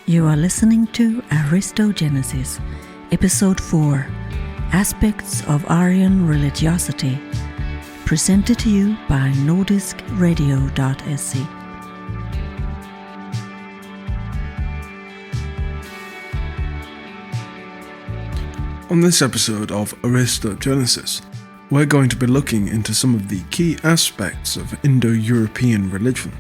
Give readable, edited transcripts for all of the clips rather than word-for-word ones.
You are listening to Aristogenesis, Episode 4, Aspects of Aryan Religiosity, presented to you by nordiskradio.se. On this episode of Aristogenesis, we're going to be looking into some of the key aspects of Indo-European religion,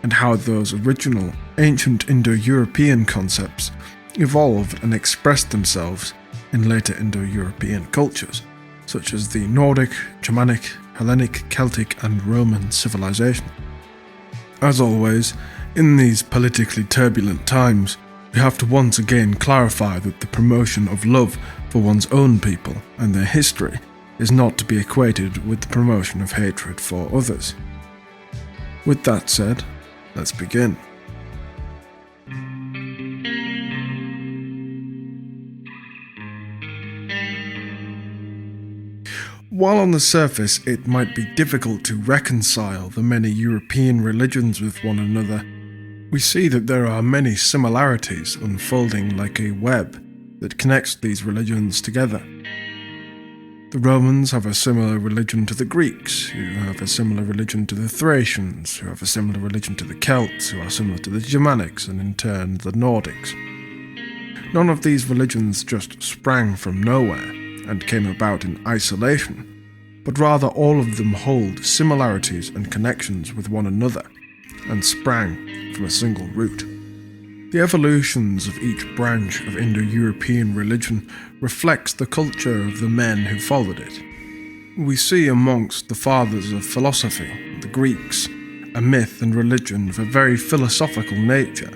and how those original ancient Indo-European concepts evolved and expressed themselves in later Indo-European cultures, such as the Nordic, Germanic, Hellenic, Celtic and Roman civilization. As always, in these politically turbulent times, we have to once again clarify that the promotion of love for one's own people and their history is not to be equated with the promotion of hatred for others. With that said, let's begin. While on the surface it might be difficult to reconcile the many European religions with one another, we see that there are many similarities unfolding like a web that connects these religions together. The Romans have a similar religion to the Greeks, who have a similar religion to the Thracians, who have a similar religion to the Celts, who are similar to the Germanics, and in turn the Nordics. None of these religions just sprang from nowhere and came about in isolation, but rather all of them hold similarities and connections with one another, and sprang from a single root. The evolutions of each branch of Indo-European religion reflects the culture of the men who followed it. We see amongst the fathers of philosophy, the Greeks, a myth and religion of a very philosophical nature,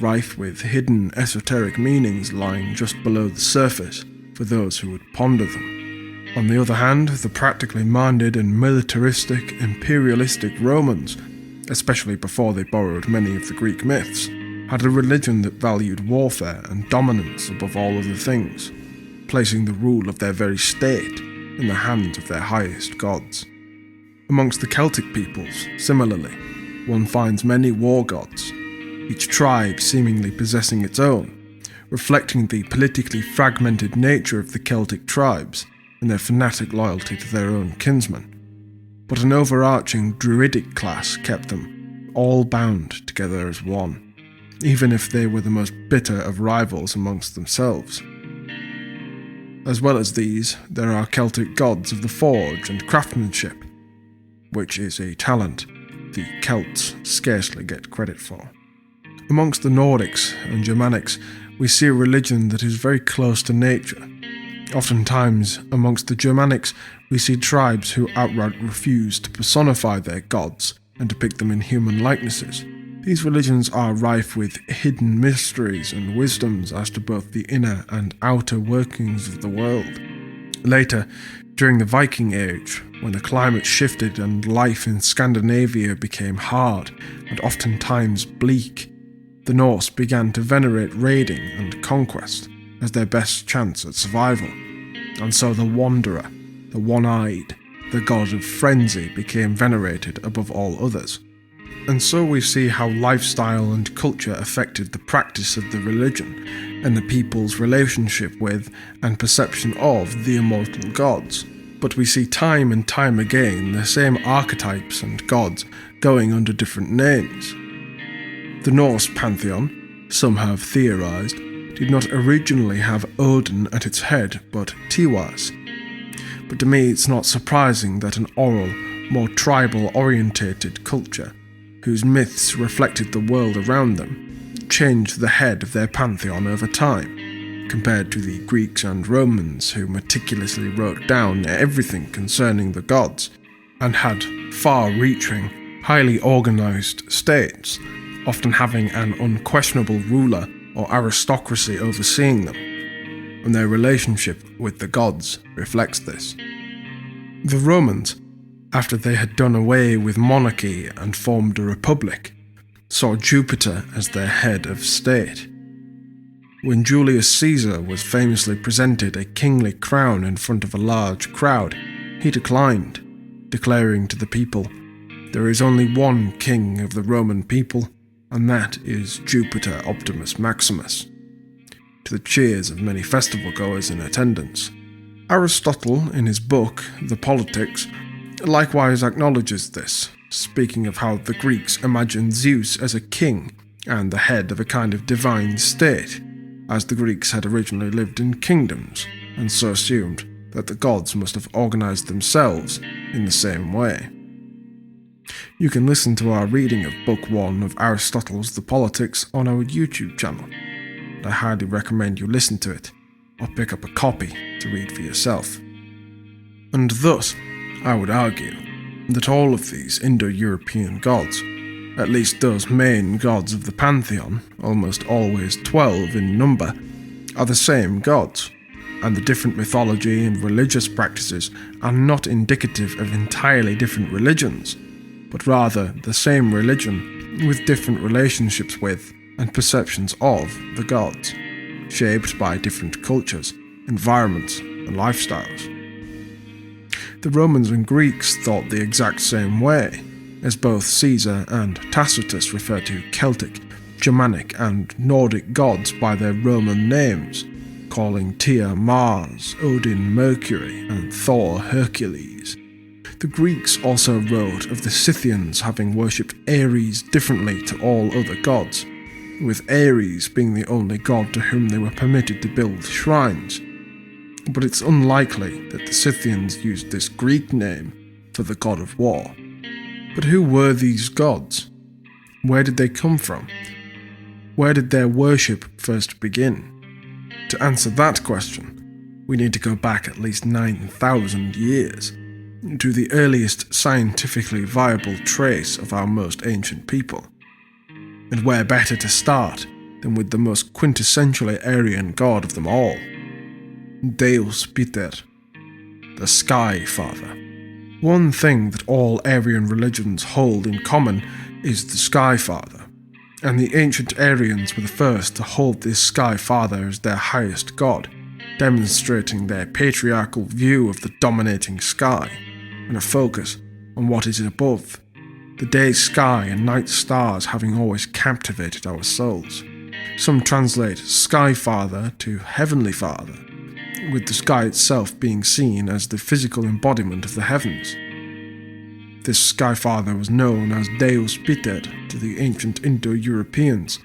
rife with hidden esoteric meanings lying just below the surface for those who would ponder them. On the other hand, the practically minded and militaristic, imperialistic Romans, especially before they borrowed many of the Greek myths, had a religion that valued warfare and dominance above all other things, placing the rule of their very state in the hands of their highest gods. Amongst the Celtic peoples, similarly, one finds many war gods, each tribe seemingly possessing its own, reflecting the politically fragmented nature of the Celtic tribes and their fanatic loyalty to their own kinsmen. But an overarching druidic class kept them all bound together as one, even if they were the most bitter of rivals amongst themselves. As well as these, there are Celtic gods of the forge and craftsmanship, which is a talent the Celts scarcely get credit for. Amongst the Nordics and Germanics, we see a religion that is very close to nature. Oftentimes, amongst the Germanics, we see tribes who outright refuse to personify their gods and depict them in human likenesses. These religions are rife with hidden mysteries and wisdoms as to both the inner and outer workings of the world. Later, during the Viking Age, when the climate shifted and life in Scandinavia became hard and oftentimes bleak, the Norse began to venerate raiding and conquest as their best chance at survival. And so the Wanderer, the One-Eyed, the god of frenzy became venerated above all others. And so we see how lifestyle and culture affected the practice of the religion and the people's relationship with and perception of the immortal gods. But we see time and time again the same archetypes and gods going under different names. The Norse Pantheon, some have theorized, did not originally have Odin at its head but Tiwaz. But to me it's not surprising that an oral, more tribal-orientated culture, whose myths reflected the world around them, changed the head of their pantheon over time, compared to the Greeks and Romans who meticulously wrote down everything concerning the gods, and had far-reaching, highly organized states, often having an unquestionable ruler or aristocracy overseeing them, and their relationship with the gods reflects this. The Romans, after they had done away with monarchy and formed a republic, saw Jupiter as their head of state. When Julius Caesar was famously presented a kingly crown in front of a large crowd, he declined, declaring to the people, "There is only one king of the Roman people, and that is Jupiter Optimus Maximus, to the cheers of many festival goers in attendance. Aristotle, in his book, The Politics, likewise acknowledges this, speaking of how the Greeks imagined Zeus as a king and the head of a kind of divine state, as the Greeks had originally lived in kingdoms, and so assumed that the gods must have organized themselves in the same way. You can listen to our reading of Book 1 of Aristotle's The Politics on our YouTube channel, and I highly recommend you listen to it, or pick up a copy to read for yourself. And thus, I would argue that all of these Indo-European gods, at least those main gods of the Pantheon, almost always 12 in number, are the same gods, and the different mythology and religious practices are not indicative of entirely different religions, but rather the same religion with different relationships with and perceptions of the gods, shaped by different cultures, environments, and lifestyles. The Romans and Greeks thought the exact same way, as both Caesar and Tacitus refer to Celtic, Germanic, and Nordic gods by their Roman names, calling Tyr Mars, Odin Mercury, and Thor Hercules. The Greeks also wrote of the Scythians having worshipped Ares differently to all other gods, with Ares being the only god to whom they were permitted to build shrines. But it's unlikely that the Scythians used this Greek name for the god of war. But who were these gods? Where did they come from? Where did their worship first begin? To answer that question, we need to go back at least 9,000 years, to the earliest scientifically viable trace of our most ancient people. And where better to start than with the most quintessentially Aryan god of them all, Deus Piter, the Sky Father. One thing that all Aryan religions hold in common is the Sky Father, and the ancient Aryans were the first to hold this Sky Father as their highest god, demonstrating their patriarchal view of the dominating sky, and a focus on what is above, the day sky and night stars having always captivated our souls. Some translate Sky Father to Heavenly Father, with the sky itself being seen as the physical embodiment of the heavens. This Sky Father was known as Deus Piter to the ancient Indo-Europeans,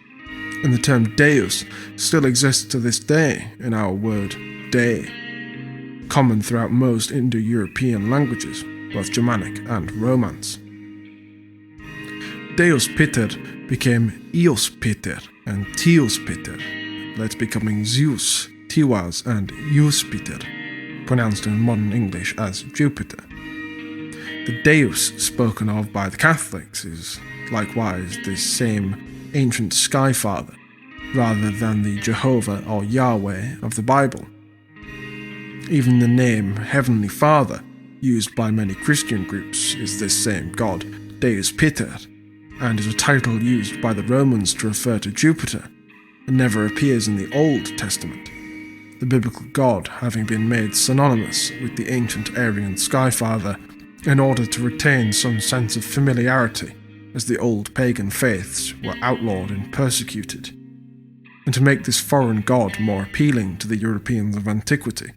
and the term Deus still exists to this day in our word day, common throughout most Indo-European languages, both Germanic and Romance. Deus Piter became Eos Piter and Theos Piter, later becoming Zeus, Tiwaz, and Eus Piter, pronounced in modern English as Jupiter. The Deus spoken of by the Catholics is likewise this same ancient Sky Father, rather than the Jehovah or Yahweh of the Bible. Even the name Heavenly Father, used by many Christian groups, is this same god, Deus Piter, and is a title used by the Romans to refer to Jupiter, and never appears in the Old Testament, the biblical god having been made synonymous with the ancient Aryan Sky Father in order to retain some sense of familiarity as the old pagan faiths were outlawed and persecuted, and to make this foreign god more appealing to the Europeans of antiquity,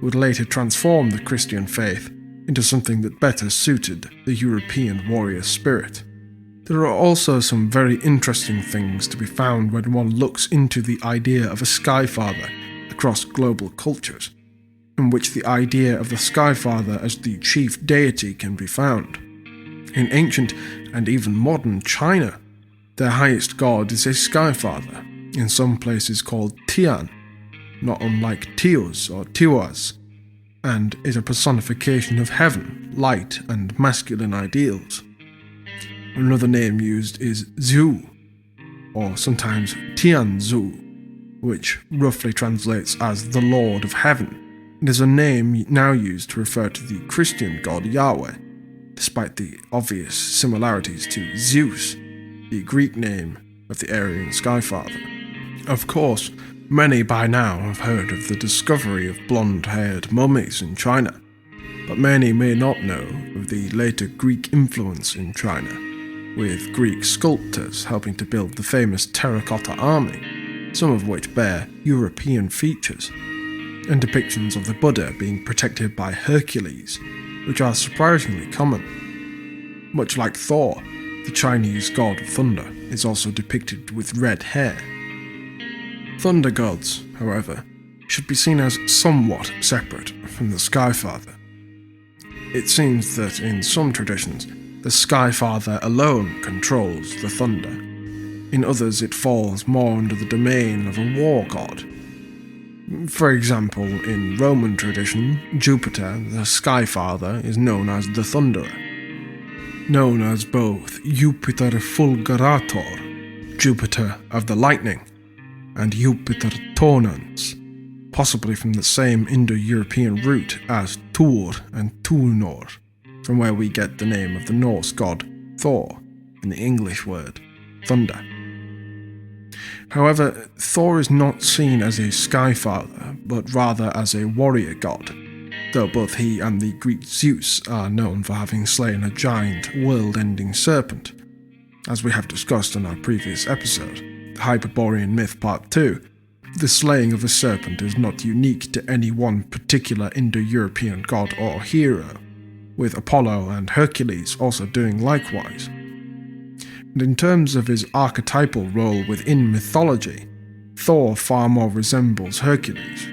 would later transform the Christian faith into something that better suited the European warrior spirit. There are also some very interesting things to be found when one looks into the idea of a Sky Father across global cultures, in which the idea of the Sky Father as the chief deity can be found. In ancient and even modern China, their highest god is a Sky Father, in some places called Tian, not unlike Tios or Tiwaz, and is a personification of heaven, light, and masculine ideals. Another name used is Zhu, or sometimes Tianzhu, which roughly translates as the Lord of Heaven. It is a name now used to refer to the Christian god Yahweh, despite the obvious similarities to Zeus, the Greek name of the Aryan Sky Father. Of course, many by now have heard of the discovery of blonde-haired mummies in China, but many may not know of the later Greek influence in China, with Greek sculptors helping to build the famous terracotta army, some of which bear European features, and depictions of the Buddha being protected by Hercules, which are surprisingly common. Much like Thor, the Chinese god of thunder is also depicted with red hair. Thunder gods, however, should be seen as somewhat separate from the Skyfather. It seems that in some traditions, the Skyfather alone controls the thunder. In others, it falls more under the domain of a war god. For example, in Roman tradition, Jupiter, the Skyfather, is known as the Thunderer. Known as both Jupiter Fulgurator, Jupiter of the lightning, and Jupiter Tonans, possibly from the same Indo-European root as Tur and Tunor, from where we get the name of the Norse god Thor, in the English word thunder. However, Thor is not seen as a Skyfather, but rather as a warrior god, though both he and the Greek Zeus are known for having slain a giant, world-ending serpent. As we have discussed in our previous episode, the Hyperborean Myth Part 2, the slaying of a serpent is not unique to any one particular Indo-European god or hero, with Apollo and Hercules also doing likewise. And in terms of his archetypal role within mythology, Thor far more resembles Hercules.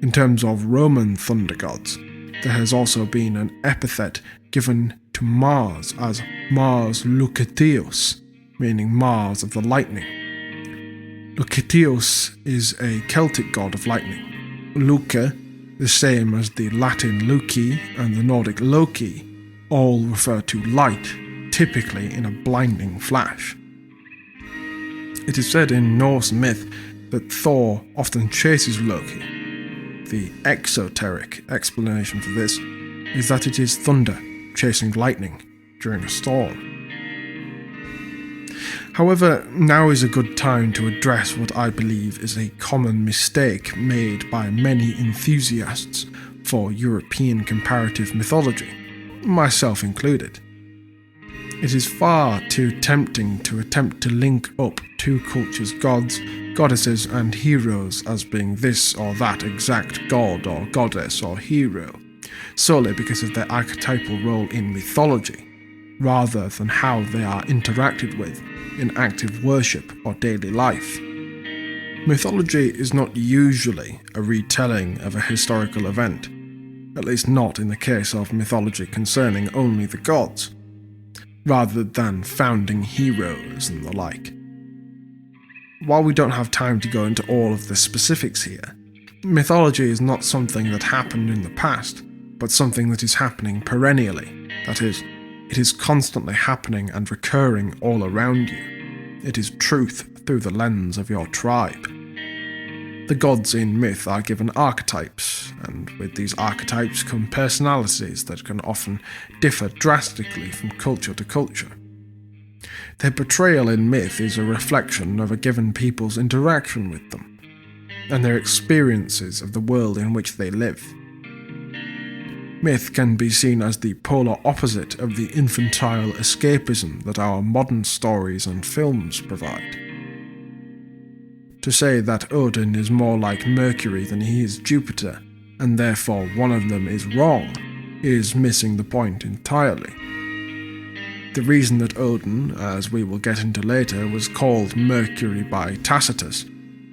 In terms of Roman thunder gods, there has also been an epithet given to Mars as Mars Lucetius, meaning Mars of the lightning. Lucetius is a Celtic god of lightning. Luca, the same as the Latin Luci and the Nordic Loki, all refer to light, typically in a blinding flash. It is said in Norse myth that Thor often chases Loki. The exoteric explanation for this is that it is thunder chasing lightning during a storm. However, now is a good time to address what I believe is a common mistake made by many enthusiasts for European comparative mythology, myself included. It is far too tempting to attempt to link up two cultures' gods, goddesses, and heroes as being this or that exact god or goddess or hero, solely because of their archetypal role in mythology, rather than how they are interacted with in active worship or daily life. Mythology is not usually a retelling of a historical event, at least not in the case of mythology concerning only the gods, rather than founding heroes and the like. While we don't have time to go into all of the specifics here, mythology is not something that happened in the past, but something that is happening perennially. That is, it is constantly happening and recurring all around you. It is truth through the lens of your tribe. The gods in myth are given archetypes, and with these archetypes come personalities that can often differ drastically from culture to culture. Their portrayal in myth is a reflection of a given people's interaction with them, and their experiences of the world in which they live. Myth can be seen as the polar opposite of the infantile escapism that our modern stories and films provide. To say that Odin is more like Mercury than he is Jupiter, and therefore one of them is wrong, is missing the point entirely. The reason that Odin, as we will get into later, was called Mercury by Tacitus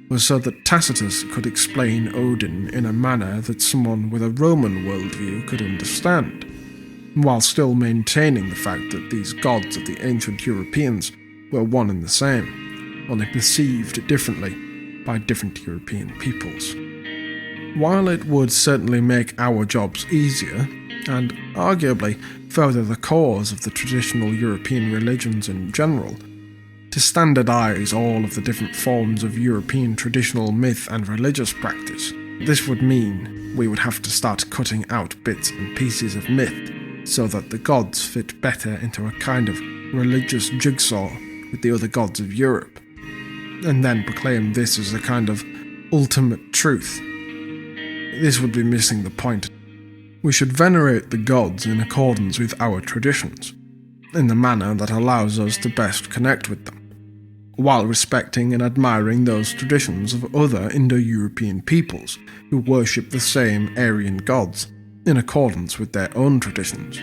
was so that Tacitus could explain Odin in a manner that someone with a Roman worldview could understand, while still maintaining the fact that these gods of the ancient Europeans were one and the same, only perceived differently by different European peoples. While it would certainly make our jobs easier, and arguably further the cause of the traditional European religions in general, to standardize all of the different forms of European traditional myth and religious practice, this would mean we would have to start cutting out bits and pieces of myth so that the gods fit better into a kind of religious jigsaw with the other gods of Europe, and then proclaim this as a kind of ultimate truth. This would be missing the point. We should venerate the gods in accordance with our traditions, in the manner that allows us to best connect with them, while respecting and admiring those traditions of other Indo-European peoples who worship the same Aryan gods in accordance with their own traditions,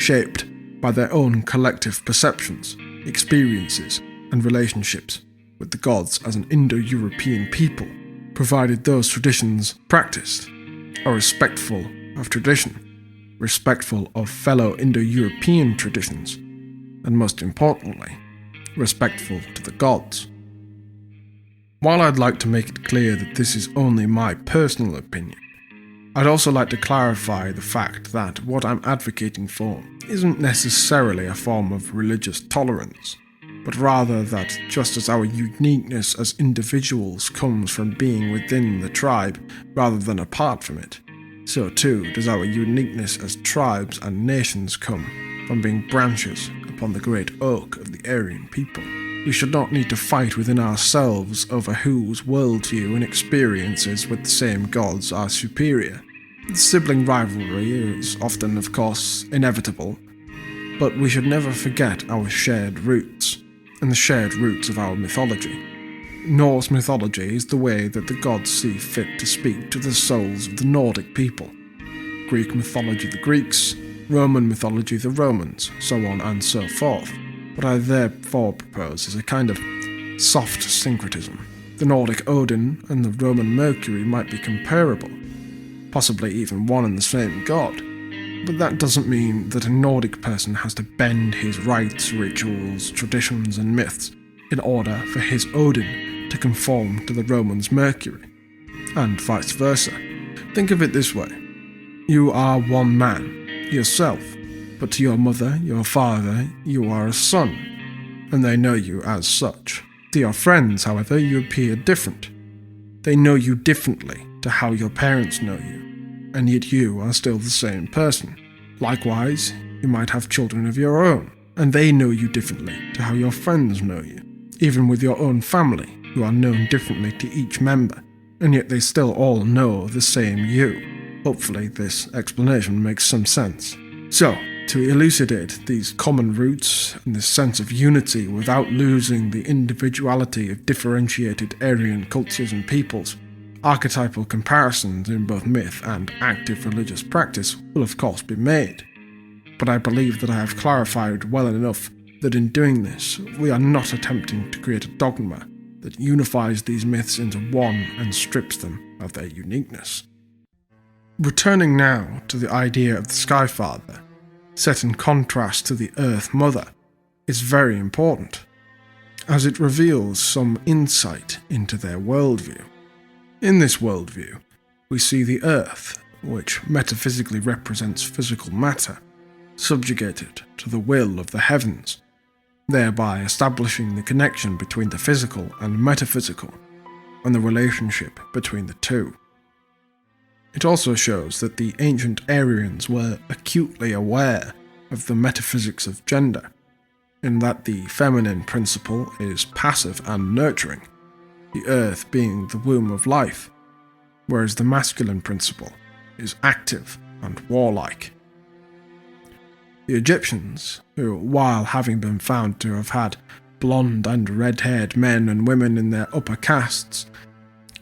shaped by their own collective perceptions, experiences, and relationships with the gods as an Indo-European people, provided those traditions practiced are respectful of tradition, respectful of fellow Indo-European traditions, and most importantly, respectful to the gods. While I'd like to make it clear that this is only my personal opinion, I'd also like to clarify the fact that what I'm advocating for isn't necessarily a form of religious tolerance, but rather that just as our uniqueness as individuals comes from being within the tribe rather than apart from it, so too does our uniqueness as tribes and nations come from being branches upon the great oak of the Aryan people. We should not need to fight within ourselves over whose worldview and experiences with the same gods are superior. The sibling rivalry is often, of course, inevitable, but we should never forget our shared roots, and the shared roots of our mythology. Norse mythology is the way that the gods see fit to speak to the souls of the Nordic people. Greek mythology the Greeks, Roman mythology the Romans, so on and so forth. What I therefore propose is a kind of soft syncretism. The Nordic Odin and the Roman Mercury might be comparable, possibly even one and the same god, but that doesn't mean that a Nordic person has to bend his rites, rituals, traditions and myths in order for his Odin to conform to the Roman's Mercury, and vice versa. Think of it this way. You are one man, yourself, but to your mother, your father, you are a son, and they know you as such. To your friends, however, you appear different. They know you differently to how your parents know you, and yet you are still the same person. Likewise, you might have children of your own, and they know you differently to how your friends know you. Even with your own family, you are known differently to each member, and yet they still all know the same you. Hopefully this explanation makes some sense. So, to elucidate these common roots and this sense of unity without losing the individuality of differentiated Aryan cultures and peoples, archetypal comparisons in both myth and active religious practice will of course be made. But I believe that I have clarified well enough that in doing this, we are not attempting to create a dogma that unifies these myths into one and strips them of their uniqueness. Returning now to the idea of the Sky Father, set in contrast to the Earth Mother, is very important, as it reveals some insight into their worldview. In this worldview, we see the Earth, which metaphysically represents physical matter, subjugated to the will of the heavens, thereby establishing the connection between the physical and metaphysical, and the relationship between the two. It also shows that the ancient Aryans were acutely aware of the metaphysics of gender, in that the feminine principle is passive and nurturing, the earth being the womb of life, whereas the masculine principle is active and warlike. The Egyptians, who, while having been found to have had blonde and red-haired men and women in their upper castes,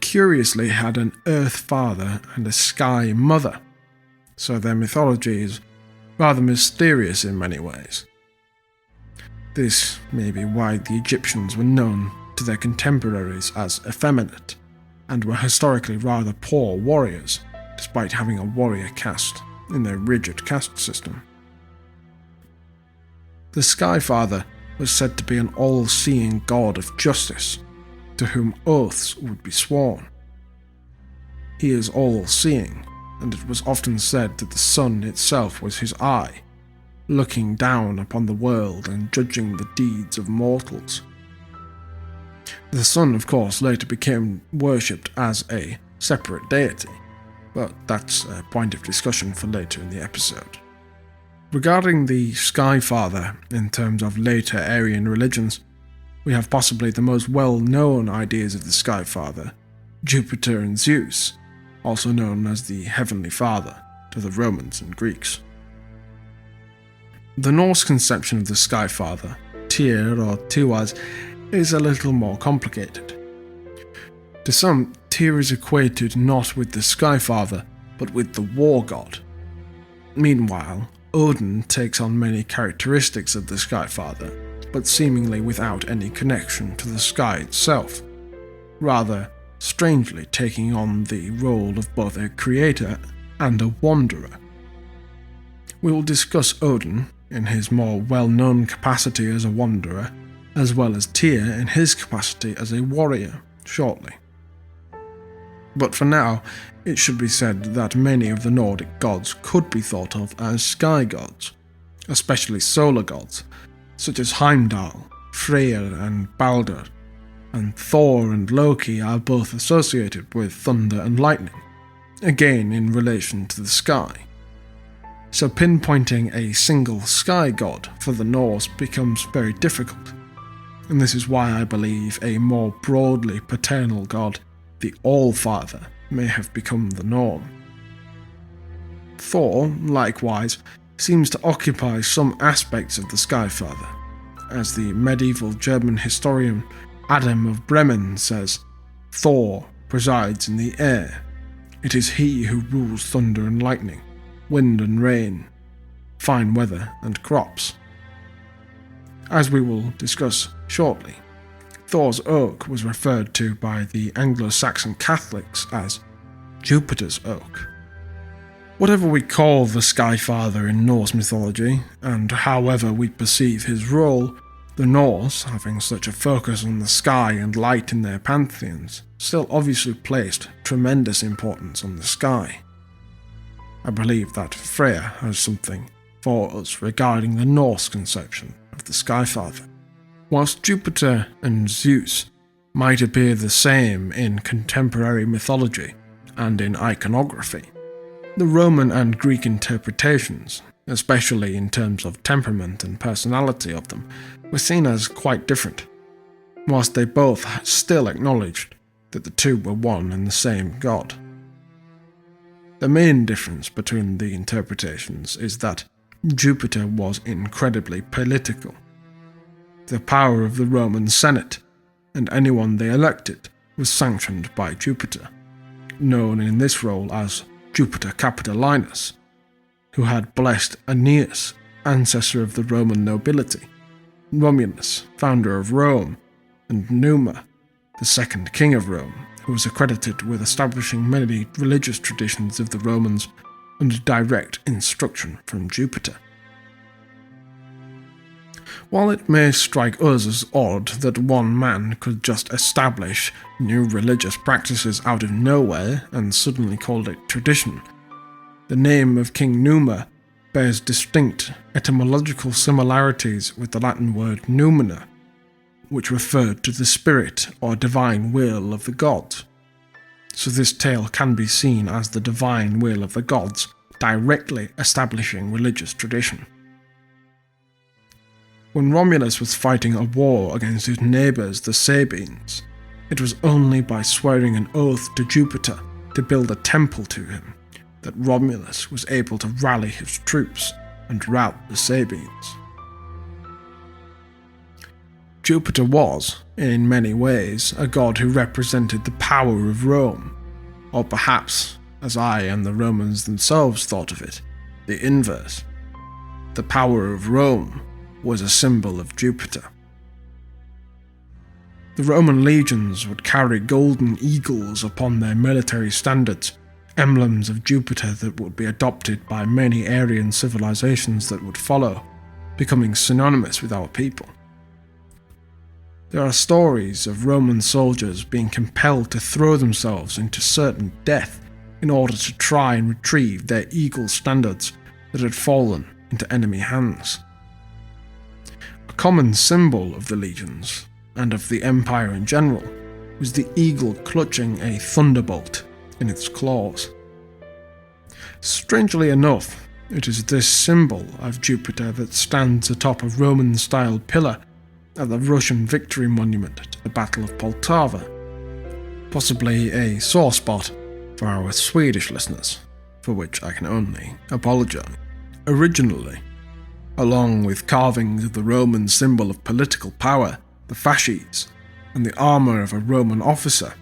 curiously had an earth father and a sky mother, so their mythology is rather mysterious in many ways. This may be why the Egyptians were known to their contemporaries as effeminate, and were historically rather poor warriors, despite having a warrior caste in their rigid caste system. The Sky Father was said to be an all-seeing god of justice, to whom oaths would be sworn. He is all-seeing, and it was often said that the sun itself was his eye, looking down upon the world and judging the deeds of mortals. The sun, of course, later became worshipped as a separate deity, but that's a point of discussion for later in the episode. Regarding the Sky Father in terms of later Aryan religions, we have possibly the most well-known ideas of the Sky Father, Jupiter and Zeus, also known as the Heavenly Father to the Romans and Greeks. The Norse conception of the Skyfather, Tyr or Tiwaz, is a little more complicated. To some, Tyr is equated not with the Skyfather, but with the war god. Meanwhile, Odin takes on many characteristics of the Skyfather, but seemingly without any connection to the sky itself, rather strangely taking on the role of both a creator and a wanderer. We will discuss Odin in his more well-known capacity as a wanderer, as well as Tyr in his capacity as a warrior, shortly. But for now, it should be said that many of the Nordic gods could be thought of as sky gods, especially solar gods, such as Heimdal, Freja and Baldur, and Thor and Loki are both associated with thunder and lightning, again in relation to the sky. So pinpointing a single sky god for the Norse becomes very difficult, and this is why I believe a more broadly paternal god, the All-Father, may have become the norm. Thor, likewise, seems to occupy some aspects of the Skyfather. As the medieval German historian Adam of Bremen says, Thor presides in the air. It is he who rules thunder and lightning, wind and rain, fine weather and crops. As we will discuss shortly, Thor's oak was referred to by the Anglo-Saxon Catholics as Jupiter's oak. Whatever we call the Skyfather in Norse mythology, and however we perceive his role, the Norse, having such a focus on the sky and light in their pantheons, still obviously placed tremendous importance on the sky. I believe that Freja has something for us regarding the Norse conception of the Skyfather. Whilst Jupiter and Zeus might appear the same in contemporary mythology and in iconography, the Roman and Greek interpretations, especially in terms of temperament and personality of them, were seen as quite different, whilst they both still acknowledged that the two were one and the same god. The main difference between the interpretations is that Jupiter was incredibly political. The power of the Roman Senate, and anyone they elected, was sanctioned by Jupiter, known in this role as Jupiter Capitolinus, who had blessed Aeneas, ancestor of the Roman nobility, Romulus, founder of Rome, and Numa, the second king of Rome, who was accredited with establishing many religious traditions of the Romans under direct instruction from Jupiter. While it may strike us as odd that one man could just establish new religious practices out of nowhere and suddenly call it tradition, the name of King Numa bears distinct etymological similarities with the Latin word numina, which referred to the spirit or divine will of the gods. So this tale can be seen as the divine will of the gods directly establishing religious tradition. When Romulus was fighting a war against his neighbours the Sabines, it was only by swearing an oath to Jupiter to build a temple to him that Romulus was able to rally his troops and rout the Sabines. Jupiter was, in many ways, a god who represented the power of Rome, or perhaps, as I and the Romans themselves thought of it, the inverse. The power of Rome was a symbol of Jupiter. The Roman legions would carry golden eagles upon their military standards, emblems of Jupiter that would be adopted by many Aryan civilizations that would follow, becoming synonymous with our people. There are stories of Roman soldiers being compelled to throw themselves into certain death in order to try and retrieve their eagle standards that had fallen into enemy hands. A common symbol of the legions, and of the empire in general, was the eagle clutching a thunderbolt in its claws. Strangely enough, it is this symbol of Jupiter that stands atop a Roman-style pillar at the Russian victory monument to the Battle of Poltava, possibly a sore spot for our Swedish listeners, for which I can only apologise. Originally, along with carvings of the Roman symbol of political power, the fasces, and the armour of a Roman officer.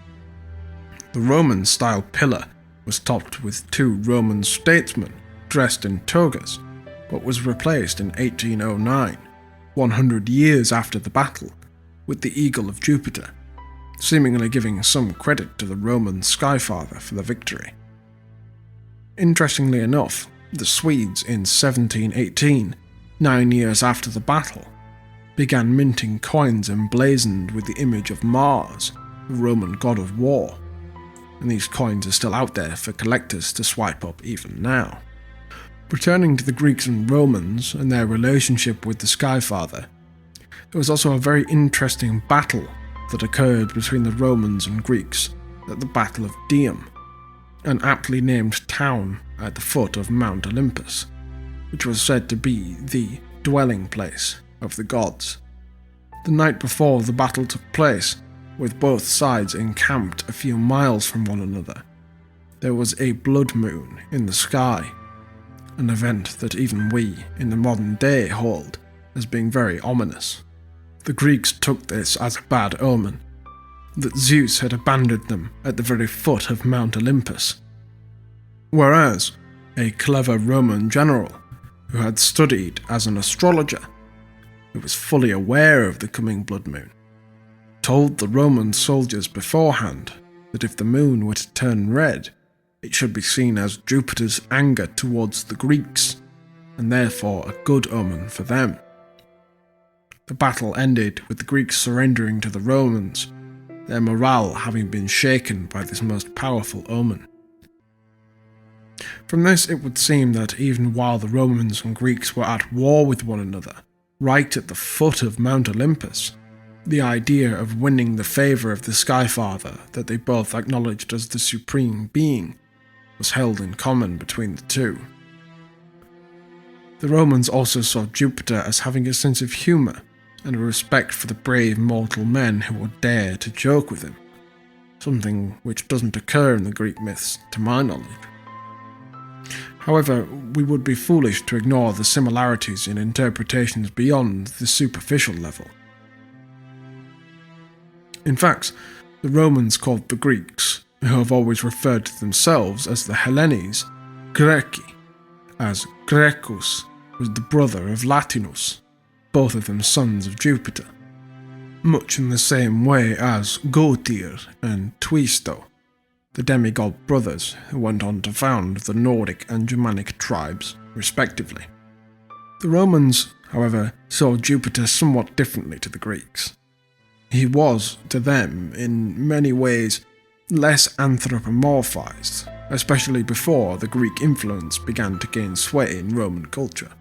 The Roman-style pillar was topped with 2 Roman statesmen dressed in togas, but was replaced in 1809, 100 years after the battle, with the eagle of Jupiter, seemingly giving some credit to the Roman skyfather for the victory. Interestingly enough, the Swedes in 1718, 9 years after the battle, began minting coins emblazoned with the image of Mars, the Roman god of war, and these coins are still out there for collectors to swipe up even now. Returning to the Greeks and Romans and their relationship with the Skyfather, there was also a very interesting battle that occurred between the Romans and Greeks at the Battle of Dium, an aptly named town at the foot of Mount Olympus, which was said to be the dwelling place of the gods. The night before the battle took place, with both sides encamped a few miles from one another, there was a blood moon in the sky, an event that even we in the modern day hold as being very ominous. The Greeks took this as a bad omen, that Zeus had abandoned them at the very foot of Mount Olympus. Whereas, a clever Roman general, who had studied as an astrologer, who was fully aware of the coming blood moon, told the Roman soldiers beforehand that if the moon were to turn red, it should be seen as Jupiter's anger towards the Greeks, and therefore a good omen for them. The battle ended with the Greeks surrendering to the Romans, their morale having been shaken by this most powerful omen. From this it would seem that even while the Romans and Greeks were at war with one another, right at the foot of Mount Olympus, the idea of winning the favour of the Skyfather that they both acknowledged as the supreme being was held in common between the two. The Romans also saw Jupiter as having a sense of humour and a respect for the brave mortal men who would dare to joke with him, something which doesn't occur in the Greek myths to my knowledge. However, we would be foolish to ignore the similarities in interpretations beyond the superficial level. In fact, the Romans called the Greeks, who have always referred to themselves as the Hellenes, Greci, as Grecus was the brother of Latinus, both of them sons of Jupiter, much in the same way as Gotir and Twisto, the demigod brothers who went on to found the Nordic and Germanic tribes, respectively. The Romans, however, saw Jupiter somewhat differently to the Greeks. He was, to them, in many ways, less anthropomorphized, especially before the Greek influence began to gain sway in Roman culture.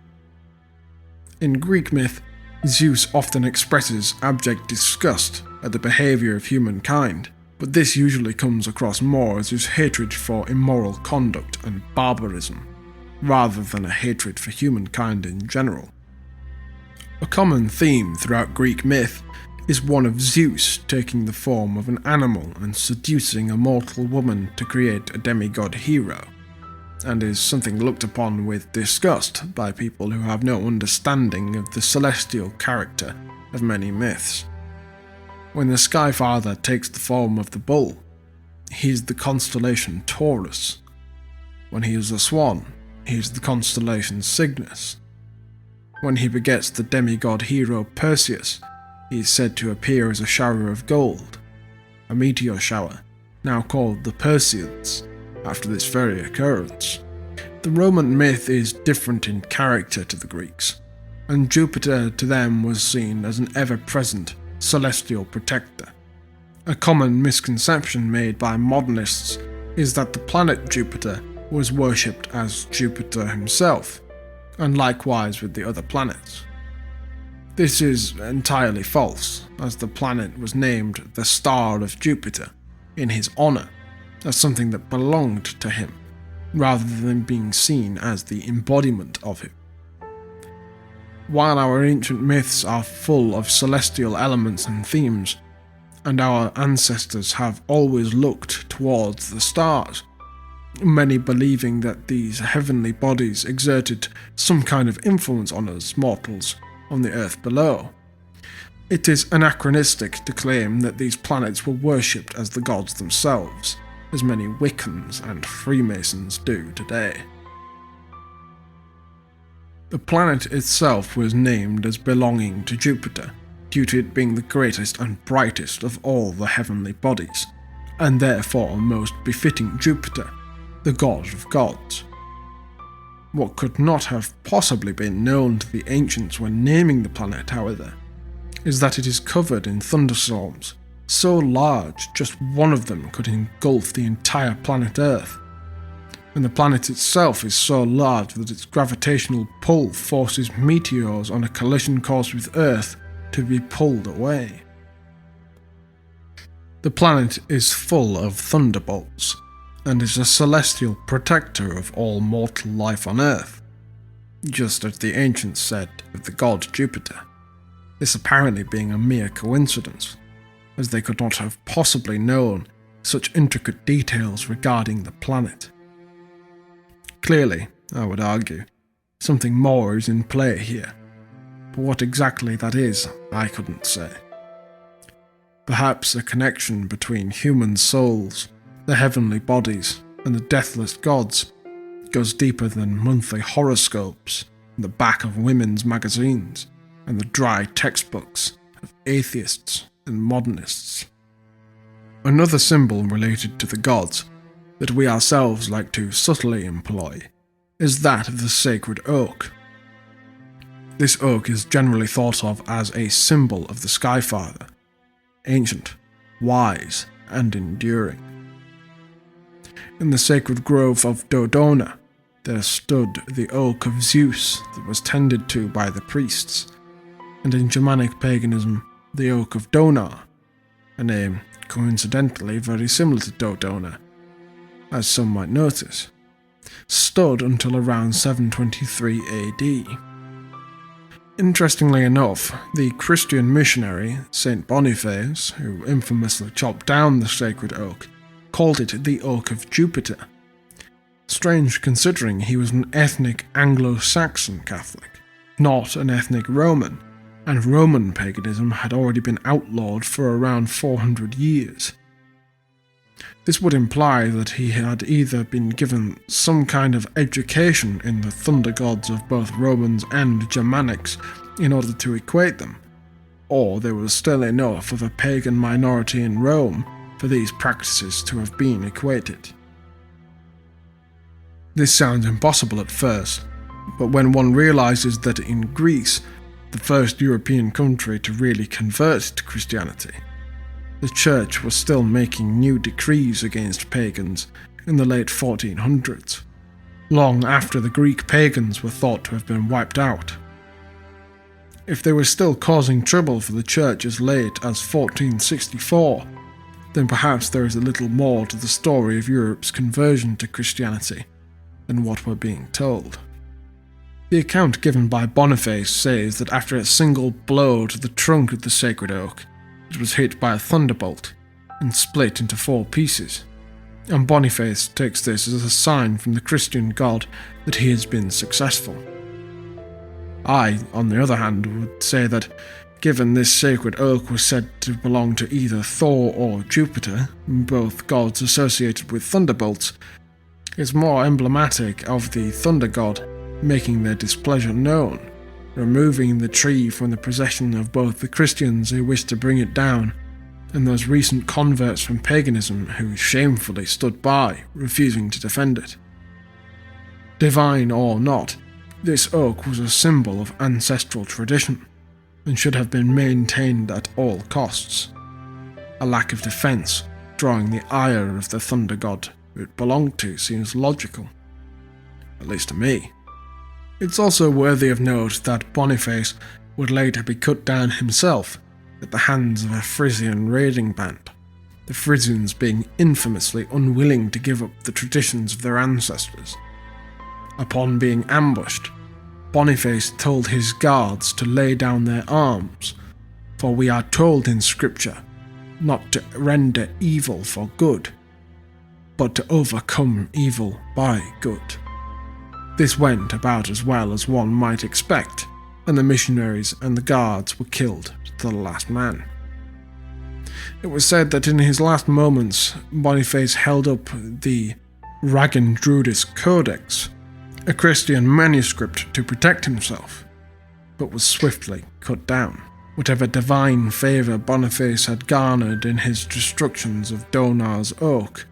In Greek myth, Zeus often expresses abject disgust at the behaviour of humankind, but this usually comes across more as his hatred for immoral conduct and barbarism, rather than a hatred for humankind in general. A common theme throughout Greek myth is one of Zeus taking the form of an animal and seducing a mortal woman to create a demigod hero, and is something looked upon with disgust by people who have no understanding of the celestial character of many myths. When the Skyfather takes the form of the bull, he is the constellation Taurus. When he is a swan, he is the constellation Cygnus. When he begets the demigod hero Perseus, he is said to appear as a shower of gold, a meteor shower, now called the Perseids, after this very occurrence. The Roman myth is different in character to the Greeks, and Jupiter to them was seen as an ever-present celestial protector. A common misconception made by modernists is that the planet Jupiter was worshipped as Jupiter himself, and likewise with the other planets. This is entirely false, as the planet was named the Star of Jupiter in his honour, as something that belonged to him, rather than being seen as the embodiment of him. While our ancient myths are full of celestial elements and themes, and our ancestors have always looked towards the stars, many believing that these heavenly bodies exerted some kind of influence on us mortals on the earth below. It is anachronistic to claim that these planets were worshipped as the gods themselves, as many Wiccans and Freemasons do today. The planet itself was named as belonging to Jupiter, due to it being the greatest and brightest of all the heavenly bodies, and therefore most befitting Jupiter, the god of gods. What could not have possibly been known to the ancients when naming the planet, however, is that it is covered in thunderstorms, so large just one of them could engulf the entire planet Earth. And the planet itself is so large that its gravitational pull forces meteors on a collision course with Earth to be pulled away. The planet is full of thunderbolts, and is a celestial protector of all mortal life on Earth, just as the ancients said of the god Jupiter, this apparently being a mere coincidence, as they could not have possibly known such intricate details regarding the planet. Clearly, I would argue, something more is in play here, but what exactly that is, I couldn't say. Perhaps a connection between human souls, the heavenly bodies, and the deathless gods goes deeper than monthly horoscopes in the back of women's magazines and the dry textbooks of atheists and modernists. Another symbol related to the gods that we ourselves like to subtly employ is that of the sacred oak. This oak is generally thought of as a symbol of the Skyfather, ancient, wise, and enduring. In the sacred grove of Dodona, there stood the Oak of Zeus that was tended to by the priests, and in Germanic paganism, the Oak of Donar, a name coincidentally very similar to Dodona, as some might notice, stood until around 723 AD. Interestingly enough, the Christian missionary Saint Boniface, who infamously chopped down the sacred oak, called it the Oak of Jupiter. Strange considering he was an ethnic Anglo-Saxon Catholic, not an ethnic Roman, and Roman paganism had already been outlawed for around 400 years. This would imply that he had either been given some kind of education in the thunder gods of both Romans and Germanics in order to equate them, or there was still enough of a pagan minority in Rome for these practices to have been equated. This sounds impossible at first, but when one realizes that in Greece, the first European country to really convert to Christianity, the Church was still making new decrees against pagans in the late 1400s, long after the Greek pagans were thought to have been wiped out. If they were still causing trouble for the Church as late as 1464, then perhaps there is a little more to the story of Europe's conversion to Christianity than what we're being told. The account given by Boniface says that after a single blow to the trunk of the sacred oak, it was hit by a thunderbolt and split into 4 pieces, and Boniface takes this as a sign from the Christian God that he has been successful. I, on the other hand, would say that given this sacred oak was said to belong to either Thor or Jupiter, both gods associated with thunderbolts, it's more emblematic of the thunder god making their displeasure known, removing the tree from the possession of both the Christians who wished to bring it down and those recent converts from paganism who shamefully stood by, refusing to defend it. Divine or not, this oak was a symbol of ancestral tradition, and should have been maintained at all costs. A lack of defence, drawing the ire of the thunder god who it belonged to, seems logical, at least to me. It's also worthy of note that Boniface would later be cut down himself at the hands of a Frisian raiding band, the Frisians being infamously unwilling to give up the traditions of their ancestors. Upon being ambushed, Boniface told his guards to lay down their arms, for we are told in Scripture not to render evil for good. but to overcome evil by good. This went about as well as one might expect, and the missionaries and the guards were killed to the last man. It was said that in his last moments, Boniface held up the Ragan Drudis Codex, a Christian manuscript, to protect himself, but was swiftly cut down. Whatever divine favour Boniface had garnered in his destructions of Donar's Oak,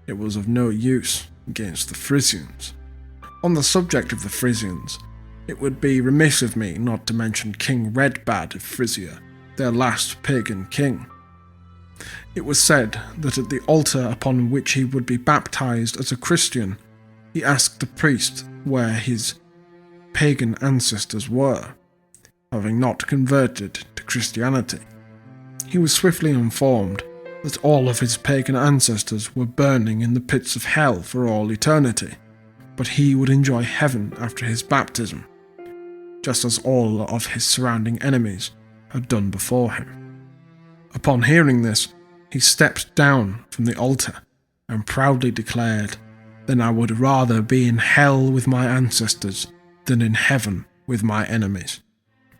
it was of no use against the Frisians. On the subject of the Frisians, it would be remiss of me not to mention King Redbad of Frisia, their last pagan king. It was said that at the altar upon which he would be baptized as a Christian, he asked the priest where his pagan ancestors were, having not converted to Christianity. He was swiftly informed that all of his pagan ancestors were burning in the pits of hell for all eternity, but he would enjoy heaven after his baptism, just as all of his surrounding enemies had done before him. Upon hearing this, he stepped down from the altar and proudly declared, "Then I would rather be in hell with my ancestors than in heaven with my enemies."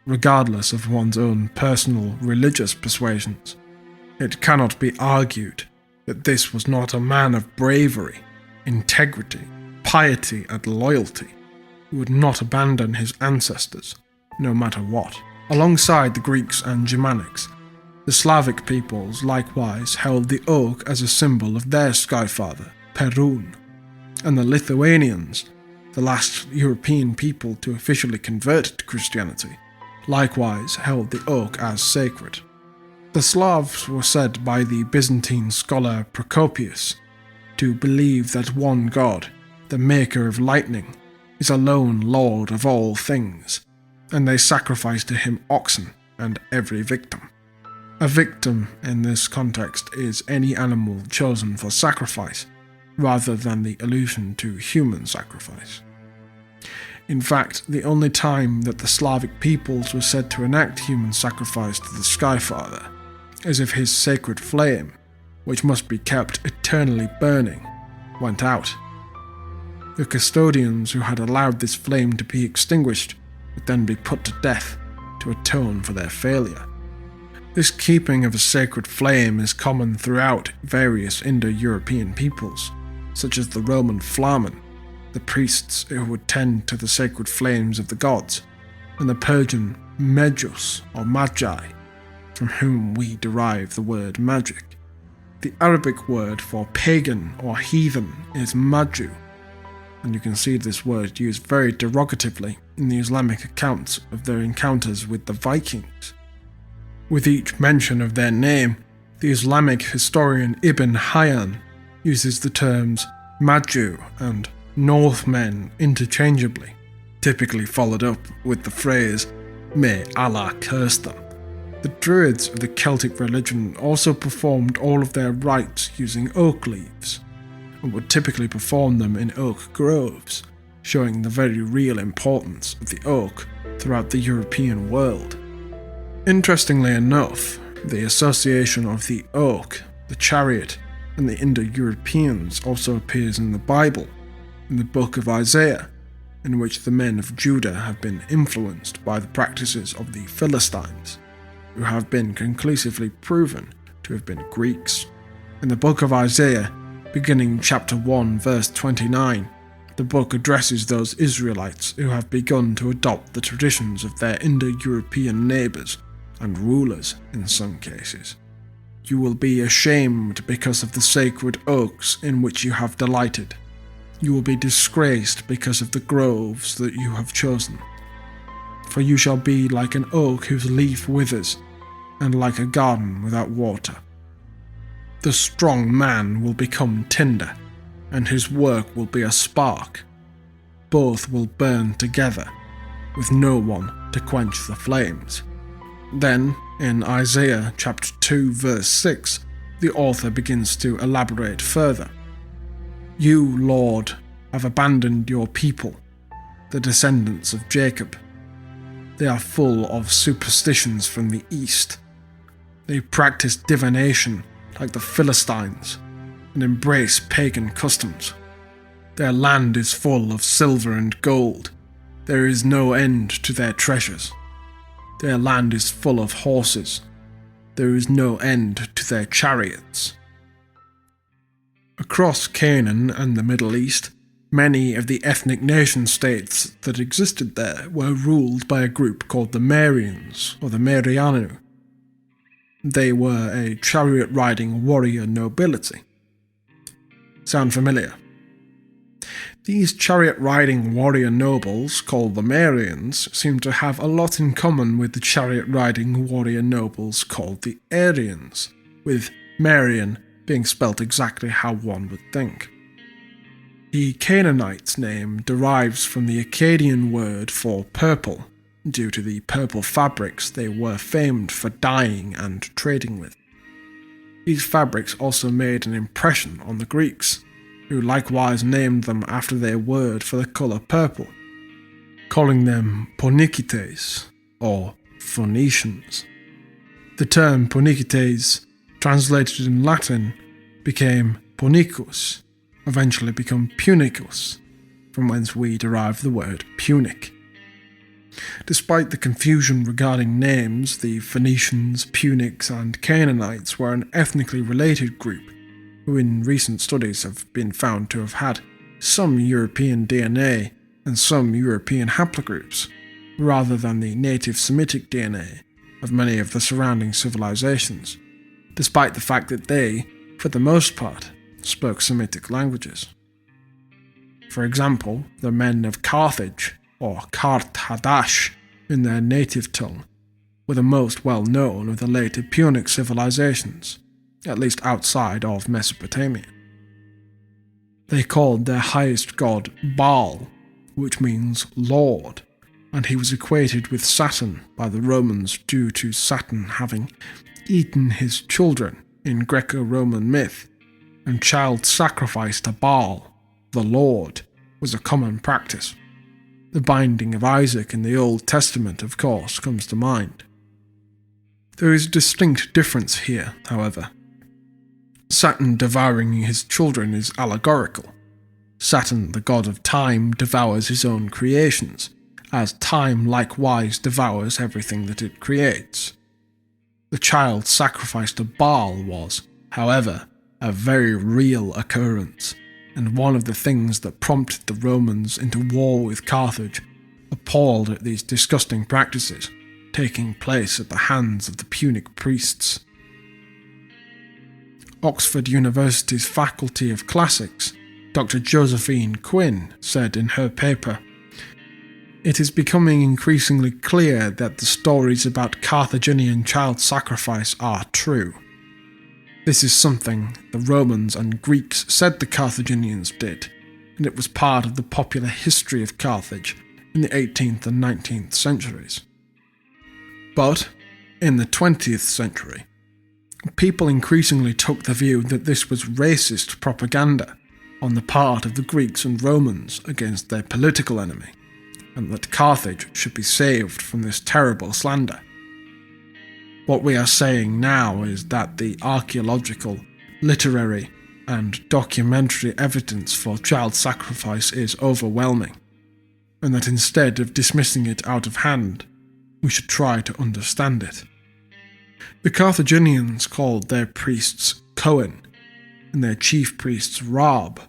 Regardless of one's own personal religious persuasions, it cannot be argued that this was not a man of bravery, integrity, piety and loyalty, who would not abandon his ancestors, no matter what. Alongside the Greeks and Germanics, the Slavic peoples likewise held the oak as a symbol of their skyfather, Rune, and the Lithuanians, the last European people to officially convert to Christianity, likewise held the oak as sacred. The Slavs were said by the Byzantine scholar Procopius to believe that one God, the maker of lightning, is alone Lord of all things, and they sacrificed to him oxen and every victim. A victim in this context is any animal chosen for sacrifice, rather than the allusion to human sacrifice. In fact, the only time that the Slavic peoples were said to enact human sacrifice to the Skyfather is if his sacred flame, which must be kept eternally burning, went out. The custodians who had allowed this flame to be extinguished would then be put to death to atone for their failure. This keeping of a sacred flame is common throughout various Indo-European peoples, such as the Roman Flamen, the priests who would tend to the sacred flames of the gods, and the Persian Magus or Magi, from whom we derive the word magic. The Arabic word for pagan or heathen is Maju, and you can see this word used very derogatively in the Islamic accounts of their encounters with the Vikings. With each mention of their name, the Islamic historian Ibn Hayyan uses the terms Maju and Northmen interchangeably, typically followed up with the phrase, "May Allah curse them." The Druids of the Celtic religion also performed all of their rites using oak leaves, and would typically perform them in oak groves, showing the very real importance of the oak throughout the European world. Interestingly enough, the association of the oak, the chariot, and the Indo-Europeans also appears in the Bible, in the book of Isaiah, in which the men of Judah have been influenced by the practices of the Philistines, who have been conclusively proven to have been Greeks. In the book of Isaiah, beginning chapter 1 verse 29, the book addresses those Israelites who have begun to adopt the traditions of their Indo-European neighbours and rulers in some cases. You will be ashamed because of the sacred oaks in which you have delighted. You will be disgraced because of the groves that you have chosen. For you shall be like an oak whose leaf withers, and like a garden without water. The strong man will become tinder, and his work will be a spark. Both will burn together, with no one to quench the flames. Then, in Isaiah chapter 2 verse 6, the author begins to elaborate further. You, Lord, have abandoned your people, the descendants of Jacob. They are full of superstitions from the east. They practice divination like the Philistines, and embrace pagan customs. Their land is full of silver and gold. There is no end to their treasures. Their land is full of horses. There is no end to their chariots. Across Canaan and the Middle East, many of the ethnic nation-states that existed there were ruled by a group called the Marians, or the Marianu. They were a chariot-riding warrior nobility. Sound familiar? These chariot-riding warrior nobles, called the Marians, seem to have a lot in common with the chariot-riding warrior nobles called the Aryans, with Marian being spelt exactly how one would think. The Canaanite name derives from the Akkadian word for purple, due to the purple fabrics they were famed for dyeing and trading with. These fabrics also made an impression on the Greeks, who likewise named them after their word for the colour purple, calling them Ponikites, or Phoenicians. The term Ponikites, translated in Latin, became Punicus, eventually become Punicus, from whence we derive the word Punic. Despite the confusion regarding names, the Phoenicians, Punics and Canaanites were an ethnically related group, who in recent studies have been found to have had some European DNA and some European haplogroups, rather than the native Semitic DNA of many of the surrounding civilizations, despite the fact that they, for the most part, spoke Semitic languages. For example, the men of Carthage, or Carthadash in their native tongue, were the most well-known of the later Punic civilizations, at least outside of Mesopotamia. They called their highest god Baal, which means Lord, and he was equated with Saturn by the Romans due to Saturn having eaten his children in Greco-Roman myth, and child sacrifice to Baal, the Lord, was a common practice. The binding of Isaac in the Old Testament, of course, comes to mind. There is a distinct difference here, however. Saturn devouring his children is allegorical. Saturn, the god of time, devours his own creations, as time likewise devours everything that it creates. The child sacrifice to Baal was, however, a very real occurrence, and one of the things that prompted the Romans into war with Carthage, appalled at these disgusting practices taking place at the hands of the Punic priests. Oxford University's Faculty of Classics, Dr. Josephine Quinn, said in her paper, "It is becoming increasingly clear that the stories about Carthaginian child sacrifice are true. This is something the Romans and Greeks said the Carthaginians did, and it was part of the popular history of Carthage in the 18th and 19th centuries. But, in the 20th century, people increasingly took the view that this was racist propaganda on the part of the Greeks and Romans against their political enemy, and that Carthage should be saved from this terrible slander. What we are saying now is that the archaeological, literary, and documentary evidence for child sacrifice is overwhelming, and that instead of dismissing it out of hand, we should try to understand it. The Carthaginians called their priests Cohen, and their chief priests Rab,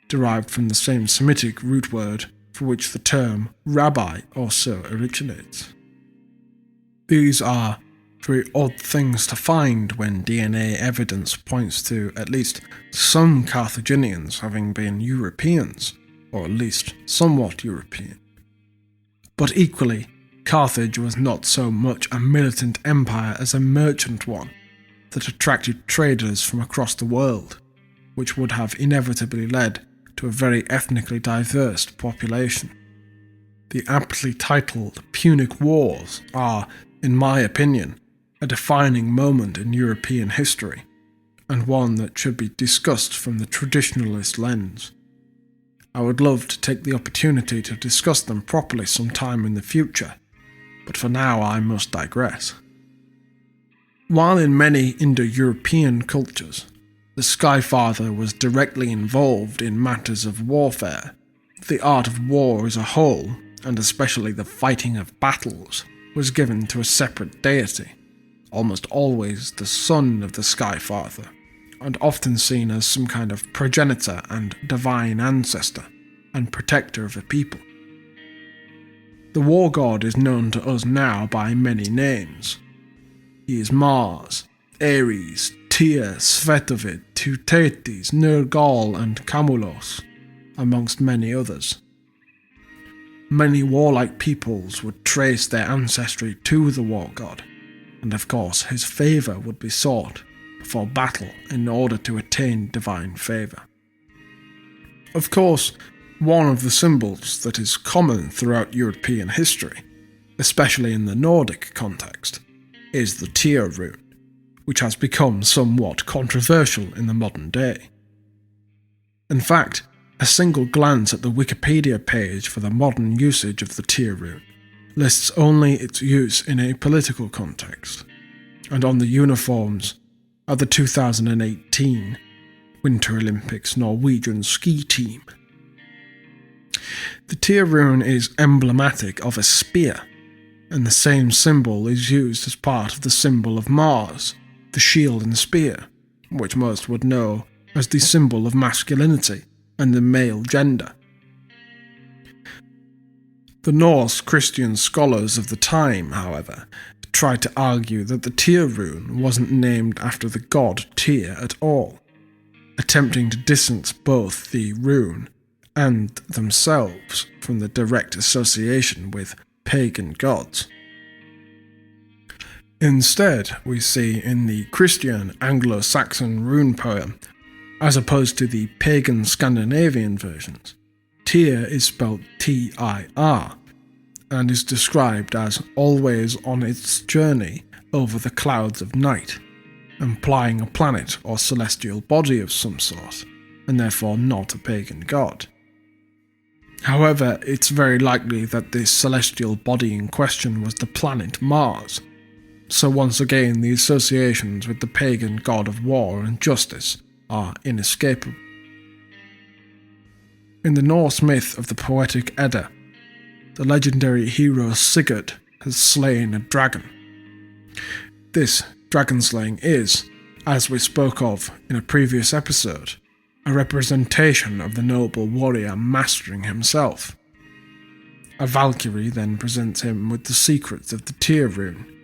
derived from the same Semitic root word for which the term rabbi also originates. These are very odd things to find when DNA evidence points to at least some Carthaginians having been Europeans, or at least somewhat European. But equally, Carthage was not so much a militant empire as a merchant one that attracted traders from across the world, which would have inevitably led to a very ethnically diverse population. The aptly titled Punic Wars are, in my opinion, a defining moment in European history, and one that should be discussed from the traditionalist lens. I would love to take the opportunity to discuss them properly sometime in the future, but for now I must digress. While in many Indo-European cultures, the Skyfather was directly involved in matters of warfare. The art of war as a whole, and especially the fighting of battles, was given to a separate deity, almost always the son of the Skyfather, and often seen as some kind of progenitor and divine ancestor, and protector of a people. The war god is known to us now by many names. He is Mars, Ares, Tyr, Svetovid, Teutonis, Nergal and Camulos, amongst many others. Many warlike peoples would trace their ancestry to the war god, and of course his favour would be sought before battle in order to attain divine favour. Of course, one of the symbols that is common throughout European history, especially in the Nordic context, is the Tyr rune, which has become somewhat controversial in the modern day. In fact, a single glance at the Wikipedia page for the modern usage of the Tyr rune lists only its use in a political context, and on the uniforms of the 2018 Winter Olympics Norwegian ski team. The Tyr rune is emblematic of a spear, and the same symbol is used as part of the symbol of Mars, the shield and spear, which most would know as the symbol of masculinity and the male gender. The Norse Christian scholars of the time, however, tried to argue that the Tyr rune wasn't named after the god Tyr at all, attempting to distance both the rune and themselves from the direct association with pagan gods. Instead, we see in the Christian Anglo-Saxon rune poem, as opposed to the pagan Scandinavian versions, Tyr is spelled T-I-R, and is described as always on its journey over the clouds of night, implying a planet or celestial body of some sort, and therefore not a pagan god. However, it's very likely that this celestial body in question was the planet Mars, so once again the associations with the pagan god of war and justice are inescapable. In the Norse myth of the poetic Edda, the legendary hero Sigurd has slain a dragon. This dragon slaying is, as we spoke of in a previous episode, a representation of the noble warrior mastering himself. A Valkyrie then presents him with the secrets of the Tyr rune,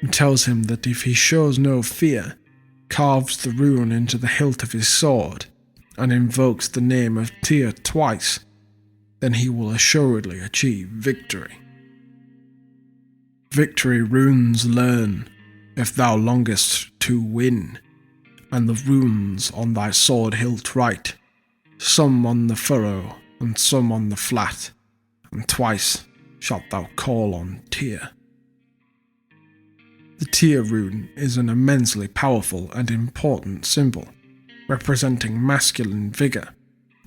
and tells him that if he shows no fear, carves the rune into the hilt of his sword, and invokes the name of Tyr twice, then he will assuredly achieve victory. Victory runes learn, if thou longest to win, and the runes on thy sword hilt write, some on the furrow, and some on the flat, and twice shalt thou call on Tyr. The Tyr rune is an immensely powerful and important symbol, representing masculine vigour,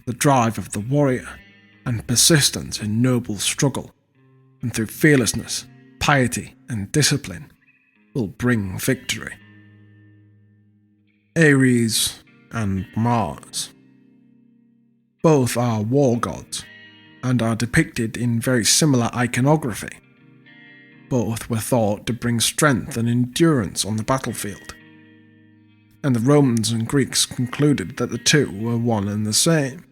the drive of the warrior, and persistence in noble struggle, and through fearlessness, piety, and discipline, will bring victory. Ares and Mars. Both are war gods, and are depicted in very similar iconography. Both were thought to bring strength and endurance on the battlefield, and the Romans and Greeks concluded that the two were one and the same.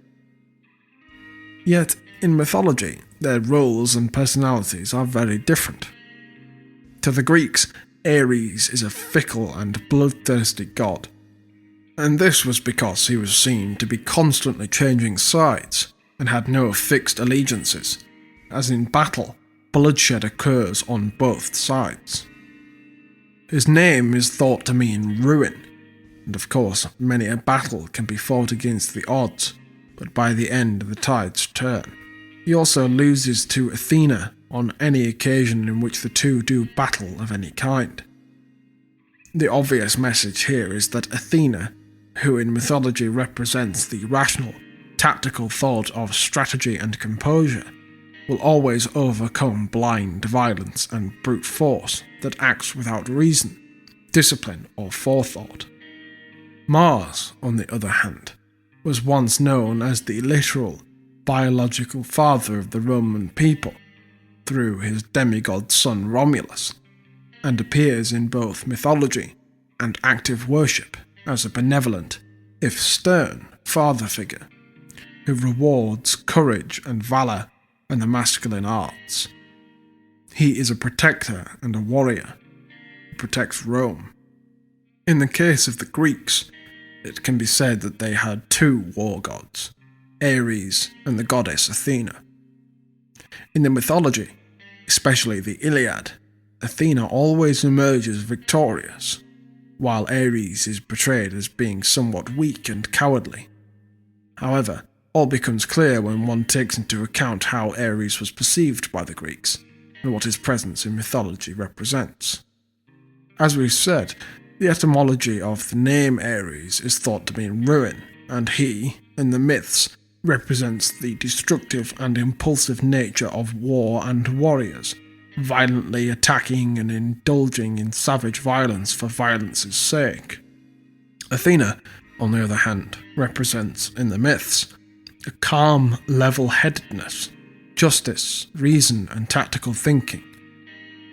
Yet, in mythology, their roles and personalities are very different. To the Greeks, Ares is a fickle and bloodthirsty god, and this was because he was seen to be constantly changing sides and had no fixed allegiances, as in battle, bloodshed occurs on both sides. His name is thought to mean ruin, and of course many a battle can be fought against the odds, but by the end the tides turn. He also loses to Athena on any occasion in which the two do battle of any kind. The obvious message here is that Athena, who in mythology represents the rational, tactical thought of strategy and composure, will always overcome blind violence and brute force that acts without reason, discipline, or forethought. Mars, on the other hand, was once known as the literal, biological father of the Roman people through his demigod son Romulus, and appears in both mythology and active worship as a benevolent, if stern, father figure who rewards courage and valour and the masculine arts. He is a protector and a warrior who protects Rome. In the case of the Greeks, it can be said that they had two war gods, Ares and the goddess Athena. In the mythology, especially the Iliad, Athena always emerges victorious, while Ares is portrayed as being somewhat weak and cowardly. However, all becomes clear when one takes into account how Ares was perceived by the Greeks, and what his presence in mythology represents. As we've said, the etymology of the name Ares is thought to mean ruin, and he, in the myths, represents the destructive and impulsive nature of war and warriors, violently attacking and indulging in savage violence for violence's sake. Athena, on the other hand, represents, in the myths, a calm level-headedness, justice, reason and tactical thinking,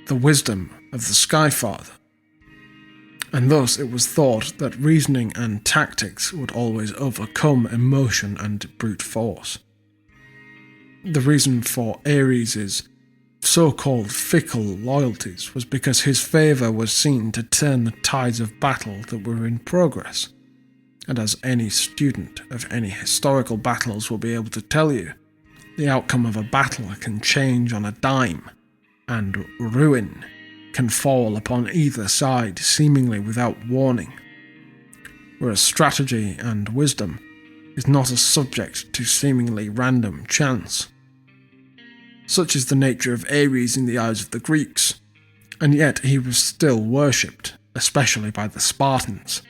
the wisdom of the Sky Father. And thus it was thought that reasoning and tactics would always overcome emotion and brute force. The reason for Ares' so-called fickle loyalties was because his favour was seen to turn the tides of battle that were in progress. And as any student of any historical battles will be able to tell you, the outcome of a battle can change on a dime, and ruin can fall upon either side seemingly without warning, whereas strategy and wisdom is not a subject to seemingly random chance. Such is the nature of Ares in the eyes of the Greeks, and yet he was still worshipped, especially by the Spartans.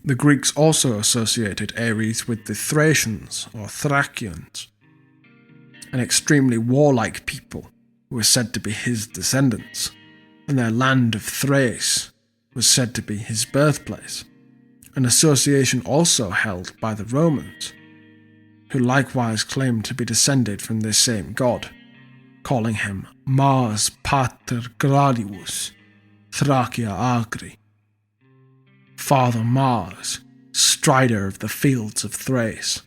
The Greeks also associated Ares with the Thracians or Thracians, an extremely warlike people who were said to be his descendants, and their land of Thrace was said to be his birthplace, an association also held by the Romans, who likewise claimed to be descended from this same god, calling him Mars Pater Gradius, Thracia Agri, Father Mars, strider of the fields of Thrace.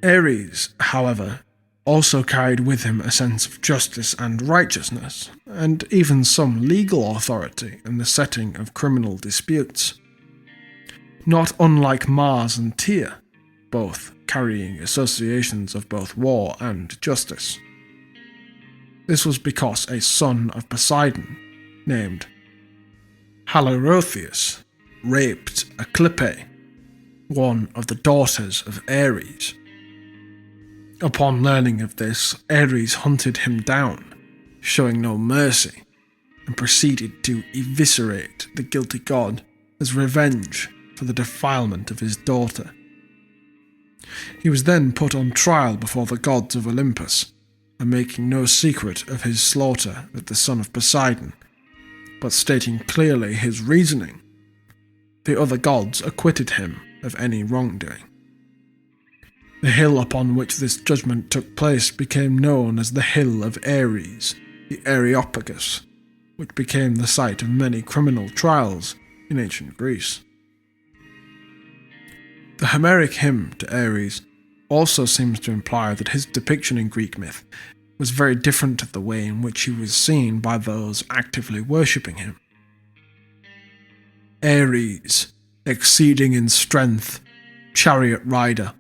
Ares, however, also carried with him a sense of justice and righteousness, and even some legal authority in the setting of criminal disputes. Not unlike Mars and Tyr, both carrying associations of both war and justice. This was because a son of Poseidon, named Halorotheus, raped Eclipse, one of the daughters of Ares. Upon learning of this, Ares hunted him down, showing no mercy, and proceeded to eviscerate the guilty god as revenge for the defilement of his daughter. He was then put on trial before the gods of Olympus, and making no secret of his slaughter of the son of Poseidon, but stating clearly his reasoning, the other gods acquitted him of any wrongdoing. The hill upon which this judgment took place became known as the Hill of Ares, the Areopagus, which became the site of many criminal trials in ancient Greece. The Homeric hymn to Ares also seems to imply that his depiction in Greek myth was very different to the way in which he was seen by those actively worshipping him. Ares, exceeding in strength, chariot rider,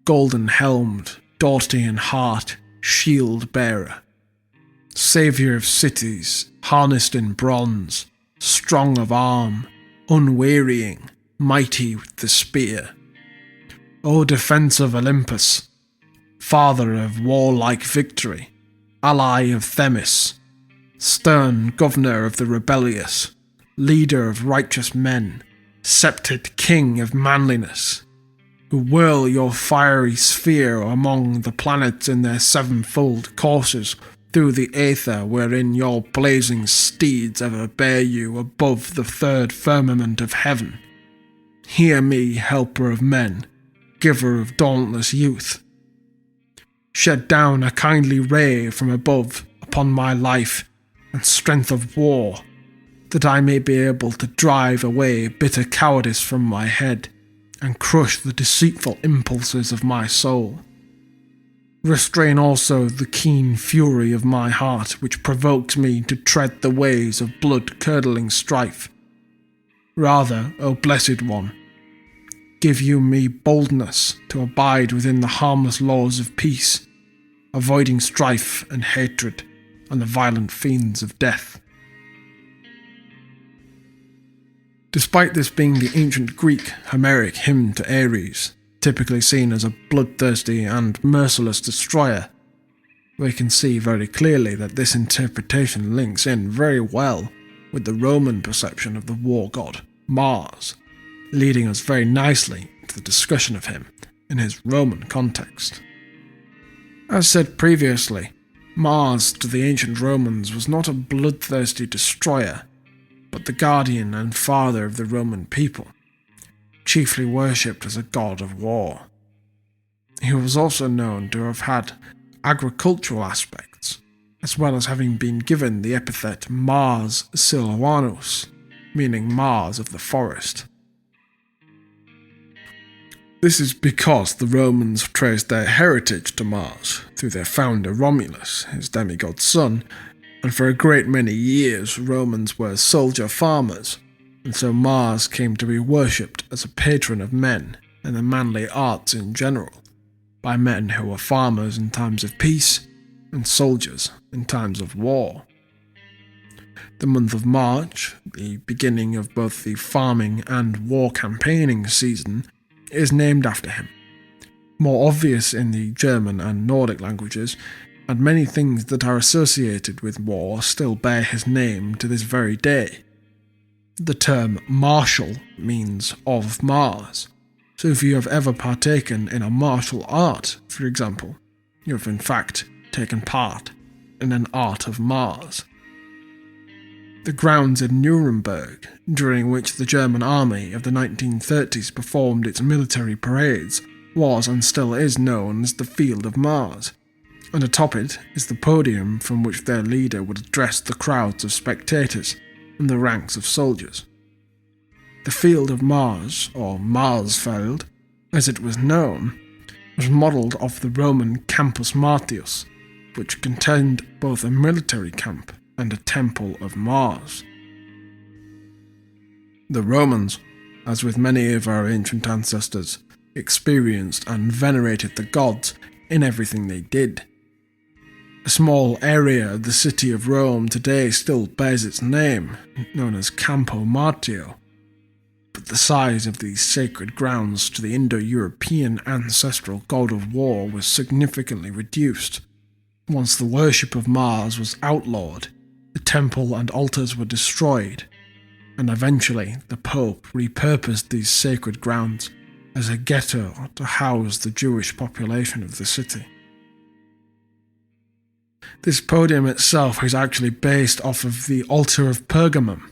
golden-helmed, doughty in heart, shield-bearer, saviour of cities, harnessed in bronze, strong of arm, unwearying, mighty with the spear. O defence of Olympus, father of warlike victory, ally of Themis, stern governor of the rebellious, leader of righteous men, sceptred king of manliness, who whirl your fiery sphere among the planets in their sevenfold courses, through the aether wherein your blazing steeds ever bear you above the third firmament of heaven. Hear me, helper of men, giver of dauntless youth. Shed down a kindly ray from above upon my life and strength of war, that I may be able to drive away bitter cowardice from my head and crush the deceitful impulses of my soul. Restrain also the keen fury of my heart, which provokes me to tread the ways of blood-curdling strife. Rather, O Blessed One, give you me boldness to abide within the harmless laws of peace, avoiding strife and hatred and the violent fiends of death. Despite this being the ancient Greek Homeric hymn to Ares, typically seen as a bloodthirsty and merciless destroyer, we can see very clearly that this interpretation links in very well with the Roman perception of the war god Mars, leading us very nicely to the discussion of him in his Roman context. As said previously, Mars to the ancient Romans was not a bloodthirsty destroyer, but the guardian and father of the Roman people, chiefly worshipped as a god of war. He was also known to have had agricultural aspects, as well as having been given the epithet Mars Silvanus, meaning Mars of the forest. This is because the Romans traced their heritage to Mars through their founder Romulus, his demigod son, and for a great many years Romans were soldier farmers, and so Mars came to be worshipped as a patron of men and the manly arts in general, by men who were farmers in times of peace and soldiers in times of war. The month of March, the beginning of both the farming and war campaigning season, is named after him. More obvious in the German and Nordic languages, and many things that are associated with war still bear his name to this very day. The term martial means of Mars, so if you have ever partaken in a martial art, for example, you have in fact taken part in an art of Mars. The grounds in Nuremberg, during which the German army of the 1930s performed its military parades, was and still is known as the Field of Mars, and atop it is the podium from which their leader would address the crowds of spectators and the ranks of soldiers. The Field of Mars, or Marsfeld, as it was known, was modelled off the Roman Campus Martius, which contained both a military camp and a temple of Mars. The Romans, as with many of our ancient ancestors, experienced and venerated the gods in everything they did. A small area of the city of Rome today still bears its name, known as Campo Martio, but the size of these sacred grounds to the Indo-European ancestral god of war was significantly reduced. Once the worship of Mars was outlawed, the temple and altars were destroyed, and eventually the Pope repurposed these sacred grounds as a ghetto to house the Jewish population of the city. This podium itself is actually based off of the altar of Pergamum,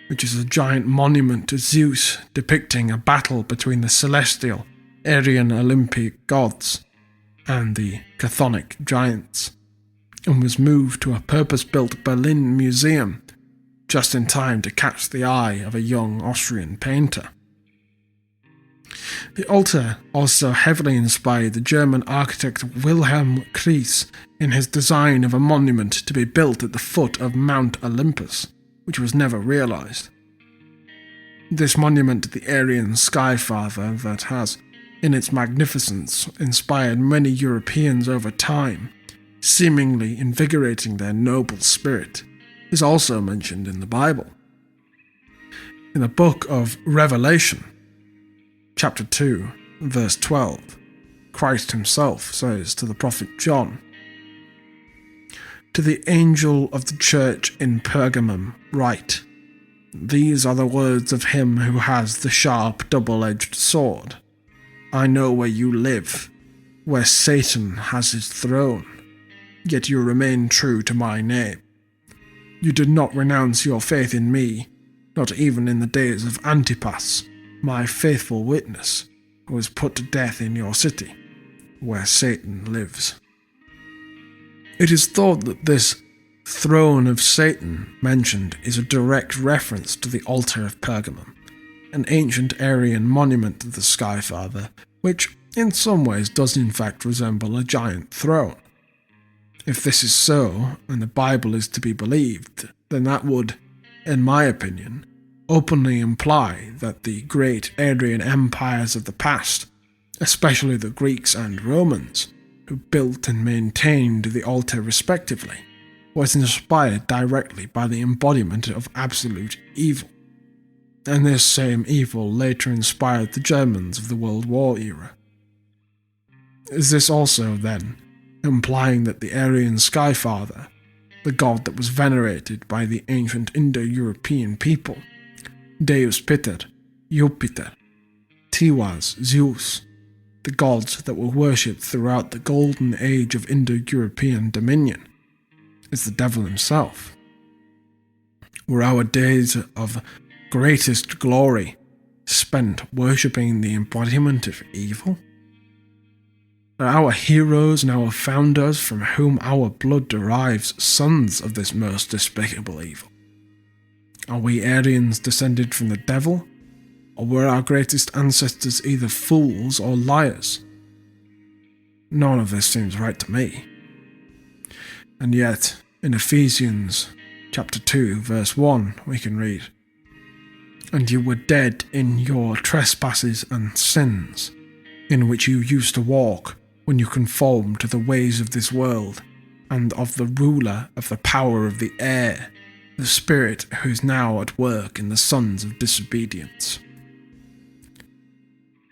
which is a giant monument to Zeus depicting a battle between the celestial Aryan Olympic gods and the Chthonic giants, and was moved to a purpose-built Berlin museum just in time to catch the eye of a young Austrian painter. The altar also heavily inspired the German architect Wilhelm Kreis in his design of a monument to be built at the foot of Mount Olympus, which was never realised. This monument to the Aryan Skyfather that has, in its magnificence, inspired many Europeans over time, seemingly invigorating their noble spirit, is also mentioned in the Bible. In the book of Revelation, chapter 2, verse 12, Christ himself says to the prophet John, "To the angel of the church in Pergamum write, These are the words of him who has the sharp double-edged sword. I know where you live, where Satan has his throne. yet you remain true to my name. You did not renounce your faith in me, not even in the days of Antipas, my faithful witness, who was put to death in your city, where Satan lives." It is thought that this throne of Satan mentioned is a direct reference to the altar of Pergamum, an ancient Aryan monument to the Sky Father, which in some ways does in fact resemble a giant throne. If this is so, and the Bible is to be believed, then that would, in my opinion, openly imply that the great Aryan empires of the past, especially the Greeks and Romans, who built and maintained the altar respectively, was inspired directly by the embodiment of absolute evil. And this same evil later inspired the Germans of the World War era. Is this also, then, implying that the Aryan Sky Father, the god that was venerated by the ancient Indo-European people, Deus Piter, Jupiter, Tiwaz, Zeus, the gods that were worshipped throughout the golden age of Indo-European dominion, is the devil himself? Were our days of greatest glory spent worshipping the embodiment of evil? Are our heroes and our founders, from whom our blood derives, sons of this most despicable evil? Are we Aryans descended from the devil, or were our greatest ancestors either fools or liars? None of this seems right to me. And yet, in Ephesians chapter 2, verse 1, we can read, "And you were dead in your trespasses and sins, in which you used to walk when you conformed to the ways of this world, and of the ruler of the power of the air, the spirit who is now at work in the sons of disobedience."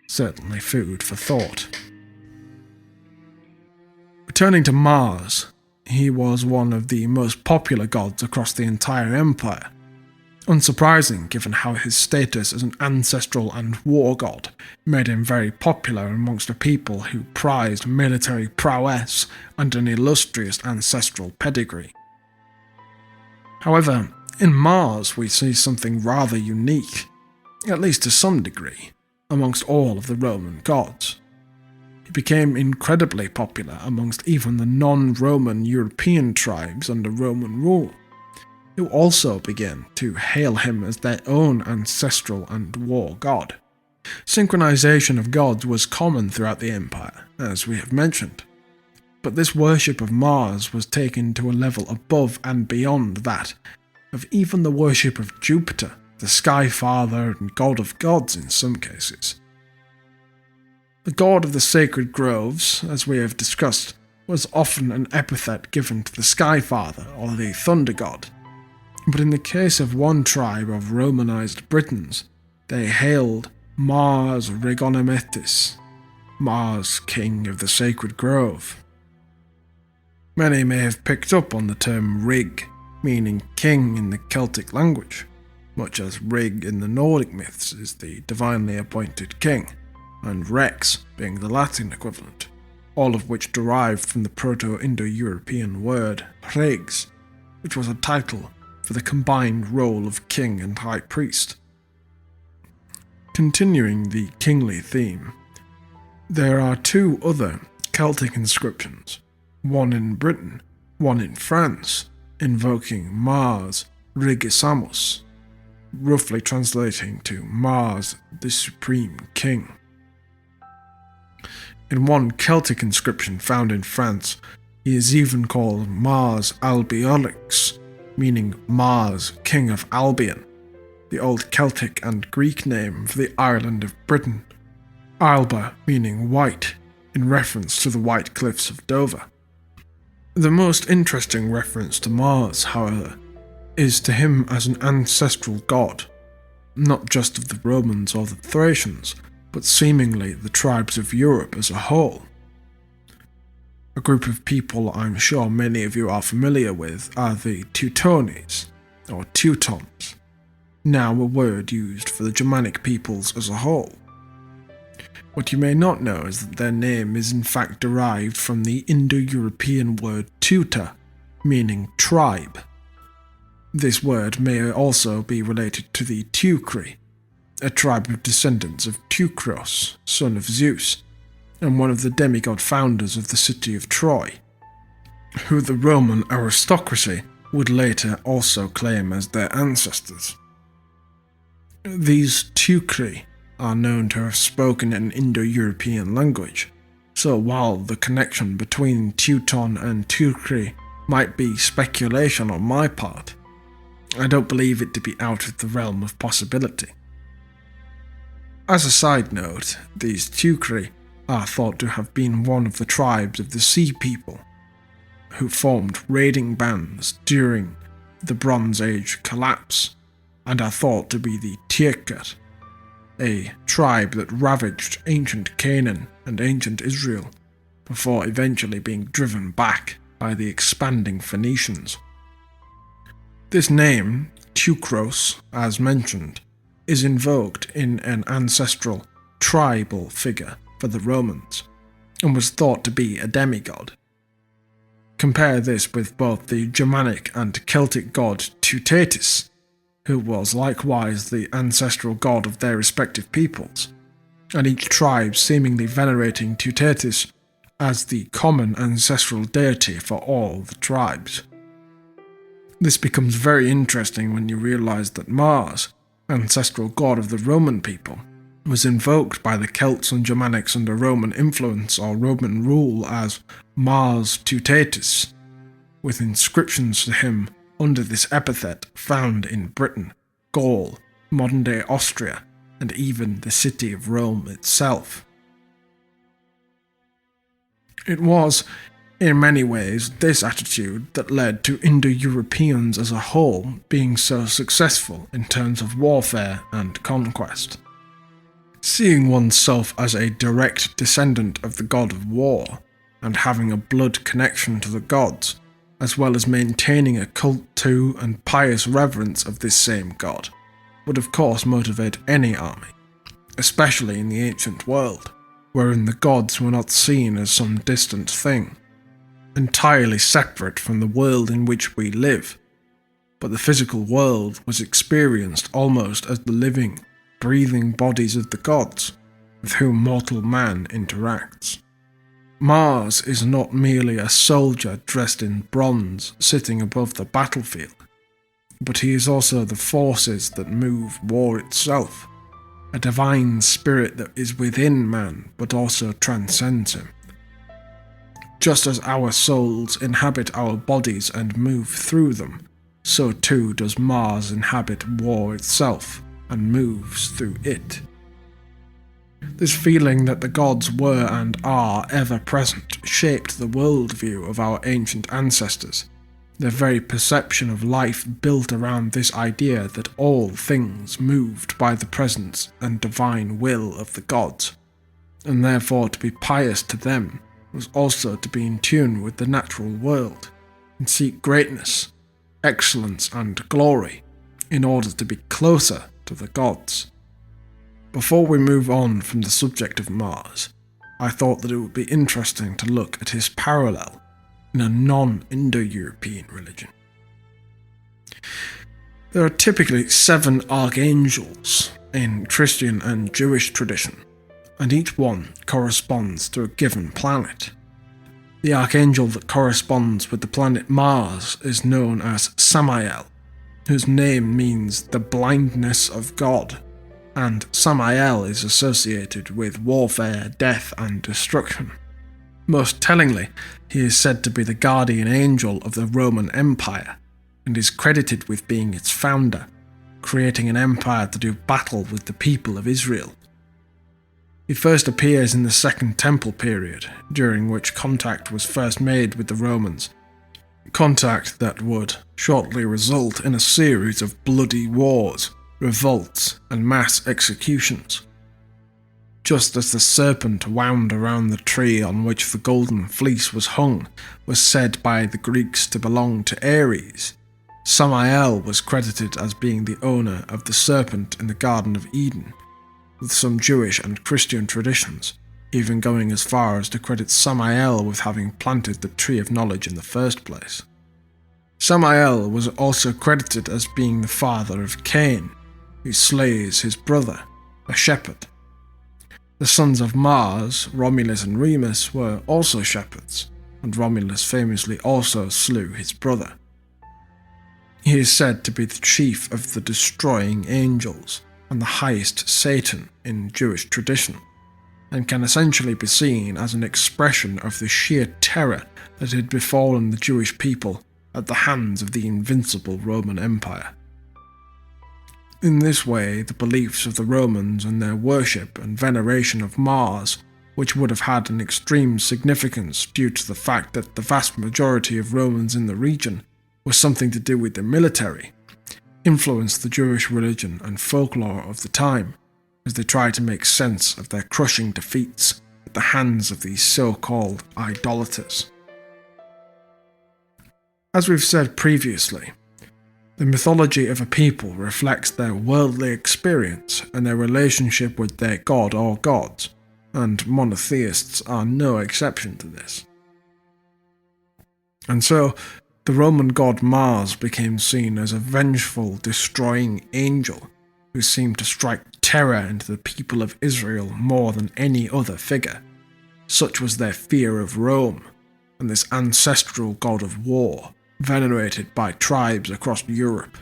Certainly food for thought. Returning to Mars, he was one of the most popular gods across the entire empire. Unsurprising given how his status as an ancestral and war god made him very popular amongst a people who prized military prowess and an illustrious ancestral pedigree. However, in Mars we see something rather unique, at least to some degree, amongst all of the Roman gods. He became incredibly popular amongst even the non-Roman European tribes under Roman rule, who also began to hail him as their own ancestral and war god. Synchronization of gods was common throughout the empire, as we have mentioned, but this worship of Mars was taken to a level above and beyond that of even the worship of Jupiter, the Sky Father and god of gods in some cases. The god of the sacred groves, as we have discussed, was often an epithet given to the Sky Father or the Thunder God, but in the case of one tribe of Romanized Britons, they hailed Mars Regonometis, Mars, king of the sacred grove. Many may have picked up on the term Rig, meaning king in the Celtic language, much as Rig in the Nordic myths is the divinely appointed king, and Rex being the Latin equivalent, all of which derived from the Proto-Indo-European word regs, which was a title for the combined role of king and high priest. Continuing the kingly theme, there are two other Celtic inscriptions, one in Britain, one in France, invoking Mars Regisamus, roughly translating to Mars the Supreme King. In one Celtic inscription found in France, he is even called Mars Albiolix, meaning Mars, King of Albion, the old Celtic and Greek name for the island of Britain, Alba meaning white, in reference to the white cliffs of Dover. The most interesting reference to Mars, however, is to him as an ancestral god, not just of the Romans or the Thracians, but seemingly the tribes of Europe as a whole. A group of people I'm sure many of you are familiar with are the Teutonis, or Teutons, now a word used for the Germanic peoples as a whole. What you may not know is that their name is in fact derived from the Indo-European word Teuta, meaning tribe. This word may also be related to the Teucri, a tribe of descendants of Teucros, son of Zeus, and one of the demigod founders of the city of Troy, who the Roman aristocracy would later also claim as their ancestors. These Teucri are known to have spoken an Indo-European language, so while the connection between Teuton and Teucri might be speculation on my part, I don't believe it to be out of the realm of possibility. As a side note, these Teucri are thought to have been one of the tribes of the Sea People, who formed raiding bands during the Bronze Age collapse, and are thought to be the Tyrkir, a tribe that ravaged ancient Canaan and ancient Israel, before eventually being driven back by the expanding Phoenicians. This name, Teucros, as mentioned, is invoked in an ancestral, tribal figure for the Romans, and was thought to be a demigod. Compare this with both the Germanic and Celtic god Teutonis, who was likewise the ancestral god of their respective peoples, and each tribe seemingly venerating Teutonis as the common ancestral deity for all the tribes. This becomes very interesting when you realize that Mars, ancestral god of the Roman people, was invoked by the Celts and Germanics under Roman influence or Roman rule as Mars Teutonis, with inscriptions to him under this epithet found in Britain, Gaul, modern-day Austria, and even the city of Rome itself. It was, in many ways, this attitude that led to Indo-Europeans as a whole being so successful in terms of warfare and conquest. Seeing oneself as a direct descendant of the god of war, and having a blood connection to the gods, as well as maintaining a cult to and pious reverence of this same god, would of course motivate any army, especially in the ancient world, wherein the gods were not seen as some distant thing, entirely separate from the world in which we live, but the physical world was experienced almost as the living, breathing bodies of the gods, with whom mortal man interacts. Mars is not merely a soldier dressed in bronze sitting above the battlefield, but he is also the forces that move war itself, a divine spirit that is within man but also transcends him. Just as our souls inhabit our bodies and move through them, so too does Mars inhabit war itself and moves through it. This feeling that the gods were and are ever present shaped the worldview of our ancient ancestors, their very perception of life built around this idea that all things moved by the presence and divine will of the gods, and therefore to be pious to them was also to be in tune with the natural world, and seek greatness, excellence and glory in order to be closer to the gods. Before we move on from the subject of Mars, I thought that it would be interesting to look at his parallel in a non-Indo-European religion. There are typically 7 archangels in Christian and Jewish tradition, and each one corresponds to a given planet. The archangel that corresponds with the planet Mars is known as Samael, whose name means the blindness of God, and Samael is associated with warfare, death, and destruction. Most tellingly, he is said to be the guardian angel of the Roman Empire, and is credited with being its founder, creating an empire to do battle with the people of Israel. He first appears in the Second Temple period, during which contact was first made with the Romans, contact that would shortly result in a series of bloody wars, revolts, and mass executions. Just as the serpent wound around the tree on which the golden fleece was hung was said by the Greeks to belong to Ares, Samael was credited as being the owner of the serpent in the Garden of Eden, with some Jewish and Christian traditions, even going as far as to credit Samael with having planted the tree of knowledge in the first place. Samael was also credited as being the father of Cain, who slays his brother, a shepherd. The sons of Mars, Romulus and Remus, were also shepherds, and Romulus famously also slew his brother. He is said to be the chief of the destroying angels and the highest Satan in Jewish tradition, and can essentially be seen as an expression of the sheer terror that had befallen the Jewish people at the hands of the invincible Roman Empire. In this way, the beliefs of the Romans and their worship and veneration of Mars, which would have had an extreme significance due to the fact that the vast majority of Romans in the region was something to do with the military, influenced the Jewish religion and folklore of the time as they tried to make sense of their crushing defeats at the hands of these so-called idolaters. As we've said previously, the mythology of a people reflects their worldly experience and their relationship with their god or gods, and monotheists are no exception to this. And so, the Roman god Mars became seen as a vengeful, destroying angel who seemed to strike terror into the people of Israel more than any other figure. Such was their fear of Rome, and this ancestral god of war, venerated by tribes across Europe.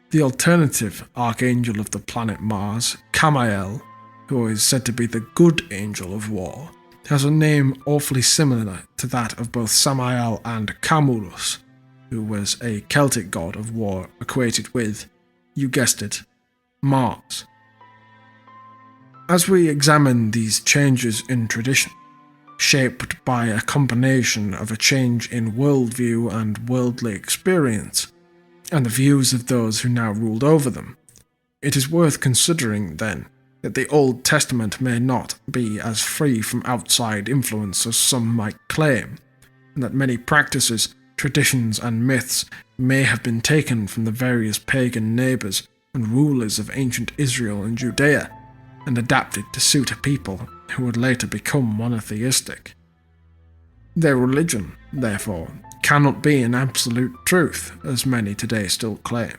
The alternative archangel of the planet Mars, Camael, who is said to be the good angel of war, has a name awfully similar to that of both Samael and Camulus, who was a Celtic god of war equated with, you guessed it, Mars. As we examine these changes in tradition, shaped by a combination of a change in worldview and worldly experience, and the views of those who now ruled over them, it is worth considering, then, that the Old Testament may not be as free from outside influence as some might claim, and that many practices, traditions, and myths may have been taken from the various pagan neighbours and rulers of ancient Israel and Judea, and adapted to suit a people who would later become monotheistic. Their religion, therefore, cannot be an absolute truth, as many today still claim.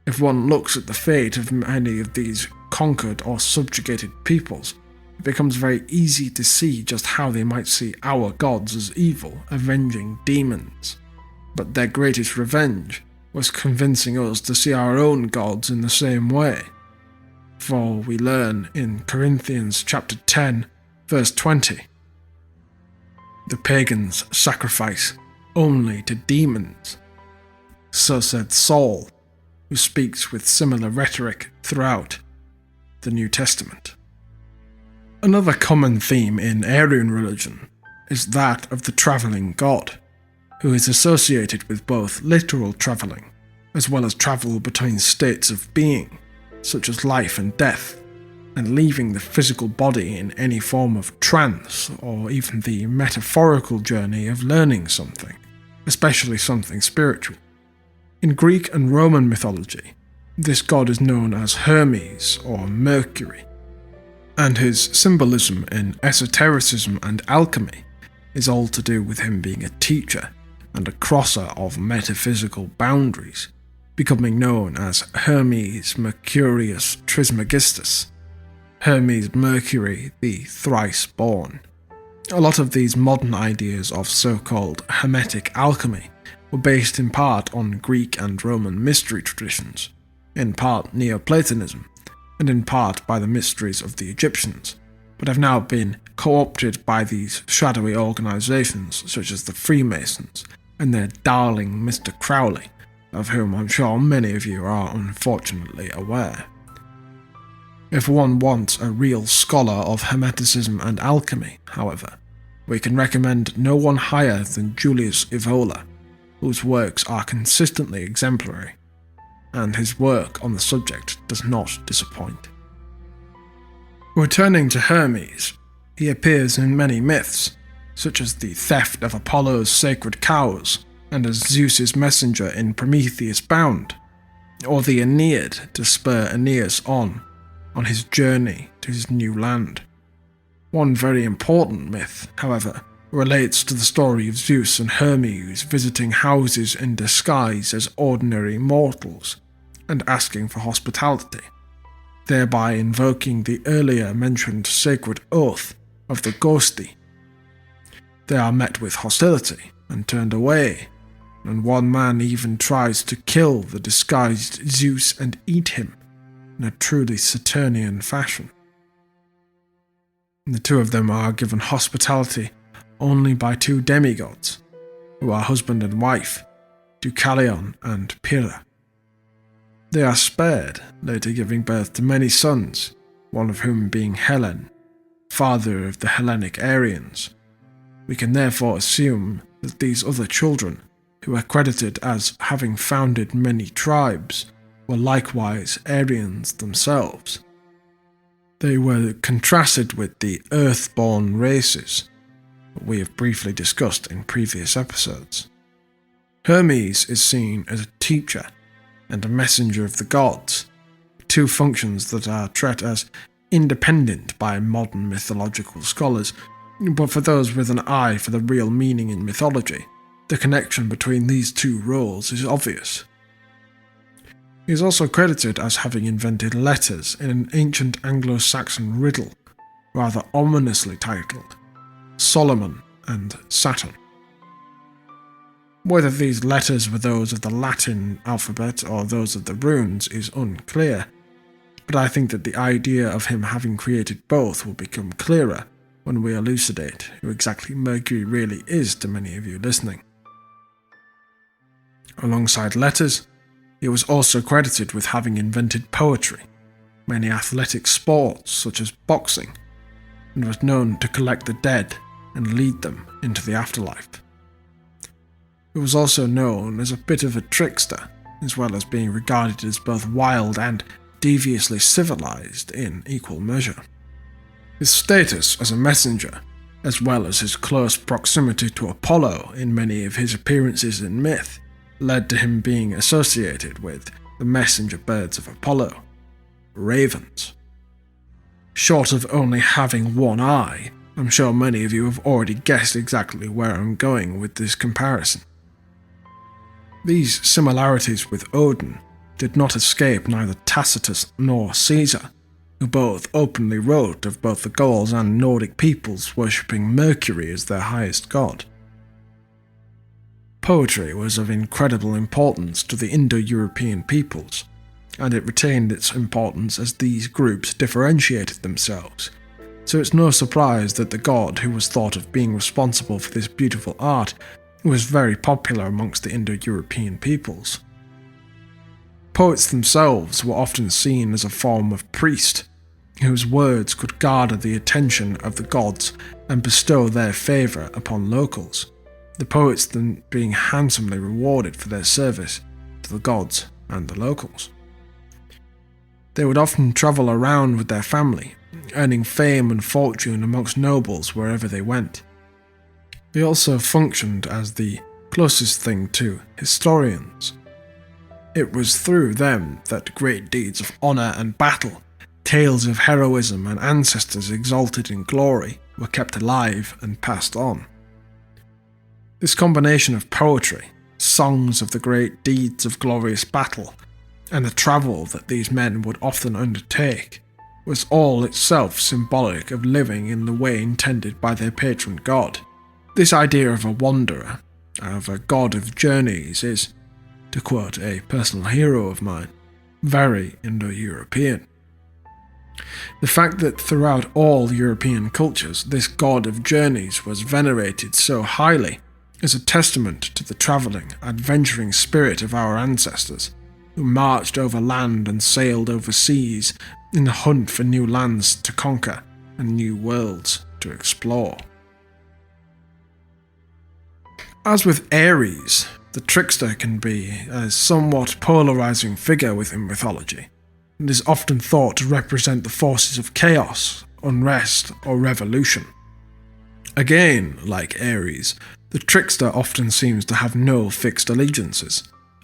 If one looks at the fate of many of these conquered or subjugated peoples, it becomes very easy to see just how they might see our gods as evil, avenging demons. But their greatest revenge was convincing us to see our own gods in the same way. For we learn in Corinthians chapter 10, verse 20, the pagans sacrifice only to demons. So said Saul, who speaks with similar rhetoric throughout the New Testament. Another common theme in Aryan religion is that of the travelling god, who is associated with both literal travelling as well as travel between states of being, such as life and death, and leaving the physical body in any form of trance or even the metaphorical journey of learning something, especially something spiritual. In Greek and Roman mythology, this god is known as Hermes or Mercury, and his symbolism in esotericism and alchemy is all to do with him being a teacher and a crosser of metaphysical boundaries, becoming known as Hermes Mercurius Trismegistus, Hermes Mercury the thrice-born. A lot of these modern ideas of so-called Hermetic alchemy were based in part on Greek and Roman mystery traditions, in part Neoplatonism, and in part by the mysteries of the Egyptians, but have now been co-opted by these shadowy organisations such as the Freemasons and their darling Mr. Crowley, of whom I'm sure many of you are unfortunately aware. If one wants a real scholar of Hermeticism and alchemy, however, we can recommend no one higher than Julius Evola, whose works are consistently exemplary, and his work on the subject does not disappoint. Returning to Hermes, he appears in many myths, such as the theft of Apollo's sacred cows, and as Zeus's messenger in Prometheus Bound. or the Aeneid to spur Aeneas on his journey to his new land. One very important myth, however, relates to the story of Zeus and Hermes visiting houses in disguise as ordinary mortals and asking for hospitality, thereby invoking the earlier mentioned sacred oath of the Ghosty. They are met with hostility and turned away, and one man even tries to kill the disguised Zeus and eat him in a truly Saturnian fashion. The two of them are given hospitality only by two demigods, who are husband and wife, Deucalion and Pyrrha. They are spared, later giving birth to many sons, one of whom being Hellen, father of the Hellenic Aryans. We can therefore assume that these other children, who are credited as having founded many tribes, were likewise Aryans themselves. They were contrasted with the earth-born races that we have briefly discussed in previous episodes. Hermes is seen as a teacher and a messenger of the gods, two functions that are treated as independent by modern mythological scholars, but for those with an eye for the real meaning in mythology, the connection between these two roles is obvious. He is also credited as having invented letters in an ancient Anglo-Saxon riddle, rather ominously titled Solomon and Saturn. Whether these letters were those of the Latin alphabet or those of the runes is unclear, but I think that the idea of him having created both will become clearer when we elucidate who exactly Mercury really is to many of you listening. Alongside letters, he was also credited with having invented poetry, many athletic sports such as boxing, and was known to collect the dead and lead them into the afterlife. He was also known as a bit of a trickster, as well as being regarded as both wild and deviously civilized in equal measure. His status as a messenger, as well as his close proximity to Apollo in many of his appearances in myth, led to him being associated with the messenger birds of Apollo, ravens. Short of only having one eye, I'm sure many of you have already guessed exactly where I'm going with this comparison. These similarities with Odin did not escape neither Tacitus nor Caesar, who both openly wrote of both the Gauls and Nordic peoples worshipping Mercury as their highest god. Poetry was of incredible importance to the Indo-European peoples, and it retained its importance as these groups differentiated themselves, so it's no surprise that the god who was thought of being responsible for this beautiful art was very popular amongst the Indo-European peoples. Poets themselves were often seen as a form of priest, whose words could garner the attention of the gods and bestow their favour upon locals, the poets then being handsomely rewarded for their service to the gods and the locals. They would often travel around with their family, earning fame and fortune amongst nobles wherever they went. They also functioned as the closest thing to historians. It was through them that great deeds of honour and battle, tales of heroism and ancestors exalted in glory were kept alive and passed on. This combination of poetry, songs of the great deeds of glorious battle, and the travel that these men would often undertake, was all itself symbolic of living in the way intended by their patron god. This idea of a wanderer, of a god of journeys, is, to quote a personal hero of mine, very Indo-European. The fact that throughout all European cultures this god of journeys was venerated so highly is a testament to the travelling, adventuring spirit of our ancestors, who marched over land and sailed over seas in the hunt for new lands to conquer and new worlds to explore. As with Ares, the trickster can be a somewhat polarizing figure within mythology, and is often thought to represent the forces of chaos, unrest, or revolution. Again, like Ares, the trickster often seems to have no fixed allegiances,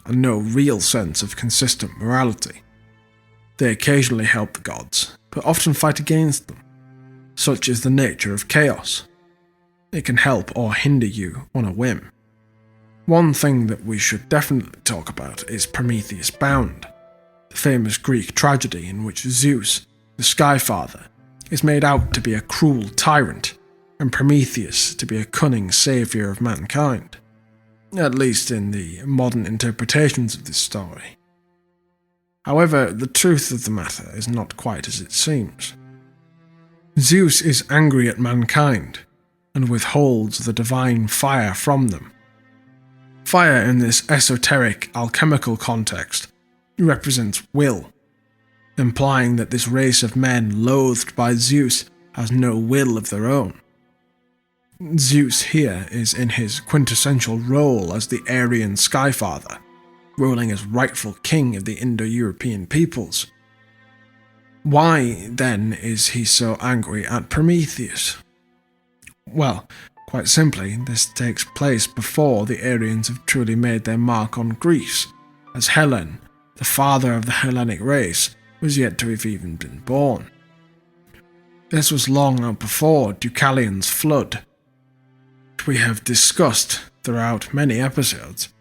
and no real sense of consistent morality. They occasionally help the gods, but often fight against them. Such is the nature of chaos. It can help or hinder you on a whim. One thing that we should definitely talk about is Prometheus Bound, the famous Greek tragedy in which Zeus, the Skyfather, is made out to be a cruel tyrant, and Prometheus to be a cunning saviour of mankind, at least in the modern interpretations of this story. However, the truth of the matter is not quite as it seems. Zeus is angry at mankind, and withholds the divine fire from them. Fire in this esoteric, alchemical context represents will, implying that this race of men loathed by Zeus has no will of their own. Zeus here is in his quintessential role as the Aryan Skyfather, ruling as rightful king of the Indo-European peoples. Why, then, is he so angry at Prometheus? Well, quite simply, this takes place before the Aryans have truly made their mark on Greece, as Hellen, the father of the Hellenic race, was yet to have even been born. This was long before Deucalion's flood, which we have discussed throughout many episodes.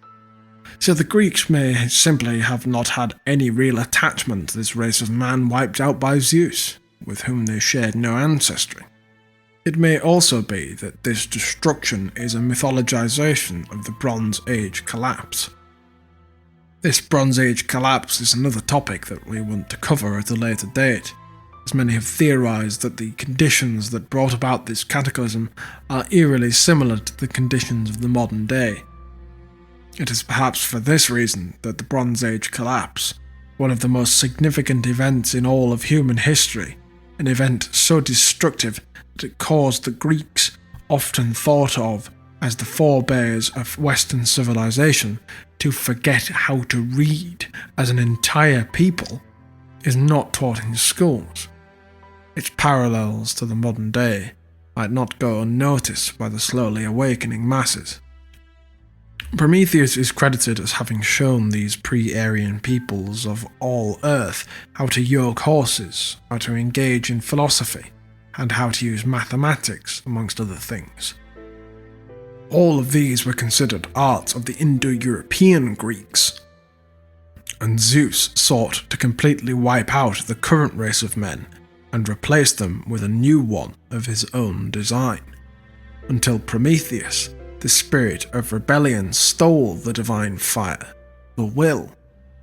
So the Greeks may simply have not had any real attachment to this race of man wiped out by Zeus, with whom they shared no ancestry. It may also be that this destruction is a mythologization of the Bronze Age collapse. This Bronze Age collapse is another topic that we want to cover at a later date, as many have theorized that the conditions that brought about this cataclysm are eerily similar to the conditions of the modern day. It is perhaps for this reason that the Bronze Age collapse, one of the most significant events in all of human history, an event so destructive that it caused the Greeks, often thought of as the forebears of Western civilization, to forget how to read as an entire people, is not taught in schools. Its parallels to the modern day might not go unnoticed by the slowly awakening masses. Prometheus is credited as having shown these pre-Aryan peoples of all Earth how to yoke horses, how to engage in philosophy, and how to use mathematics, amongst other things. All of these were considered arts of the Indo-European Greeks, and Zeus sought to completely wipe out the current race of men and replace them with a new one of his own design, until Prometheus, the spirit of rebellion, stole the divine fire, the will,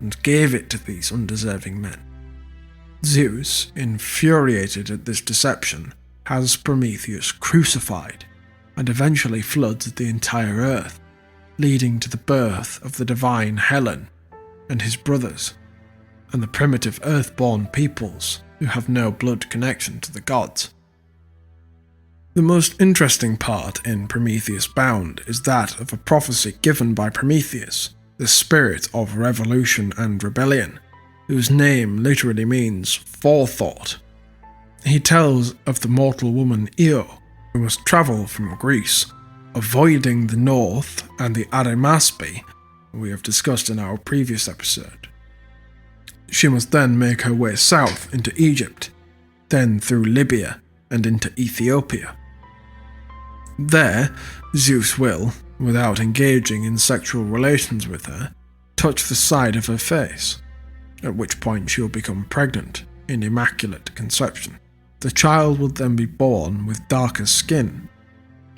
and gave it to these undeserving men. Zeus, infuriated at this deception, has Prometheus crucified, and eventually floods the entire earth, leading to the birth of the divine Hellen and his brothers, and the primitive earthborn peoples who have no blood connection to the gods. The most interesting part in Prometheus Bound is that of a prophecy given by Prometheus, the spirit of revolution and rebellion, whose name literally means forethought. He tells of the mortal woman Io, who must travel from Greece, avoiding the north and the Arimaspi we have discussed in our previous episode. She must then make her way south into Egypt, then through Libya and into Ethiopia. There, Zeus will, without engaging in sexual relations with her, touch the side of her face, at which point she will become pregnant in immaculate conception. The child will then be born with darker skin,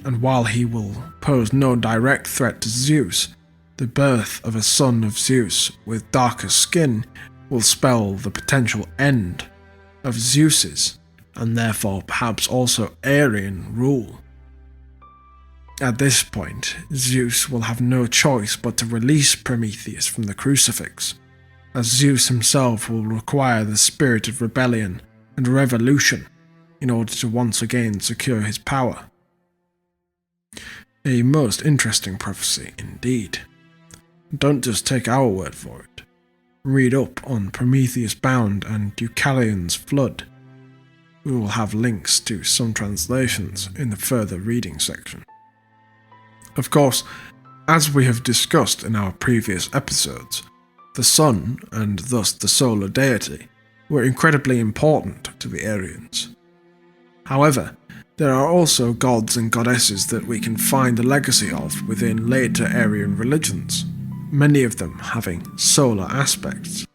and while he will pose no direct threat to Zeus, the birth of a son of Zeus with darker skin will spell the potential end of Zeus's, and therefore perhaps also Aryan, rule. At this point, Zeus will have no choice but to release Prometheus from the crucifix, as Zeus himself will require the spirit of rebellion and revolution in order to once again secure his power. A most interesting prophecy indeed. Don't just take our word for it. Read up on Prometheus Bound and Deucalion's flood. We will have links to some translations in the further reading section. Of course, As we have discussed in our previous episodes, the sun, and thus the solar deity, were incredibly important to the Aryans. However, there are also gods and goddesses that we can find the legacy of within later Aryan religions, many of them having solar aspects.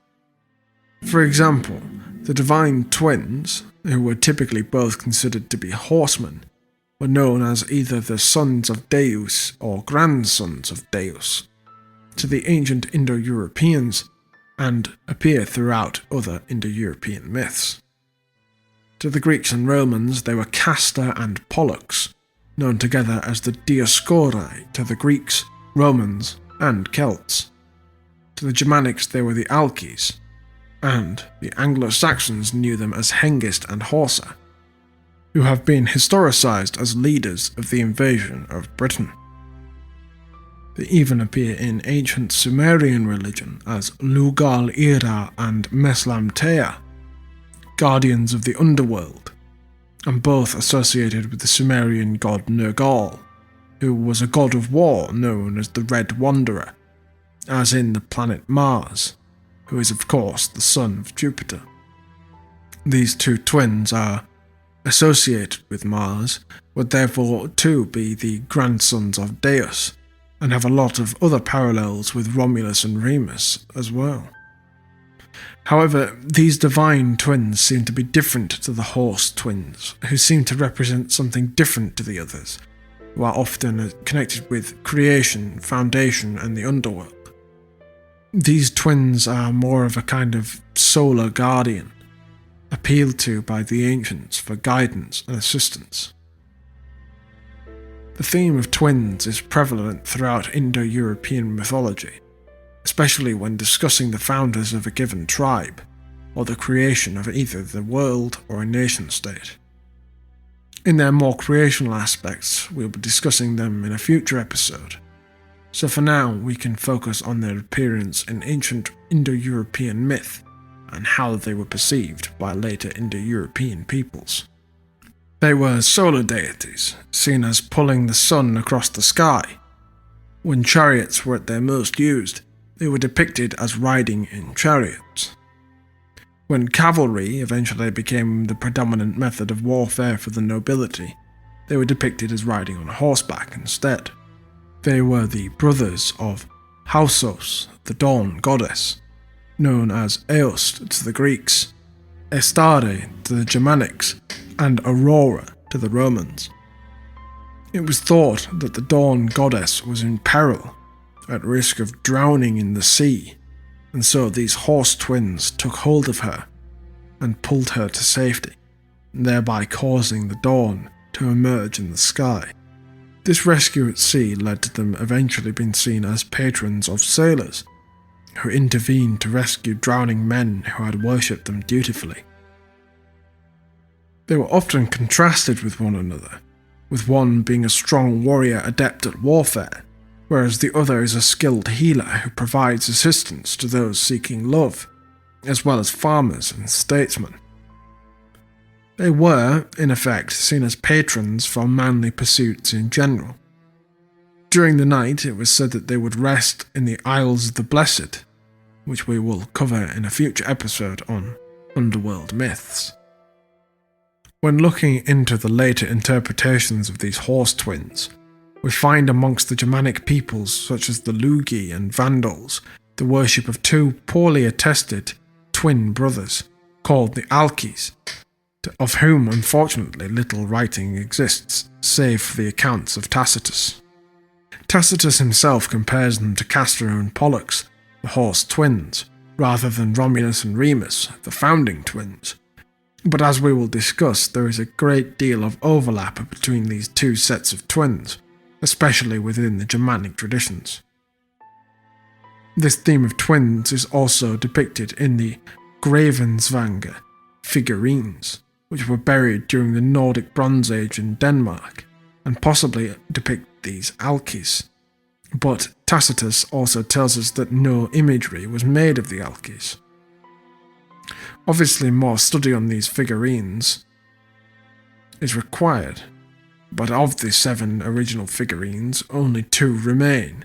For example, the divine twins, who were typically both considered to be horsemen, were known as either the sons of Deus or grandsons of Deus to the ancient Indo-Europeans, and appear throughout other Indo-European myths. To the Greeks and Romans, they were Castor and Pollux, known together as the Dioscuri to the Greeks, Romans, and Celts. To the Germanics, they were the Alkes, and the Anglo-Saxons knew them as Hengist and Horsa, who have been historicised as leaders of the invasion of Britain. They even appear in ancient Sumerian religion as Lugal-Ira and Meslamtea, guardians of the underworld, and both associated with the Sumerian god Nergal, who was a god of war known as the Red Wanderer, as in the planet Mars, who is of course the son of Jupiter. These two twins are associated with Mars, would therefore too be the grandsons of Deus, and have a lot of other parallels with Romulus and Remus as well. However, these divine twins seem to be different to the horse twins, who seem to represent something different to the others, who are often connected with creation, foundation, and the underworld. These twins are more of a kind of solar guardian, appealed to by the ancients for guidance and assistance. The theme of twins is prevalent throughout Indo-European mythology, especially when discussing the founders of a given tribe, or the creation of either the world or a nation-state. In their more creational aspects, we'll be discussing them in a future episode, so for now we can focus on their appearance in ancient Indo-European myth and how they were perceived by later Indo-European peoples. They were solar deities, seen as pulling the sun across the sky. When chariots were at their most used, they were depicted as riding in chariots. When cavalry eventually became the predominant method of warfare for the nobility, they were depicted as riding on horseback instead. They were the brothers of Hausos, the dawn goddess, known as Eost to the Greeks, Estare to the Germanics, and Aurora to the Romans. It was thought that the dawn goddess was in peril, at risk of drowning in the sea, and so these horse twins took hold of her and pulled her to safety, thereby causing the dawn to emerge in the sky. This rescue at sea led to them eventually being seen as patrons of sailors, who intervened to rescue drowning men who had worshipped them dutifully. They were often contrasted with one another, with one being a strong warrior adept at warfare, whereas the other is a skilled healer who provides assistance to those seeking love, as well as farmers and statesmen. They were, in effect, seen as patrons for manly pursuits in general. During the night, it was said that they would rest in the Isles of the Blessed, which we will cover in a future episode on underworld myths. When looking into the later interpretations of these horse twins, we find amongst the Germanic peoples such as the Lugi and Vandals the worship of two poorly attested twin brothers called the Alkes, of whom unfortunately little writing exists save for the accounts of Tacitus. Tacitus himself compares them to Castor and Pollux, the horse twins, rather than Romulus and Remus, the founding twins. But as we will discuss, there is a great deal of overlap between these two sets of twins, especially within the Germanic traditions. This theme of twins is also depicted in the Gravensvanger figurines, which were buried during the Nordic Bronze Age in Denmark, and possibly depict these Alkes. But Tacitus also tells us that no imagery was made of the Alkes. Obviously, more study on these figurines is required, but of the 7 original figurines, only 2 remain,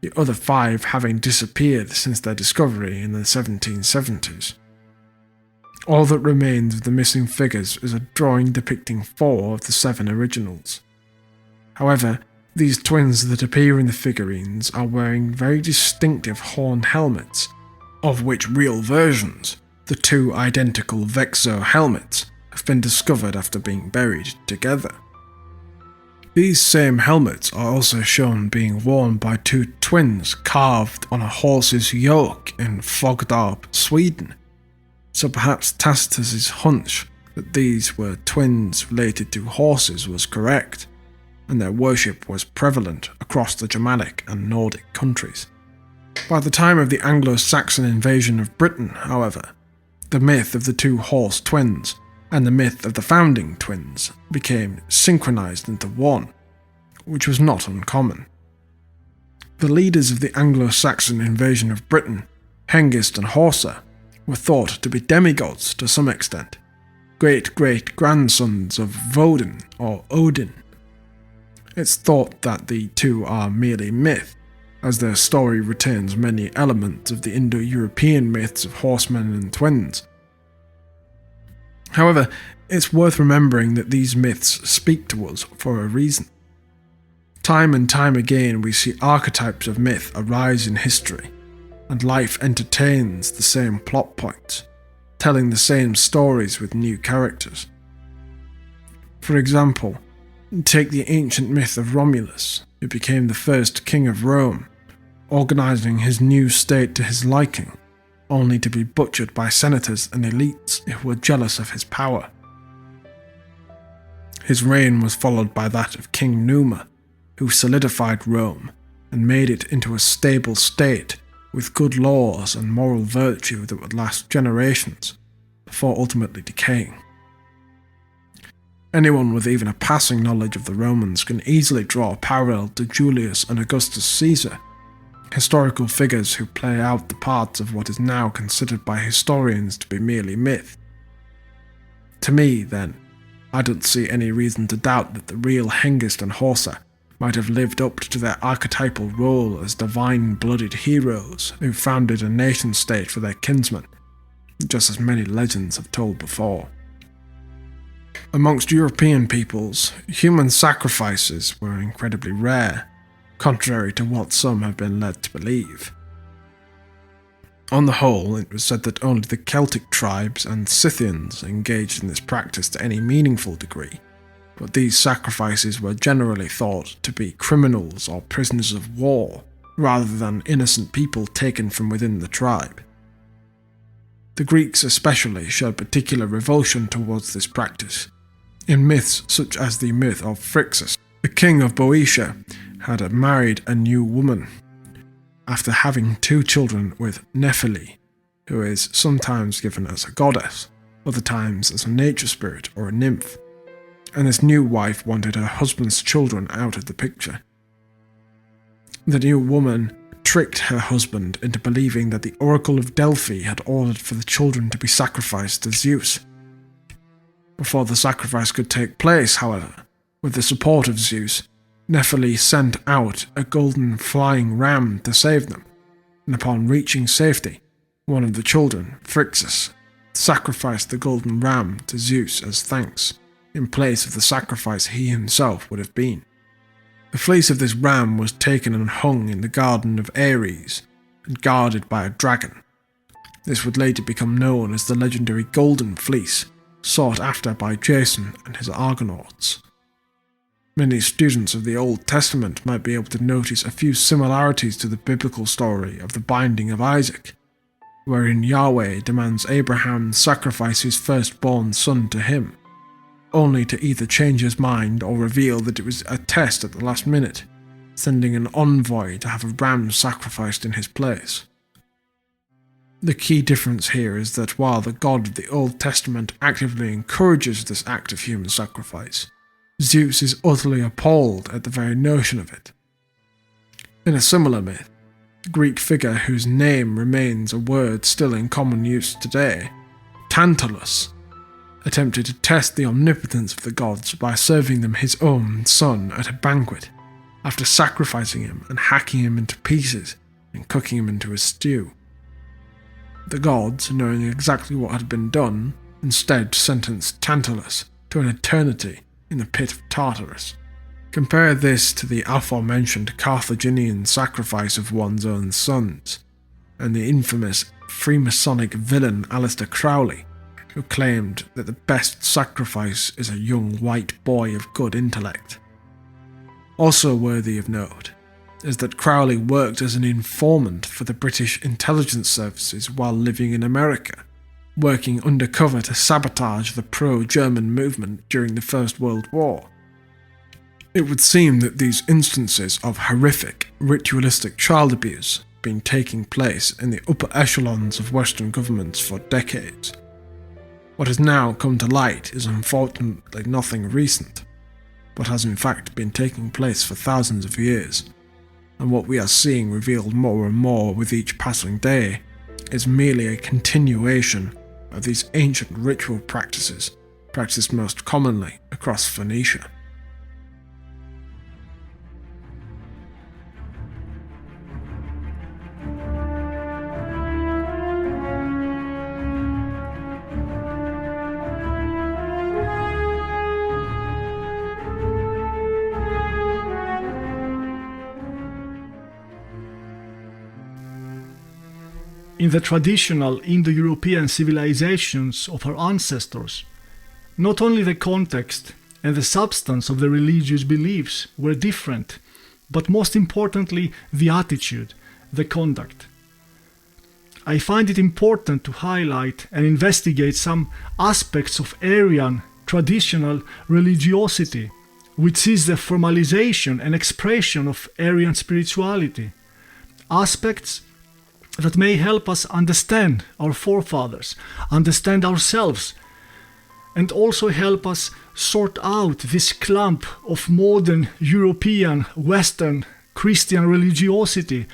the other 5 having disappeared since their discovery in the 1770s. All that remains of the missing figures is a drawing depicting 4 of the 7 originals. However, these twins that appear in the figurines are wearing very distinctive horned helmets, of which real versions, the 2 identical Vexo helmets, have been discovered after being buried together. These same helmets are also shown being worn by 2 twins carved on a horse's yoke in Fogdarp, Sweden, so perhaps Tacitus's hunch that these were twins related to horses was correct, and their worship was prevalent across the Germanic and Nordic countries. By the time of the Anglo-Saxon invasion of Britain, however, the myth of the 2 horse twins and the myth of the founding twins became synchronized into one, which was not uncommon. The leaders of the Anglo-Saxon invasion of Britain, Hengist and Horsa, were thought to be demigods to some extent, great-great-grandsons of Vodin or Odin. It's thought that the 2 are merely myth, as their story retains many elements of the Indo-European myths of horsemen and twins. However, it's worth remembering that these myths speak to us for a reason. Time and time again we see archetypes of myth arise in history, and life entertains the same plot points, telling the same stories with new characters. For example, take the ancient myth of Romulus, who became the first king of Rome, organising his new state to his liking, only to be butchered by senators and elites who were jealous of his power. His reign was followed by that of King Numa, who solidified Rome and made it into a stable state with good laws and moral virtue that would last generations, before ultimately decaying. Anyone with even a passing knowledge of the Romans can easily draw a parallel to Julius and Augustus Caesar, historical figures who play out the parts of what is now considered by historians to be merely myth. To me, then, I don't see any reason to doubt that the real Hengist and Horsa might have lived up to their archetypal role as divine-blooded heroes who founded a nation-state for their kinsmen, just as many legends have told before. Amongst European peoples, human sacrifices were incredibly rare, contrary to what some have been led to believe. On the whole, it was said that only the Celtic tribes and Scythians engaged in this practice to any meaningful degree, but these sacrifices were generally thought to be criminals or prisoners of war, rather than innocent people taken from within the tribe. The Greeks especially showed particular revulsion towards this practice. In myths such as the myth of Phrixus, the king of Boeotia had married a new woman, after having 2 children with Nephili, who is sometimes given as a goddess, other times as a nature spirit or a nymph, and this new wife wanted her husband's children out of the picture. The new woman tricked her husband into believing that the Oracle of Delphi had ordered for the children to be sacrificed to Zeus. Before the sacrifice could take place, however, with the support of Zeus, Nephili sent out a golden flying ram to save them, and upon reaching safety, one of the children, Phrixus, sacrificed the golden ram to Zeus as thanks, in place of the sacrifice he himself would have been. The fleece of this ram was taken and hung in the garden of Ares, and guarded by a dragon. This would later become known as the legendary Golden Fleece, sought after by Jason and his Argonauts. Many students of the Old Testament might be able to notice a few similarities to the biblical story of the binding of Isaac, wherein Yahweh demands Abraham sacrifice his firstborn son to him, only to either change his mind or reveal that it was a test at the last minute, sending an envoy to have a ram sacrificed in his place. The key difference here is that while the God of the Old Testament actively encourages this act of human sacrifice, Zeus is utterly appalled at the very notion of it. In a similar myth, the Greek figure whose name remains a word still in common use today, Tantalus, attempted to test the omnipotence of the gods by serving them his own son at a banquet, after sacrificing him and hacking him into pieces and cooking him into a stew. The gods, knowing exactly what had been done, instead sentenced Tantalus to an eternity in the pit of Tartarus. Compare this to the aforementioned Carthaginian sacrifice of one's own sons, and the infamous Freemasonic villain Aleister Crowley, who claimed that the best sacrifice is a young white boy of good intellect. Also worthy of note is that Crowley worked as an informant for the British intelligence services while living in America, working undercover to sabotage the pro-German movement during the First World War. It would seem that these instances of horrific, ritualistic child abuse have been taking place in the upper echelons of Western governments for decades. What has now come to light is unfortunately nothing recent, but has in fact been taking place for thousands of years, and what we are seeing revealed more and more with each passing day is merely a continuation of these ancient ritual practices, practiced most commonly across Phoenicia. In the traditional Indo-European civilizations of our ancestors, not only the context and the substance of the religious beliefs were different, but most importantly the attitude, the conduct. I find it important to highlight and investigate some aspects of Aryan traditional religiosity, which is the formalization and expression of Aryan spirituality. Aspects that may help us understand our forefathers, understand ourselves, and also help us sort out this clump of modern European, Western, Christian religiosity,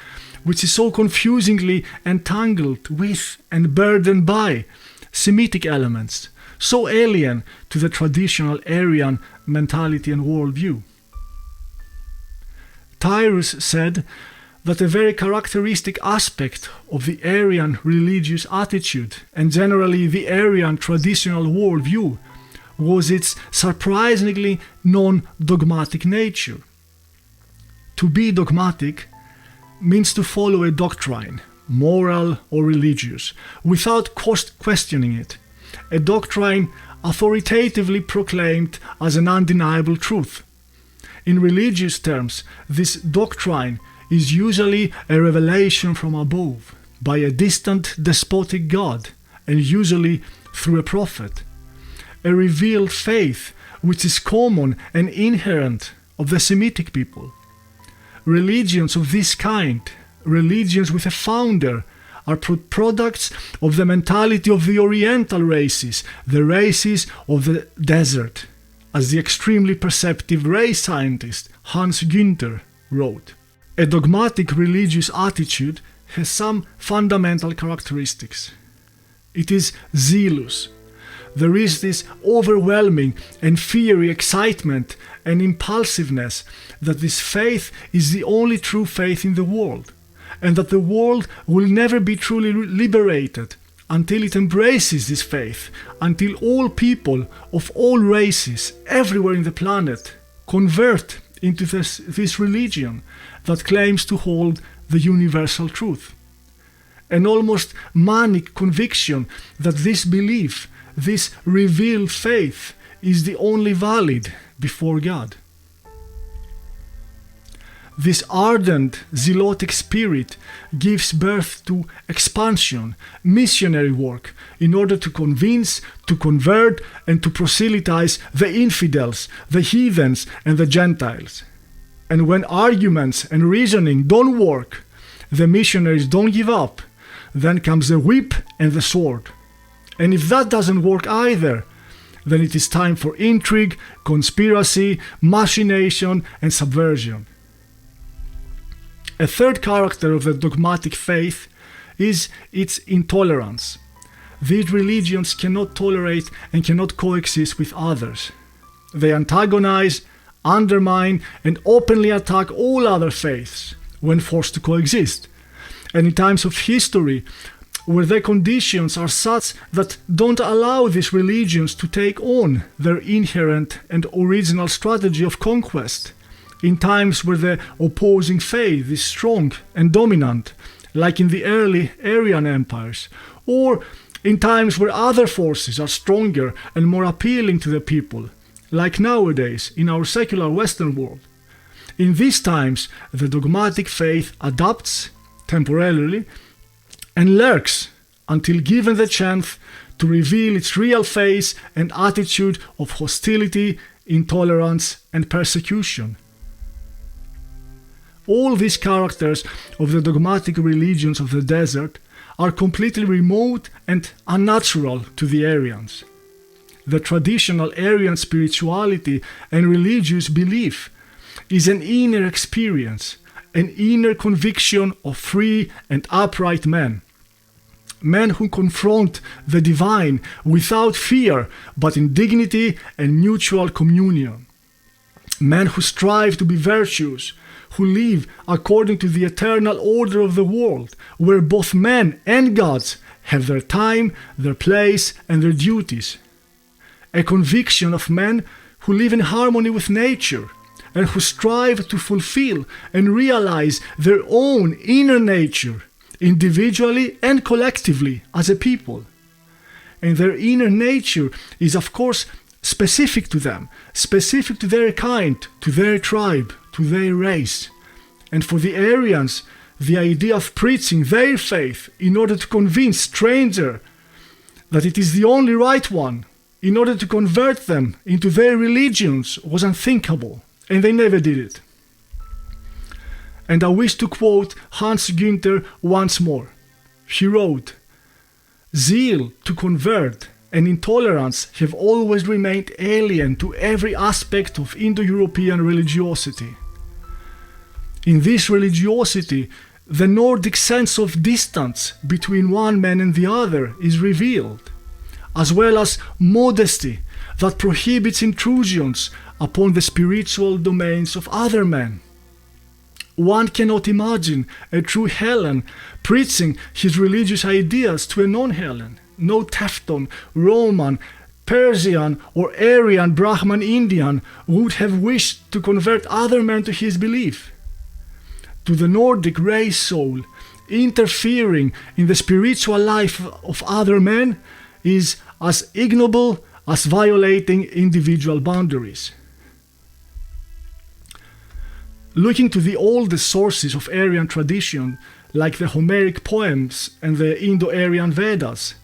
which is so confusingly entangled with and burdened by Semitic elements, so alien to the traditional Aryan mentality and worldview. Tyrus said that a very characteristic aspect of the Aryan religious attitude and generally the Aryan traditional worldview was its surprisingly non-dogmatic nature. To be dogmatic means to follow a doctrine, moral or religious, without questioning it, a doctrine authoritatively proclaimed as an undeniable truth. In religious terms, this doctrine is usually a revelation from above, by a distant despotic god, and usually through a prophet. A revealed faith which is common and inherent of the Semitic people. Religions of this kind, religions with a founder, are products of the mentality of the Oriental races, the races of the desert, as the extremely perceptive race scientist Hans Günther wrote. A dogmatic religious attitude has some fundamental characteristics. It is zealous. There is this overwhelming and fiery excitement and impulsiveness that this faith is the only true faith in the world, and that the world will never be truly liberated until it embraces this faith, until all people of all races everywhere in the planet convert into this religion that claims to hold the universal truth. An almost manic conviction that this belief, this revealed faith, is the only valid before God. This ardent, zealotic spirit gives birth to expansion, missionary work, in order to convince, to convert, and to proselytize the infidels, the heathens, and the Gentiles. And when arguments and reasoning don't work, the missionaries don't give up, then comes the whip and the sword. And if that doesn't work either, then it is time for intrigue, conspiracy, machination, and subversion. A third character of the dogmatic faith is its intolerance. These religions cannot tolerate and cannot coexist with others. They antagonize, undermine and openly attack all other faiths when forced to coexist. And in times of history, where their conditions are such that don't allow these religions to take on their inherent and original strategy of conquest, in times where the opposing faith is strong and dominant, like in the early Aryan empires, or in times where other forces are stronger and more appealing to the people, like nowadays in our secular Western world. In these times, the dogmatic faith adapts temporarily and lurks until given the chance to reveal its real face and attitude of hostility, intolerance, and persecution. All these characters of the dogmatic religions of the desert are completely remote and unnatural to the Aryans. The traditional Aryan spirituality and religious belief is an inner experience, an inner conviction of free and upright men. Men who confront the divine without fear, but in dignity and mutual communion. Men who strive to be virtuous, who live according to the eternal order of the world, where both men and gods have their time, their place, and their duties. A conviction of men who live in harmony with nature, and who strive to fulfill and realize their own inner nature, individually and collectively as a people. And their inner nature is, of course, specific to them, specific to their kind, to their tribe, to their race. And for the Aryans, the idea of preaching their faith in order to convince strangers that it is the only right one, in order to convert them into their religions, was unthinkable, and they never did it. And I wish to quote Hans Günther once more. He wrote, "Zeal to convert and intolerance have always remained alien to every aspect of Indo-European religiosity. In this religiosity, the Nordic sense of distance between one man and the other is revealed, as well as modesty that prohibits intrusions upon the spiritual domains of other men. One cannot imagine a true Hellen preaching his religious ideas to a non-Hellen. No Teuton, Roman, Persian, or Aryan Brahman Indian would have wished to convert other men to his belief. To the Nordic race soul, interfering in the spiritual life of other men is as ignoble as violating individual boundaries." Looking to the oldest sources of Aryan tradition, like the Homeric poems and the Indo-Aryan Vedas,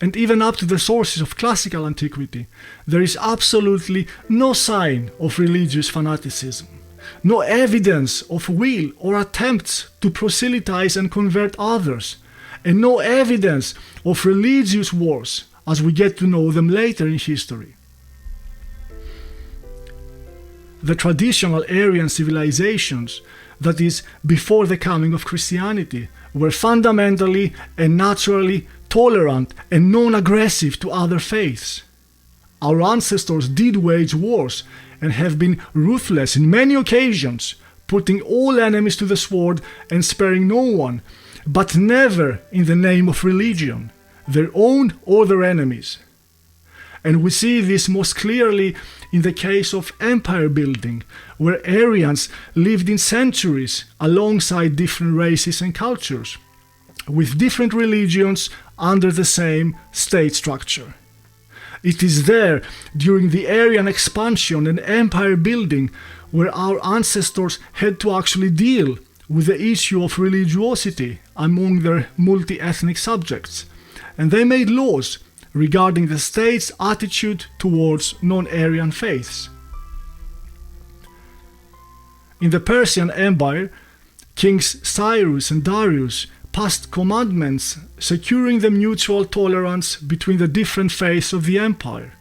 and even up to the sources of classical antiquity, there is absolutely no sign of religious fanaticism, no evidence of will or attempts to proselytize and convert others, and no evidence of religious wars as we get to know them later in history. The traditional Aryan civilizations, that is, before the coming of Christianity, were fundamentally and naturally tolerant and non-aggressive to other faiths. Our ancestors did wage wars and have been ruthless in many occasions, putting all enemies to the sword and sparing no one, but never in the name of religion, their own or their enemies. And we see this most clearly in the case of empire building, where Aryans lived in centuries alongside different races and cultures, with different religions under the same state structure. It is there, during the Aryan expansion and empire building, where our ancestors had to actually deal with the issue of religiosity among their multi-ethnic subjects, and they made laws regarding the state's attitude towards non-Aryan faiths. In the Persian Empire, Kings Tyrus and Darius passed commandments securing the mutual tolerance between the different faiths of the empire.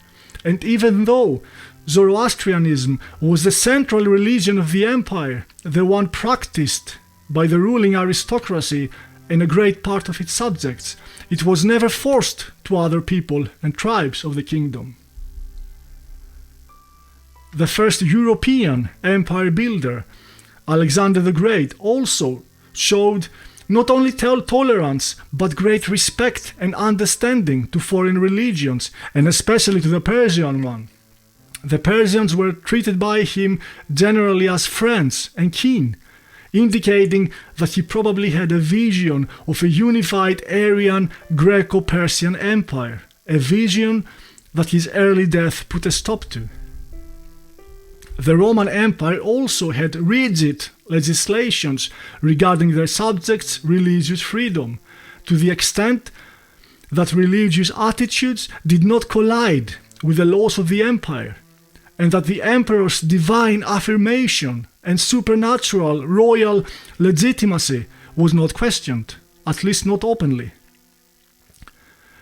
And even though Zoroastrianism was the central religion of the empire, the one practiced by the ruling aristocracy and a great part of its subjects, it was never forced to other people and tribes of the kingdom. the first European empire builder, Alexander the Great, also showed not only tolerance, but great respect and understanding to foreign religions, and especially to the Persian one. The Persians were treated by him generally as friends and kin, indicating that he probably had a vision of a unified Aryan Greco-Persian empire, a vision that his early death put a stop to. The Roman Empire also had rigid legislations regarding their subjects' religious freedom, to the extent that religious attitudes did not collide with the laws of the empire, and that the emperor's divine affirmation and supernatural royal legitimacy was not questioned, at least not openly.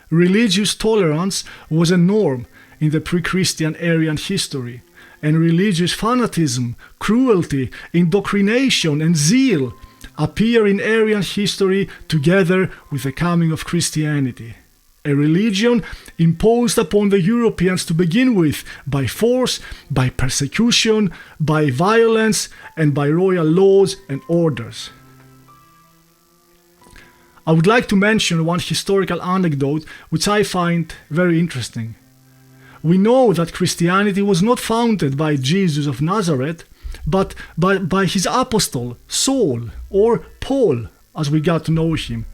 Religious tolerance was a norm in the pre-Christian Aryan history, and religious fanatism, cruelty, indoctrination, and zeal appear in Aryan history together with the coming of Christianity, a religion imposed upon the Europeans to begin with by force, by persecution, by violence, and by royal laws and orders. I would like to mention one historical anecdote which I find very interesting. We know that Christianity was not founded by Jesus of Nazareth, but by his apostle, Saul, or Paul, as we got to know him,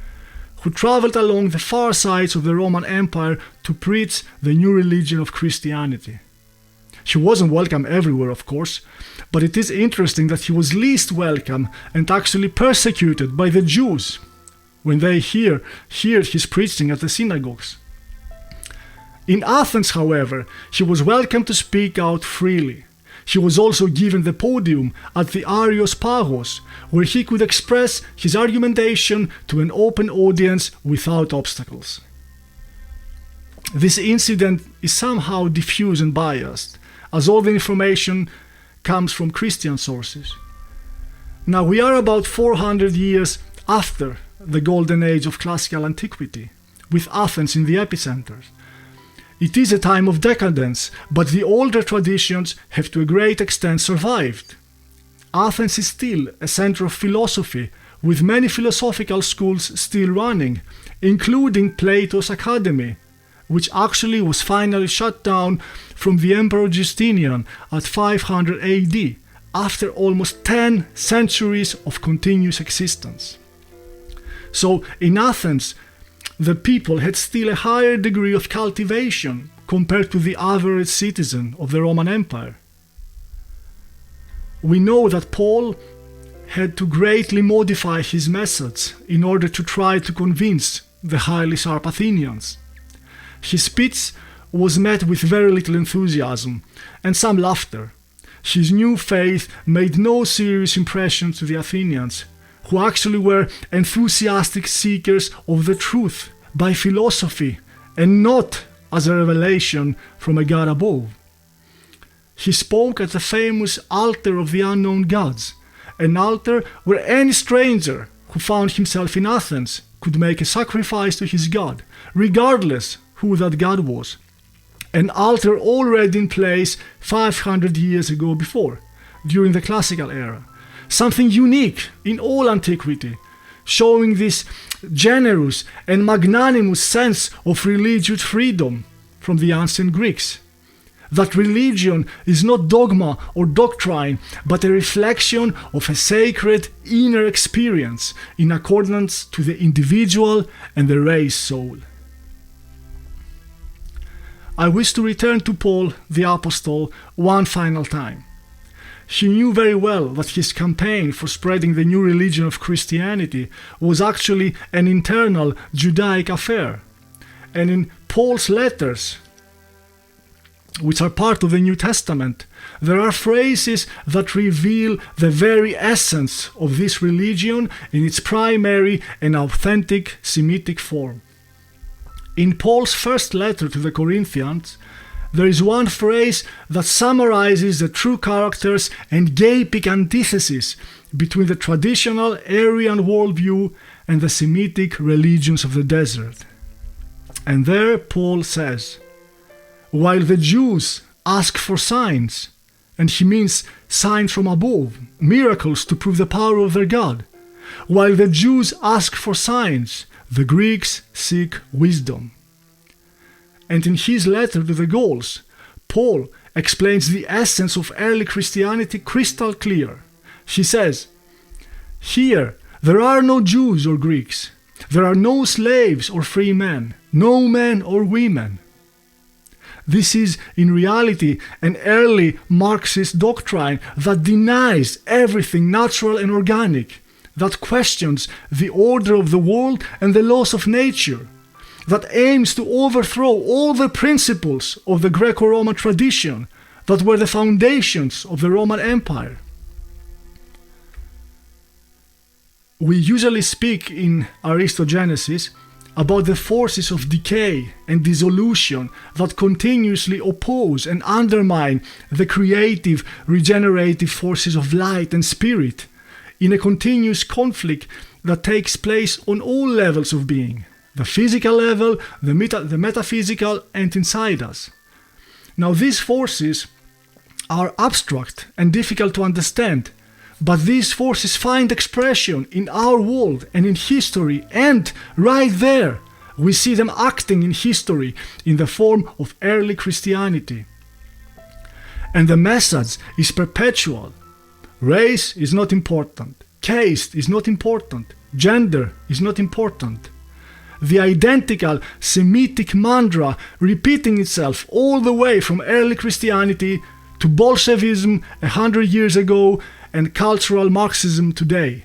who traveled along the far sides of the Roman Empire to preach the new religion of Christianity. He wasn't welcome everywhere, of course, but it is interesting that he was least welcome and actually persecuted by the Jews when they hear his preaching at the synagogues. In Athens, however, he was welcome to speak out freely. He was also given the podium at the Areospagos, where he could express his argumentation to an open audience without obstacles. This incident is somehow diffuse and biased, as all the information comes from Christian sources. Now we are about 400 years after the golden age of classical antiquity, with Athens in the epicenter. It is a time of decadence, but the older traditions have to a great extent survived. Athens is still a center of philosophy, with many philosophical schools still running, including Plato's Academy, which actually was finally shut down from the Emperor Justinian at 500 AD, after almost 10 centuries of continuous existence. So in Athens, the people had still a higher degree of cultivation compared to the average citizen of the Roman Empire. We know that Paul had to greatly modify his methods in order to try to convince the highly sharp Athenians. His speech was met with very little enthusiasm and some laughter. His new faith made no serious impression to the Athenians, who actually were enthusiastic seekers of the truth by philosophy and not as a revelation from a god above. He spoke at the famous altar of the unknown gods, an altar where any stranger who found himself in Athens could make a sacrifice to his god, regardless who that god was. An altar already in place 500 years ago before, during the classical era. Something unique in all antiquity, showing this generous and magnanimous sense of religious freedom from the ancient Greeks. That religion is not dogma or doctrine, but a reflection of a sacred inner experience in accordance to the individual and the race soul. I wish to return to Paul the Apostle one final time. He knew very well that his campaign for spreading the new religion of Christianity was actually an internal Judaic affair. And in Paul's letters, which are part of the New Testament, there are phrases that reveal the very essence of this religion in its primary and authentic Semitic form. In Paul's first letter to the Corinthians, there is one phrase that summarizes the true characters and gaping antithesis between the traditional Aryan worldview and the Semitic religions of the desert. And there Paul says, "While the Jews ask for signs, and he means signs from above, miracles to prove the power of their God. While the Jews ask for signs, the Greeks seek wisdom. And in his letter to the Gauls, Paul explains the essence of early Christianity crystal clear. He says, "Here there are no Jews or Greeks, there are no slaves or free men, no men or women." This is in reality an early Marxist doctrine that denies everything natural and organic, that questions the order of the world and the laws of nature, that aims to overthrow all the principles of the Greco-Roman tradition that were the foundations of the Roman Empire. We usually speak in Aristogenesis about the forces of decay and dissolution that continuously oppose and undermine the creative, regenerative forces of light and spirit in a continuous conflict that takes place on all levels of being, the physical level, the metaphysical, and inside us. Now, these forces are abstract and difficult to understand, but these forces find expression in our world and in history, and right there we see them acting in history in the form of early Christianity. And the message is perpetual. Race is not important, caste is not important, gender is not important. The identical Semitic mantra repeating itself all the way from early Christianity to Bolshevism 100 years ago and cultural Marxism today.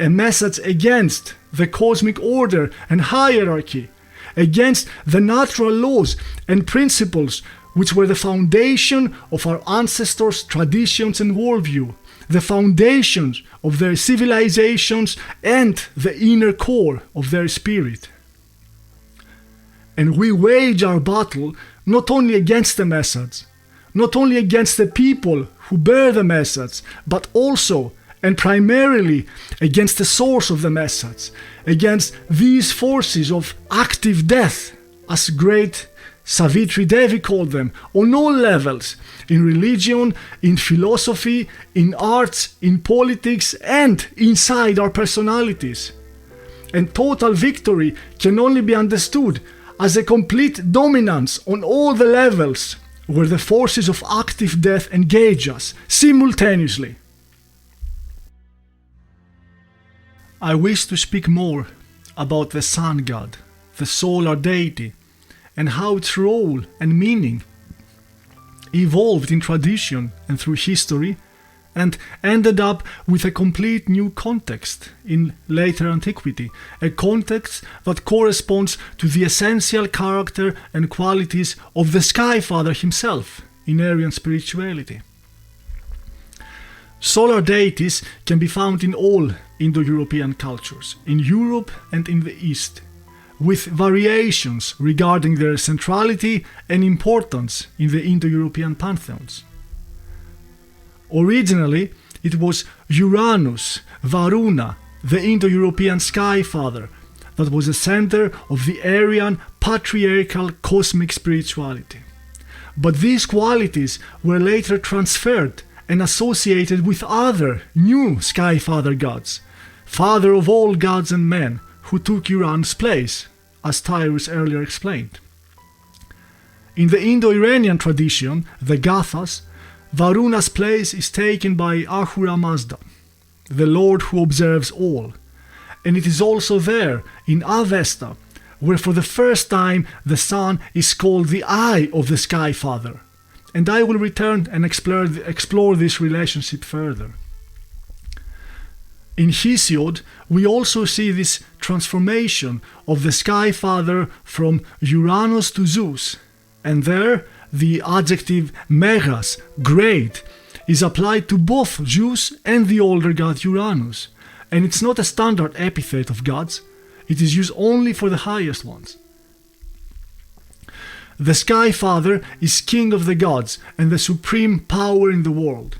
A message against the cosmic order and hierarchy, against the natural laws and principles which were the foundation of our ancestors' traditions and worldview, the foundations of their civilizations and the inner core of their spirit. And we wage our battle not only against the message, not only against the people who bear the message, but also and primarily against the source of the message, against these forces of active death, as great Savitri Devi called them, on all levels, in religion, in philosophy, in arts, in politics, and inside our personalities. And total victory can only be understood as a complete dominance on all the levels where the forces of active death engage us simultaneously. I wish to speak more about the sun god, the solar deity, and how its role and meaning evolved in tradition and through history, and ended up with a complete new context in later antiquity, a context that corresponds to the essential character and qualities of the Sky Father himself in Aryan spirituality. Solar deities can be found in all Indo-European cultures, in Europe and in the East, with variations regarding their centrality and importance in the Indo-European pantheons. Originally, it was Uranus, Varuna, the Indo-European Sky Father, that was the center of the Aryan patriarchal cosmic spirituality. But these qualities were later transferred and associated with other new Sky Father gods, father of all gods and men, who took Uranus' place, as Tyrus earlier explained. In the Indo-Iranian tradition, the Gathas, Varuna's place is taken by Ahura Mazda, the Lord who observes all, and it is also there in Avesta, where for the first time the sun is called the eye of the Sky Father, and I will return and explore this relationship further. In Hesiod, we also see this transformation of the Sky Father from Uranus to Zeus, and there the adjective megas, great, is applied to both Zeus and the older god Uranus, and it's not a standard epithet of gods, it is used only for the highest ones. The Sky Father is king of the gods and the supreme power in the world.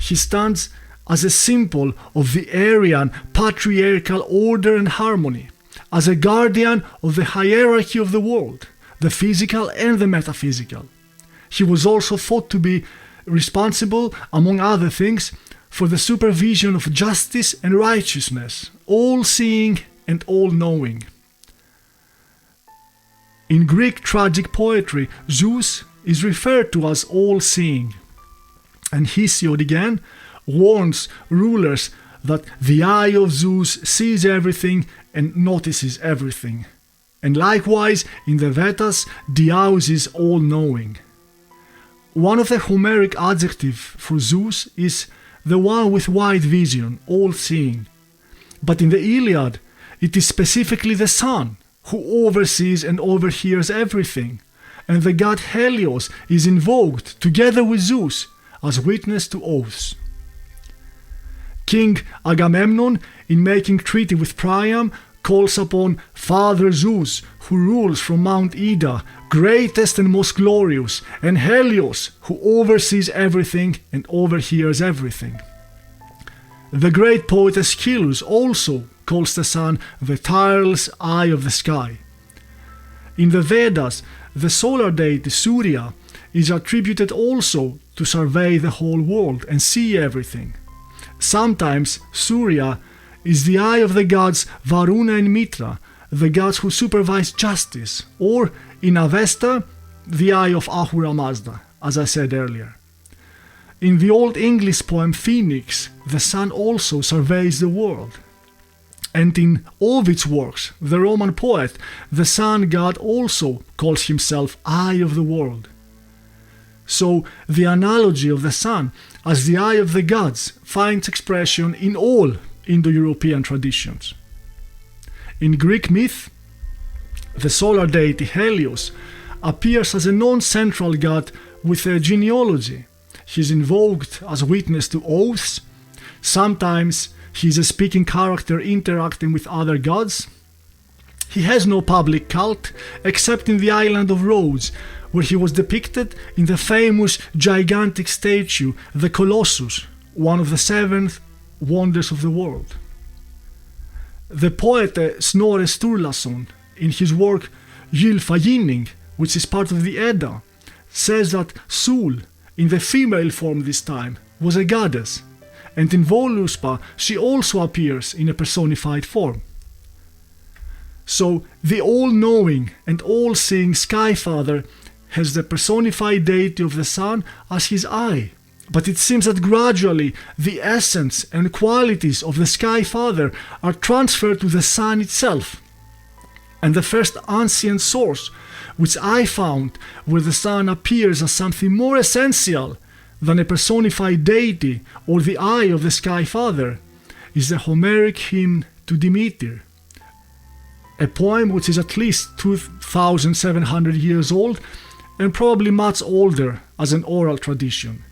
He stands as a symbol of the Aryan patriarchal order and harmony, as a guardian of the hierarchy of the world, the physical and the metaphysical. He was also thought to be responsible, among other things, for the supervision of justice and righteousness, all-seeing and all-knowing. In Greek tragic poetry, Zeus is referred to as all-seeing, and Hesiod again warns rulers that the eye of Zeus sees everything and notices everything. And likewise, in the Vedas, Diaus is all-knowing. One of the Homeric adjectives for Zeus is the one with wide vision, all-seeing. But in the Iliad, it is specifically the sun who oversees and overhears everything, and the god Helios is invoked together with Zeus as witness to oaths. King Agamemnon, in making treaty with Priam, calls upon Father Zeus, who rules from Mount Ida, greatest and most glorious, and Helios, who oversees everything and overhears everything. The great poet Aeschylus also calls the sun the tireless eye of the sky. In the Vedas, the solar deity Surya is attributed also to survey the whole world and see everything. Sometimes Surya is the eye of the gods Varuna and Mitra, the gods who supervise justice, or in Avesta, the eye of Ahura Mazda, as I said earlier. In the Old English poem Phoenix, the sun also surveys the world. And in Ovid's works, the Roman poet, the sun god also calls himself eye of the world. So the analogy of the sun as the eye of the gods finds expression in all Indo-European traditions. In Greek myth, the solar deity Helios appears as a non-central god with a genealogy. He is invoked as witness to oaths. Sometimes he is a speaking character interacting with other gods. He has no public cult except in the island of Rhodes, where he was depicted in the famous gigantic statue, the Colossus, one of the 7 wonders of the world. The poet Snorre Sturlason, in his work Gylfaginning, which is part of the Edda, says that Sul, in the female form this time, was a goddess, and in Voluspa she also appears in a personified form. So the all-knowing and all-seeing Skyfather has the personified deity of the sun as his eye, but it seems that gradually the essence and qualities of the Skyfather are transferred to the sun itself. And the first ancient source which I found where the sun appears as something more essential than a personified deity or the eye of the Skyfather is the Homeric hymn to Demeter, a poem which is at least 2,700 years old and probably much older as an oral tradition.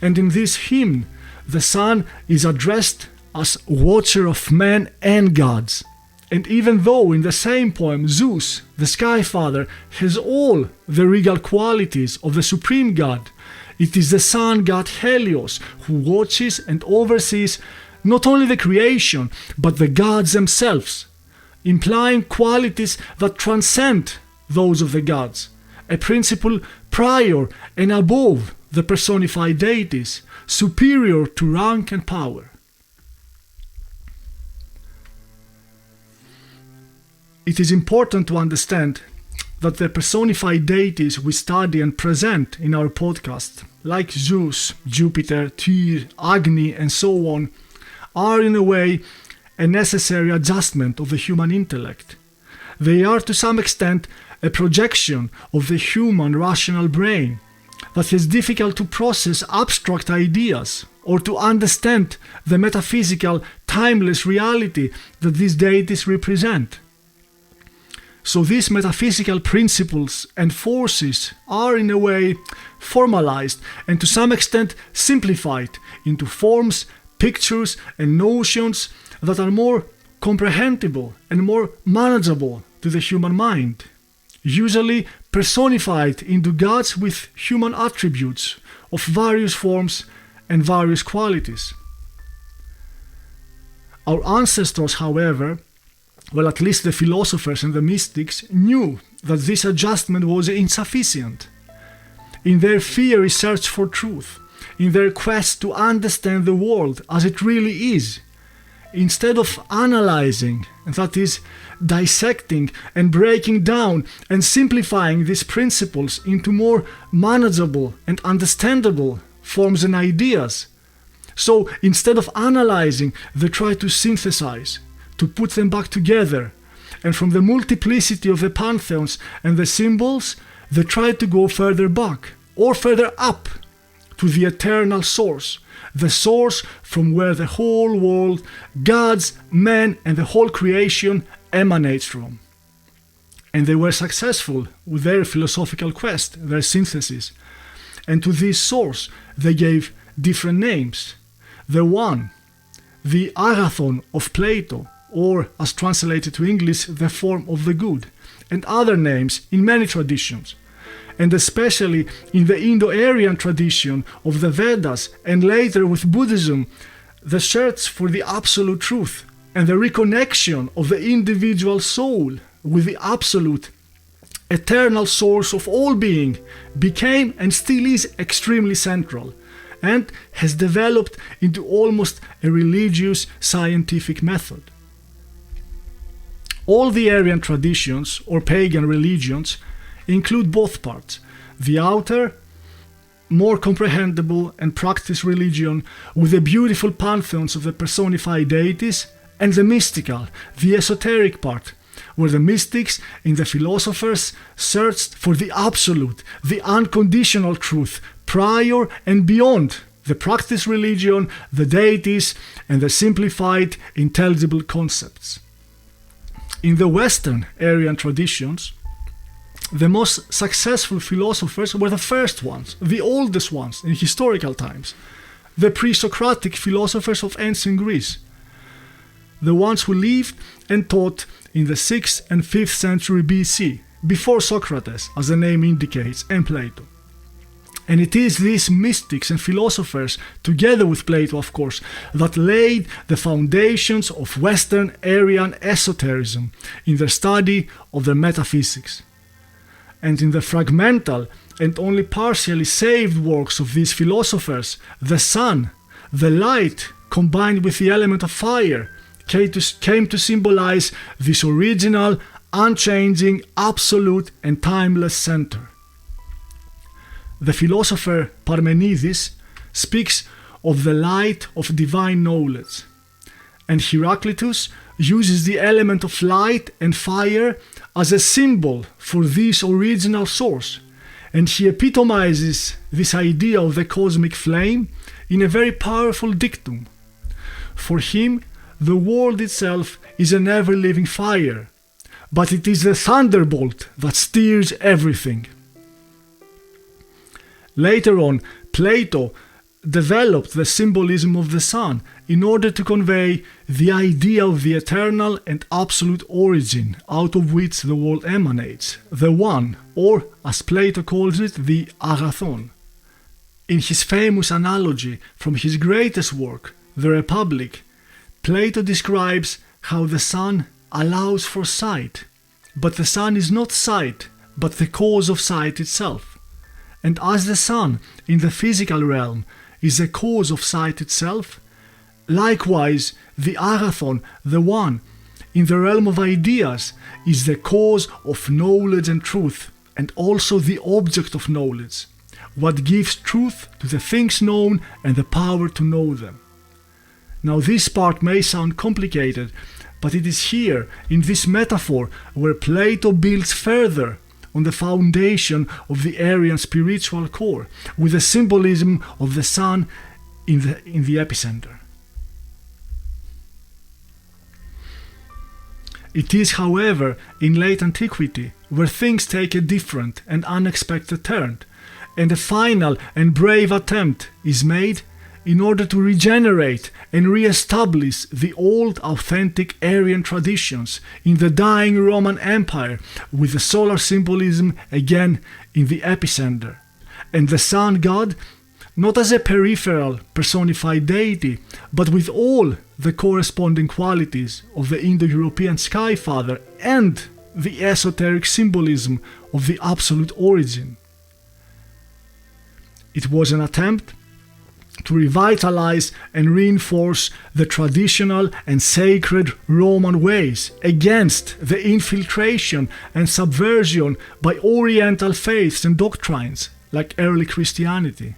And in this hymn, the sun is addressed as watcher of men and gods. And even though in the same poem Zeus, the Skyfather, has all the regal qualities of the supreme god, it is the sun god Helios who watches and oversees not only the creation, but the gods themselves, implying qualities that transcend those of the gods, a principle prior and above the personified deities, superior to rank and power. It is important to understand that the personified deities we study and present in our podcast, like Zeus, Jupiter, Tyr, Agni, and so on, are in a way a necessary adjustment of the human intellect. They are to some extent a projection of the human rational brain that is difficult to process abstract ideas or to understand the metaphysical, timeless reality that these deities represent. So these metaphysical principles and forces are in a way formalized and to some extent simplified into forms, pictures and notions that are more comprehensible and more manageable to the human mind, usually personified into gods with human attributes of various forms and various qualities. Our ancestors, however, well, at least the philosophers and the mystics, knew that this adjustment was insufficient. in their fiery search for truth, in their quest to understand the world as it really is, instead of analyzing, that is, dissecting and breaking down and simplifying these principles into more manageable and understandable forms and ideas. So instead of analyzing, they try to synthesize, to put them back together, and from the multiplicity of the pantheons and the symbols, they try to go further back or further up to the eternal source, the source from where the whole world, gods, men, and the whole creation emanates from. And they were successful with their philosophical quest, their synthesis. And to this source they gave different names. The one, the agathon of Plato, or as translated to English, the form of the good, and other names in many traditions, and especially in the Indo-Aryan tradition of the Vedas, and later with Buddhism, the search for the absolute truth and the reconnection of the individual soul with the absolute, eternal source of all being became and still is extremely central, and has developed into almost a religious scientific method. All the Aryan traditions or pagan religions include both parts, the outer, more comprehensible and practiced religion with the beautiful pantheons of the personified deities, and the mystical, the esoteric part, where the mystics and the philosophers searched for the absolute, the unconditional truth, prior and beyond the practiced religion, the deities, and the simplified, intelligible concepts. In the Western Aryan traditions, the most successful philosophers were the first ones, the oldest ones in historical times, the pre-Socratic philosophers of ancient Greece, the ones who lived and taught in the 6th and 5th century BC, before Socrates, as the name indicates, and Plato. And it is these mystics and philosophers, together with Plato of course, that laid the foundations of Western Aryan esotericism in their study of the metaphysics. And in the fragmental and only partially saved works of these philosophers, the sun, the light combined with the element of fire, came to symbolize this original, unchanging, absolute and timeless center. The philosopher Parmenides speaks of the light of divine knowledge, and Heraclitus uses the element of light and fire as a symbol for this original source, and he epitomizes this idea of the cosmic flame in a very powerful dictum. For him, the world itself is an ever-living fire, but it is the thunderbolt that steers everything. Later on, Plato developed the symbolism of the sun in order to convey the idea of the eternal and absolute origin out of which the world emanates, the one, or as Plato calls it, the agathon. In his famous analogy from his greatest work, The Republic, Plato describes how the sun allows for sight, but the sun is not sight, but the cause of sight itself. And as the sun in the physical realm is the cause of sight itself, likewise the agathon, the one, in the realm of ideas is the cause of knowledge and truth, and also the object of knowledge, what gives truth to the things known and the power to know them. Now this part may sound complicated, but it is here, in this metaphor, where Plato builds further on the foundation of the Aryan spiritual core, with the symbolism of the sun in the epicenter. It is, however, in late antiquity where things take a different and unexpected turn, and a final and brave attempt is made in order to regenerate and re-establish the old authentic Aryan traditions in the dying Roman Empire, with the solar symbolism again in the epicenter, and the sun god not as a peripheral personified deity, but with all the corresponding qualities of the Indo-European Sky Father and the esoteric symbolism of the absolute origin. It was an attempt to revitalize and reinforce the traditional and sacred Roman ways against the infiltration and subversion by Oriental faiths and doctrines like early Christianity.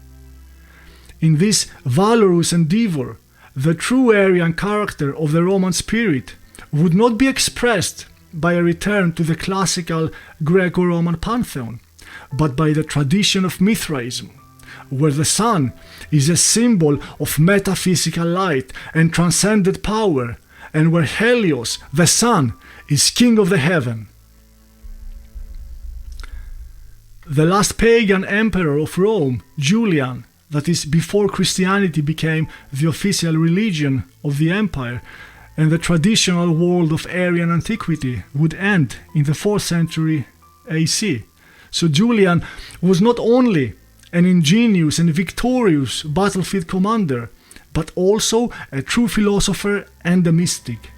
In this valorous endeavor, the true Aryan character of the Roman spirit would not be expressed by a return to the classical Greco-Roman pantheon, but by the tradition of Mithraism, where the sun is a symbol of metaphysical light and transcendent power, and where Helios, the sun, is king of the heaven. The last pagan emperor of Rome, Julian, that is, before Christianity became the official religion of the empire, and the traditional world of Aryan antiquity would end in the 4th century AC. So Julian was not only an ingenious and victorious battlefield commander, but also a true philosopher and a mystic.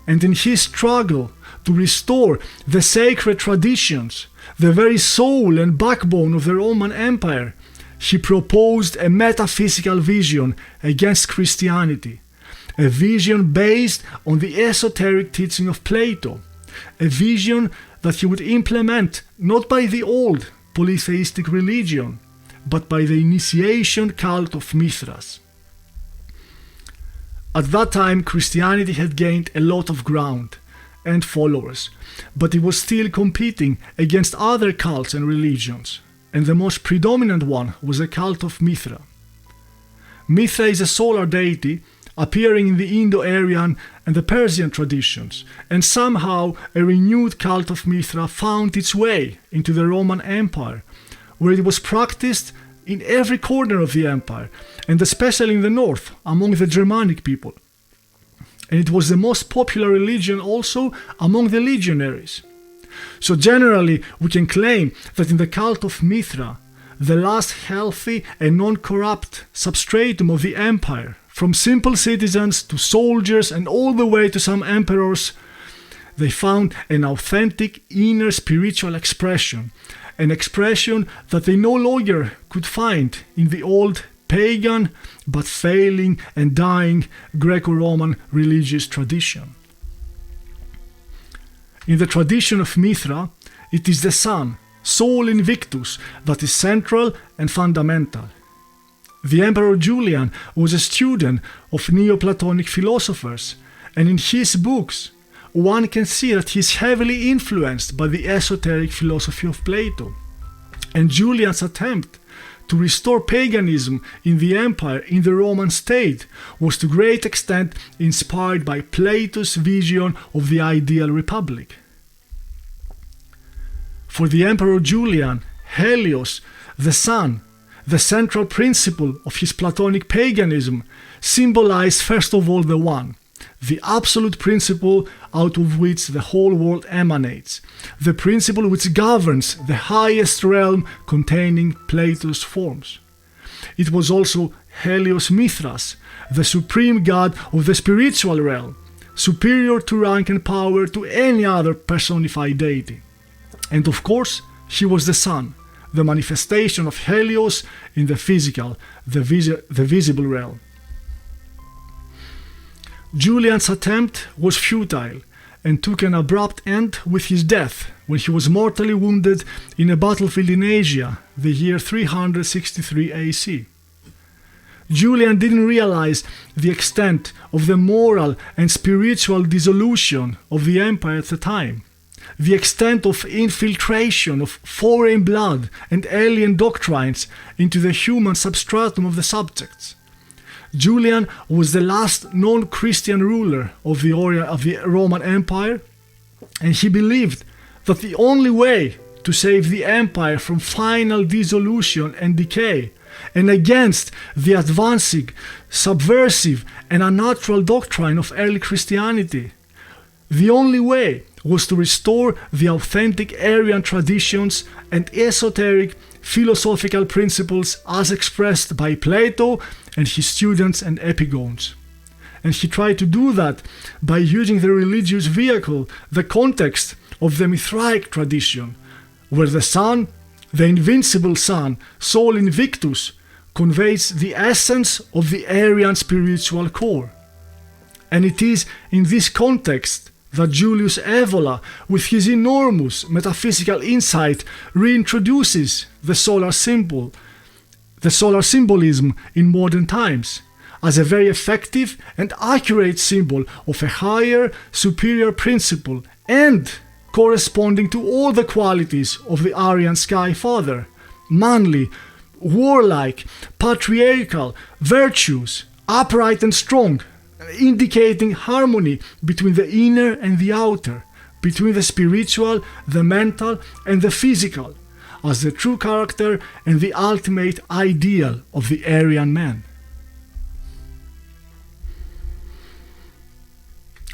And in his struggle to restore the sacred traditions, the very soul and backbone of the Roman Empire, he proposed a metaphysical vision against Christianity, a vision based on the esoteric teaching of Plato, a vision that he would implement not by the old polytheistic religion, but by the initiation cult of Mithras. At that time, Christianity had gained a lot of ground and followers, but it was still competing against other cults and religions, and the most predominant one was the cult of Mithra. Mithra is a solar deity appearing in the Indo-Aryan and the Persian traditions, and somehow a renewed cult of Mithra found its way into the Roman Empire, where it was practiced in every corner of the empire, and especially in the north, among the Germanic people. And it was the most popular religion also among the legionaries. So generally, we can claim that in the cult of Mithra, the last healthy and non-corrupt substratum of the empire, from simple citizens to soldiers and all the way to some emperors, they found an authentic inner spiritual expression, an expression that they no longer could find in the old pagan but failing and dying Greco-Roman religious tradition. In the tradition of Mithra, it is the sun, Sol Invictus, that is central and fundamental. The Emperor Julian was a student of Neoplatonic philosophers, and in his books one can see that he is heavily influenced by the esoteric philosophy of Plato. And Julian's attempt to restore paganism in the empire, in the Roman state, was to great extent inspired by Plato's vision of the ideal republic. For the Emperor Julian, Helios, the sun, the central principle of his Platonic paganism, symbolized first of all the One, the absolute principle out of which the whole world emanates, the principle which governs the highest realm containing Plato's forms. It was also Helios Mithras, the supreme god of the spiritual realm, superior to rank and power to any other personified deity. And of course, he was the sun, the manifestation of Helios in the physical, the visible realm. Julian's attempt was futile and took an abrupt end with his death when he was mortally wounded in a battlefield in Asia, the year 363 AC. Julian didn't realize the extent of the moral and spiritual dissolution of the empire at the time, the extent of infiltration of foreign blood and alien doctrines into the human substratum of the subjects. Julian was the last non-Christian ruler of the Roman Empire, and he believed that the only way to save the empire from final dissolution and decay, and against the advancing, subversive, and unnatural doctrine of early Christianity, the only way was to restore the authentic Aryan traditions and esoteric philosophical principles as expressed by Plato and his students and epigones. And he tried to do that by using the religious vehicle, the context of the Mithraic tradition, where the sun, The invincible sun, Sol Invictus, conveys the essence of the Aryan spiritual core. And it is in this context that Julius Evola, with his enormous metaphysical insight, reintroduces the solar symbolism in modern times, as a very effective and accurate symbol of a higher, superior principle and corresponding to all the qualities of the Aryan Sky Father: manly, warlike, patriarchal, virtues, upright and strong, indicating harmony between the inner and the outer, between the spiritual, the mental and the physical, as the true character and the ultimate ideal of the Aryan man.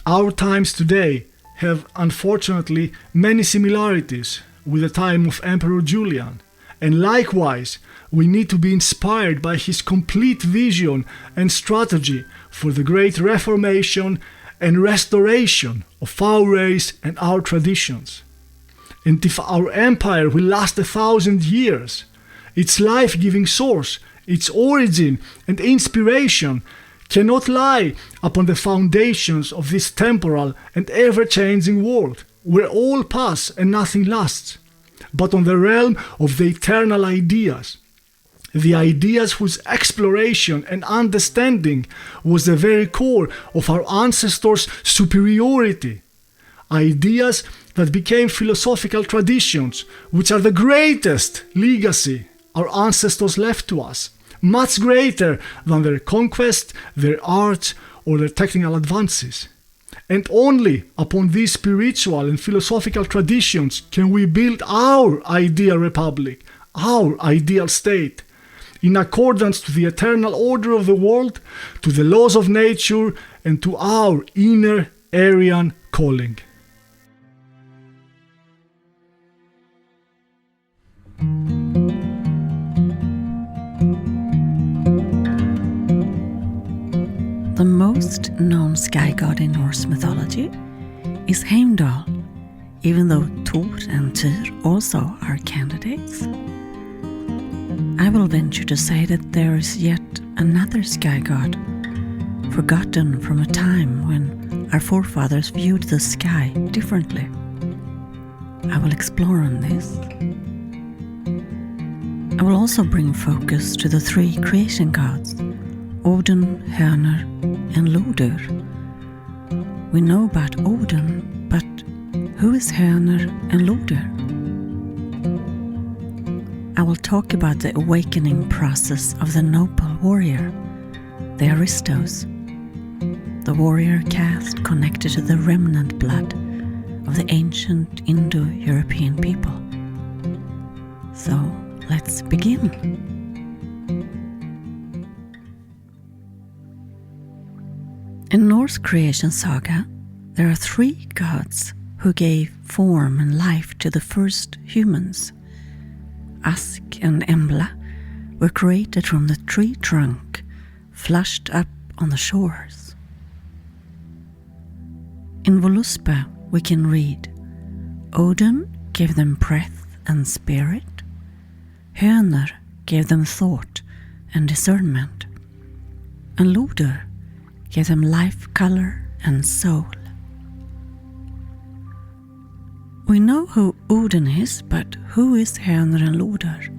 Our times today have unfortunately many similarities with the time of Emperor Julian, and likewise we need to be inspired by his complete vision and strategy for the great reformation and restoration of our race and our traditions. And if our empire will last 1,000 years, its life-giving source, its origin and inspiration cannot lie upon the foundations of this temporal and ever-changing world, where all pass and nothing lasts, but on the realm of the eternal ideas, the ideas whose exploration and understanding was the very core of our ancestors' superiority, ideas that became philosophical traditions, which are the greatest legacy our ancestors left to us, much greater than their conquest, their art, or their technical advances. And only upon these spiritual and philosophical traditions can we build our ideal republic, our ideal state, in accordance to the eternal order of the world, to the laws of nature, and to our inner Aryan calling. The most known sky god in Norse mythology is Heimdal, even though Thor and Tyr also are candidates. I will venture to say that there is yet another sky god, forgotten from a time when our forefathers viewed the sky differently. I will explore on this. I will also bring focus to the three creation gods, Odin, Hörner, and Lodur. We know about Odin, but who is Hörner and Lodur? I will talk about the awakening process of the noble warrior, the Aristos, the warrior caste connected to the remnant blood of the ancient Indo-European people. So let's begin. In Norse creation saga, there are three gods who gave form and life to the first humans. Ask and Embla were created from the tree trunk, flushed up on the shores. In Voluspa we can read, Odin gave them breath and spirit, Hörner gave them thought and discernment, and Lodur gave them life, color, and soul. We know who Odin is, but who is Hörner and Lodur?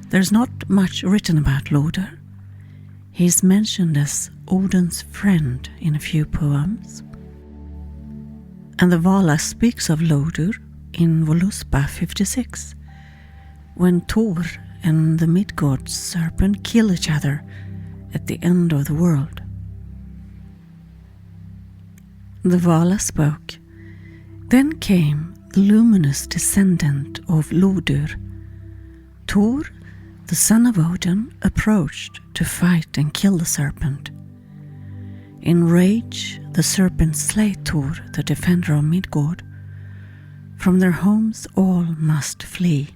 There's not much written about Lodur. He is mentioned as Odin's friend in a few poems. And the Vala speaks of Lodur in Voluspa 56, when Thor and the Midgard serpent kill each other at the end of the world. The Vala spoke, Then came the luminous descendant of Lodur. Thor, the son of Odin, approached to fight and kill the serpent. In rage, the serpent slayed Thor, the defender of Midgard. From their homes all must flee.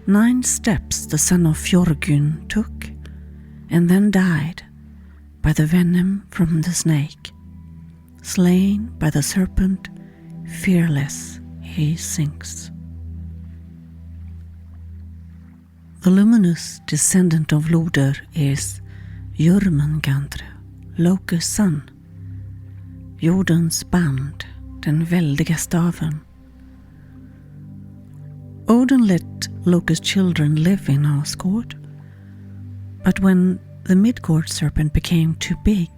9 steps the son of Fjorgun took, and then died by the venom from the snake. Slain by the serpent, fearless he sinks. The luminous descendant of Loder is Jormungandr, Loke's son, jordens band, den väldiga staven. Odin let Loke's children live in Asgard, but when the Midgard serpent became too big,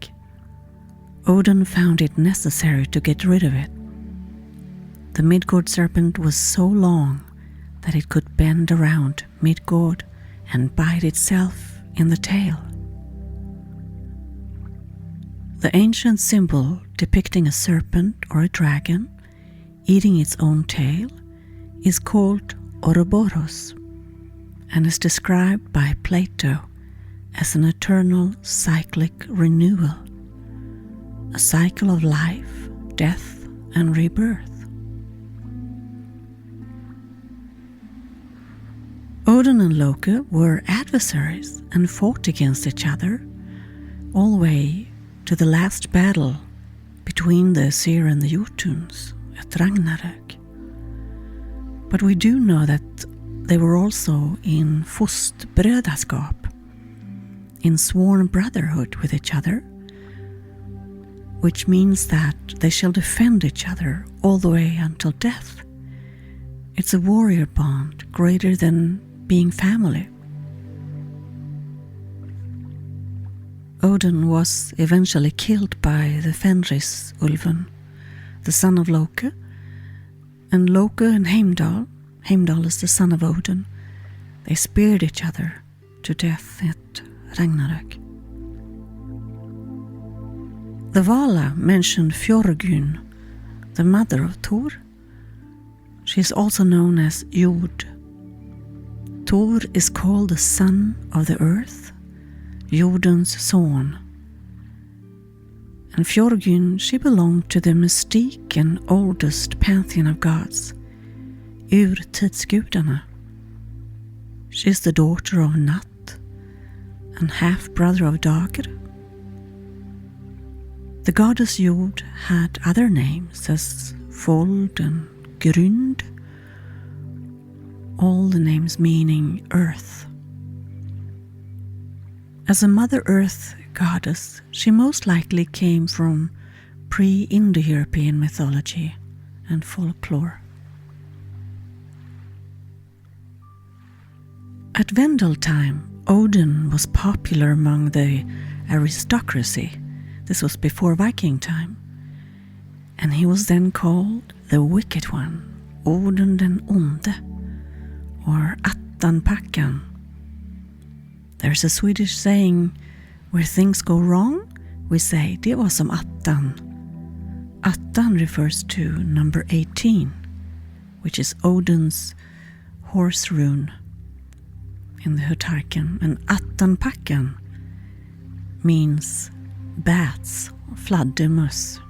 Odin found it necessary to get rid of it. The Midgard serpent was so long that it could bend around Midgard and bite itself in the tail. The ancient symbol depicting a serpent or a dragon eating its own tail is called Ouroboros and is described by Plato as an eternal cyclic renewal, a cycle of life, death, and rebirth. Odin and Loke were adversaries and fought against each other all the way to the last battle between the Aesir and the Jotuns at Ragnarök. But we do know that they were also in fostbrödraskap, in sworn brotherhood with each other, which means that they shall defend each other all the way until death. It's a warrior bond greater than being family. Odin was eventually killed by the Fenris Ulven, the son of Loke, and Loke and Heimdal is the son of Odin, they speared each other to death at Ragnarök. The Vala mentioned Fjörgyn, the mother of Thor. She is also known as Jord. Thor is called the son of the earth, Jordens son. And Fjörgyn, she belonged to the mystique and oldest pantheon of gods, urtidsgudarna. She is the daughter of Nat and half-brother of Dager. The goddess Jord had other names as Fold and Grund, all the names meaning earth. As a Mother Earth goddess, she most likely came from pre-Indo-European mythology and folklore. At Vendel time, Odin was popular among the aristocracy. This was before Viking time. And he was then called the Wicked One, Odin den Onde, or Attanpackan. There's a Swedish saying, where things go wrong, we say, det var som attan. Attan refers to number 18, which is Odin's horse rune in the Huttarken. And Attanpackan means bats, fladdermöss.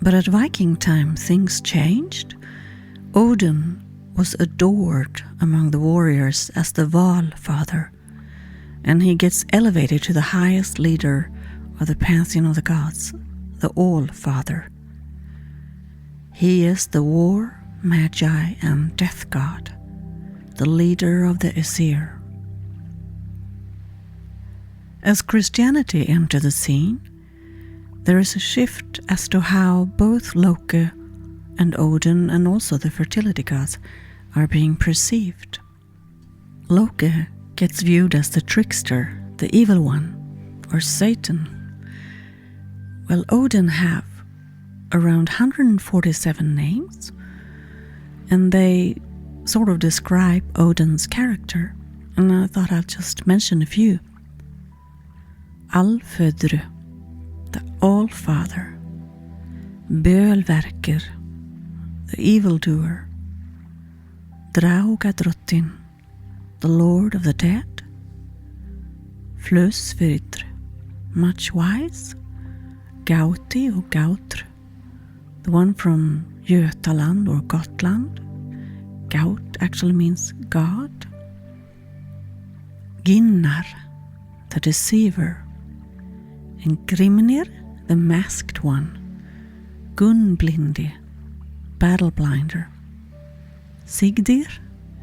But at Viking time, things changed. Odin was adored among the warriors as the Valfather, and he gets elevated to the highest leader of the pantheon of the gods, the All-Father. He is the war, magi, and death god, the leader of the Aesir. As Christianity entered the scene, there is a shift as to how both Loke and Odin and also the fertility gods are being perceived. Loke gets viewed as the trickster, the evil one, or Satan. Well, Odin have around 147 names, and they sort of describe Odin's character, and I thought I'd just mention a few. Allfödre, the All-Father. Bölverker, the evildoer. Draugadrottin, the Lord of the Dead. Flösvidr, much wise. Gauti or Gautr, the one from Götaland or Gotland. Gaut actually means God. Ginnar, the deceiver. And Grimnir, the masked one. Gunblindi, battle blinder. Sigdir,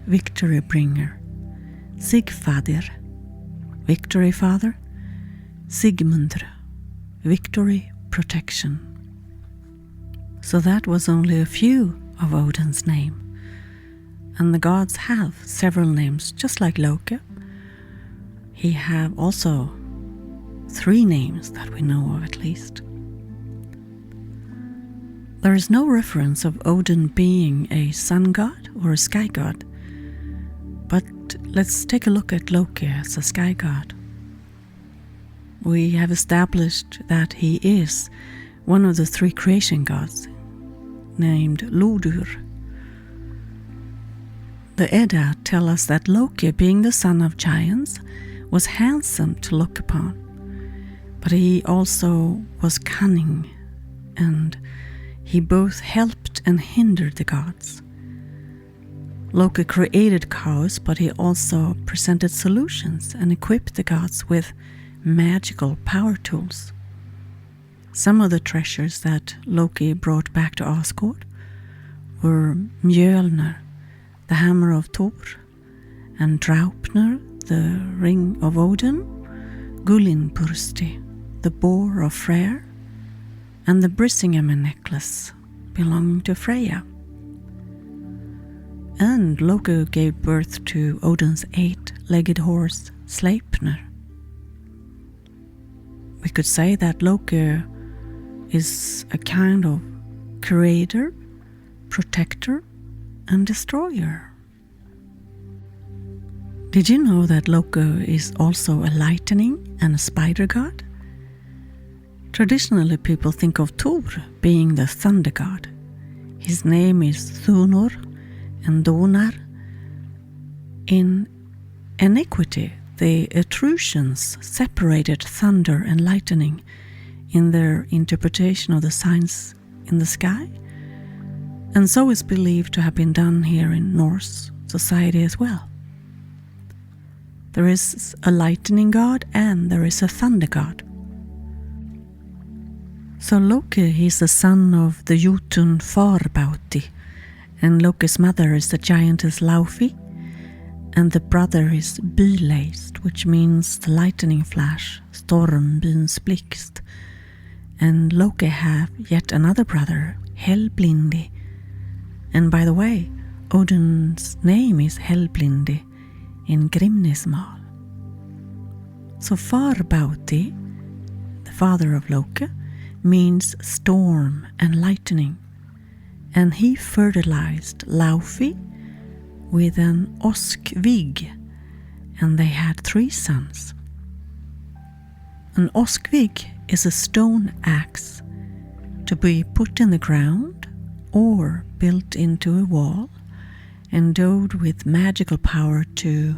victory bringer, Sigfadir, victory father, Sigmundr, victory protection. So that was only a few of Odin's name. And the gods have several names, just like Loki. He have also 3 names that we know of at least. There is no reference of Odin being a sun god or a sky god, but let's take a look at Loki as a sky god. We have established that he is one of the 3 creation gods, named Lodur. The Edda tell us that Loki, being the son of giants, was handsome to look upon, but he also was cunning, and he both helped and hindered the gods. Loki created chaos, but he also presented solutions and equipped the gods with magical power tools. Some of the treasures that Loki brought back to Asgard were Mjölnir, the hammer of Thor, and Draupnir, the ring of Odin, Gullinbursti, the boar of Freyr, and the Brisingamen necklace belonging to Freja. And Loki gave birth to Odin's 8-legged horse, Sleipnir. We could say that Loki is a kind of creator, protector, and destroyer. Did you know that Loki is also a lightning and a spider god? Traditionally, people think of Thor being the thunder god. His name is Thunor and Donar. In antiquity, the Etruscans separated thunder and lightning in their interpretation of the signs in the sky, and so is believed to have been done here in Norse society as well. There is a lightning god and there is a thunder god. So Loki, he's the son of the Jotun Farbauti, and Loki's mother is the giantess Laufey, and the brother is Byleist, which means the lightning flash, Stormbyns blixt. And Loki have yet another brother, Helblindi. And by the way, Odin's name is Helblindi in Grimnismal. So Farbauti, the father of Loki, means storm and lightning, and he fertilized Laufey with an Oskvig, and they had 3 sons. An Oskvig is a stone axe to be put in the ground or built into a wall, endowed with magical power to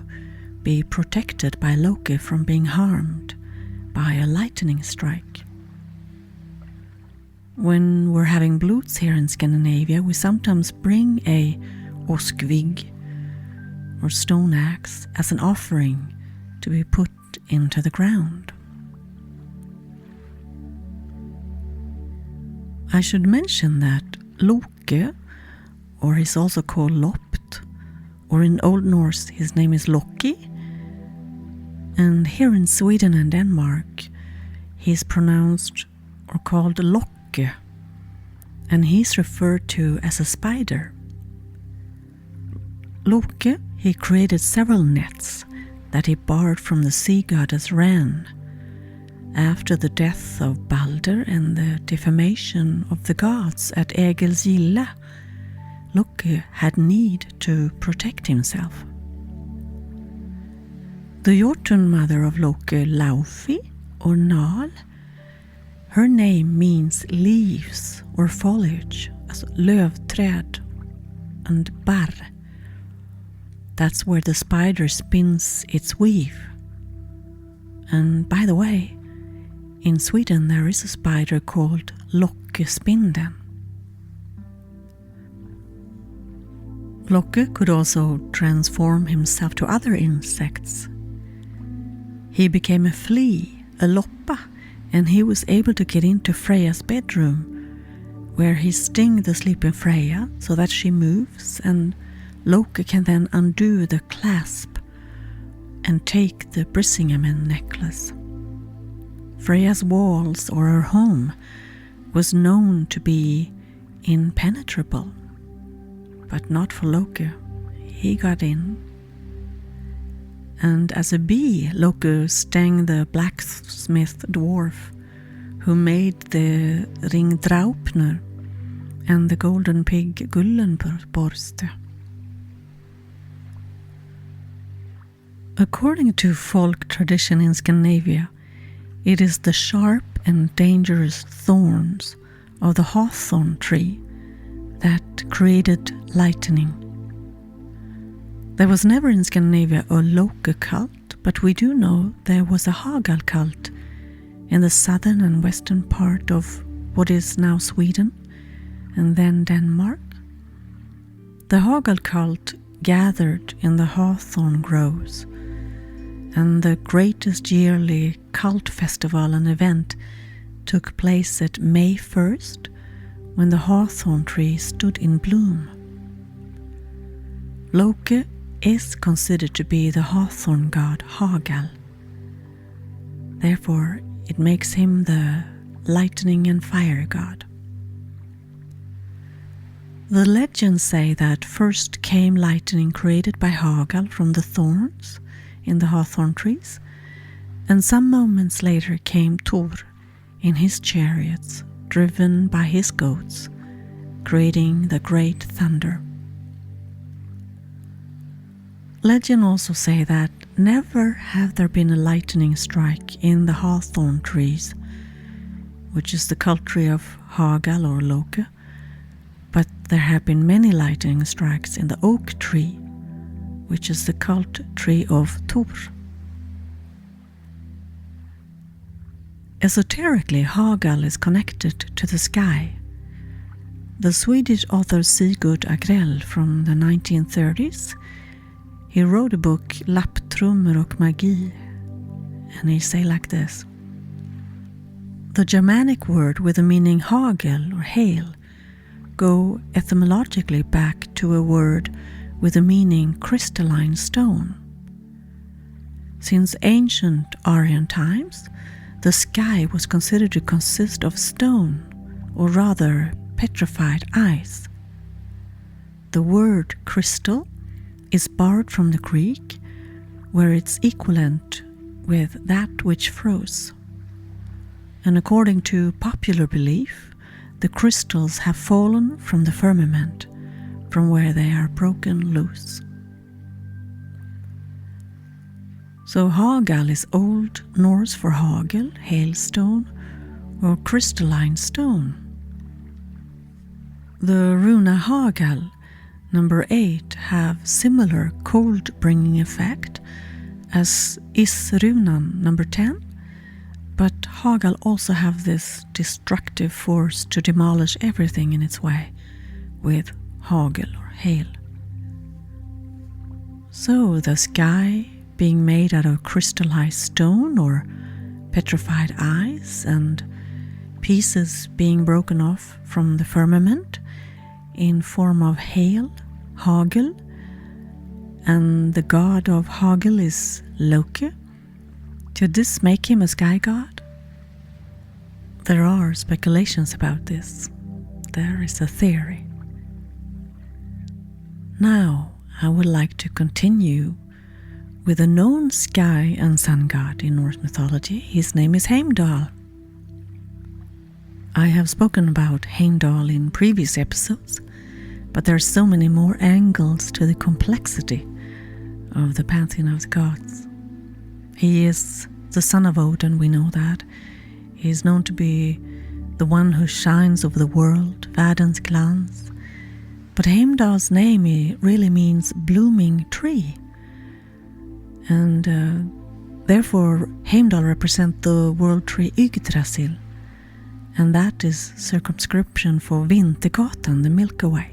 be protected by Loki from being harmed by a lightning strike. When we're having bloods here in Scandinavia, we sometimes bring a Oskvig or stone axe as an offering to be put into the ground. I should mention that Loke, or he's also called Lopt, or in Old Norse his name is Loki, and here in Sweden and Denmark he's pronounced or called Loke, and he's referred to as a spider. Loke, he created several nets that he borrowed from the sea goddess Rune. After the death of Balder and the defamation of the gods at Egilsgilla, Loki had need to protect himself. The Jotun mother of Loki, Laufey, or Nal, her name means leaves or foliage, as lövträd and barr. That's where the spider spins its weave. And by the way, in Sweden there is a spider called Lockespindeln. Loki could also transform himself to other insects. He became a flea, a loppa, and he was able to get into Freya's bedroom, where he stings the sleeping Freya so that she moves and Loki can then undo the clasp and take the Brisingamen necklace. Freya's walls, or her home, was known to be impenetrable, but not for Loki. He got in. And as a bee, Loki stung the blacksmith dwarf who made the ring Draupner and the golden pig Gullenborste. According to folk tradition in Scandinavia, it is the sharp and dangerous thorns of the hawthorn tree that created lightning. There was never in Scandinavia a Loki cult, but we do know there was a Horgal cult in the southern and western part of what is now Sweden and then Denmark. The Horgal cult gathered in the hawthorn groves, and the greatest yearly cult festival and event took place at May 1st, when the hawthorn tree stood in bloom. Loki is considered to be the hawthorn god Horgal. Therefore, it makes him the lightning and fire god. The legends say that first came lightning created by Horgal from the thorns in the hawthorn trees, and some moments later came Thor in his chariots, driven by his goats, creating the great thunder. Legend also say that never have there been a lightning strike in the hawthorn trees, which is the cult tree of Horgal or Loki, but there have been many lightning strikes in the oak tree, which is the cult tree of Thor. Esoterically, Horgal is connected to the sky. The Swedish author Sigurd Agrell from the 1930s, he wrote a book, Lapptrummor och magi, and he say like this: the Germanic word with the meaning hagel or hail go etymologically back to a word with the meaning crystalline stone. Since ancient Aryan times, the sky was considered to consist of stone, or rather petrified ice. The word crystal is borrowed from the Greek, where it's equivalent with that which froze. And according to popular belief, the crystals have fallen from the firmament, from where they are broken loose. So Horgal is Old Norse for hagel, hailstone, or crystalline stone. The rune Horgal, number 8, have similar cold-bringing effect as Is-runan, number 10, but Horgal also have this destructive force to demolish everything in its way with hagel or hail. So the sky being made out of crystallized stone or petrified ice, and pieces being broken off from the firmament in form of hail, hagel, and the god of hagel is Loki. Could this make him a sky god? There are speculations about this. There is a theory. Now I would like to continue with a known sky and sun god in Norse mythology. His name is Heimdal. I have spoken about Heimdal in previous episodes, but there are so many more angles to the complexity of the pantheon of the gods. He is the son of Odin, we know that. He is known to be the one who shines over the world, världens glans. But Heimdal's name really means blooming tree. And therefore Heimdal represents the world tree Yggdrasil, and that is circumscription for Vintergatan, the Milky Way.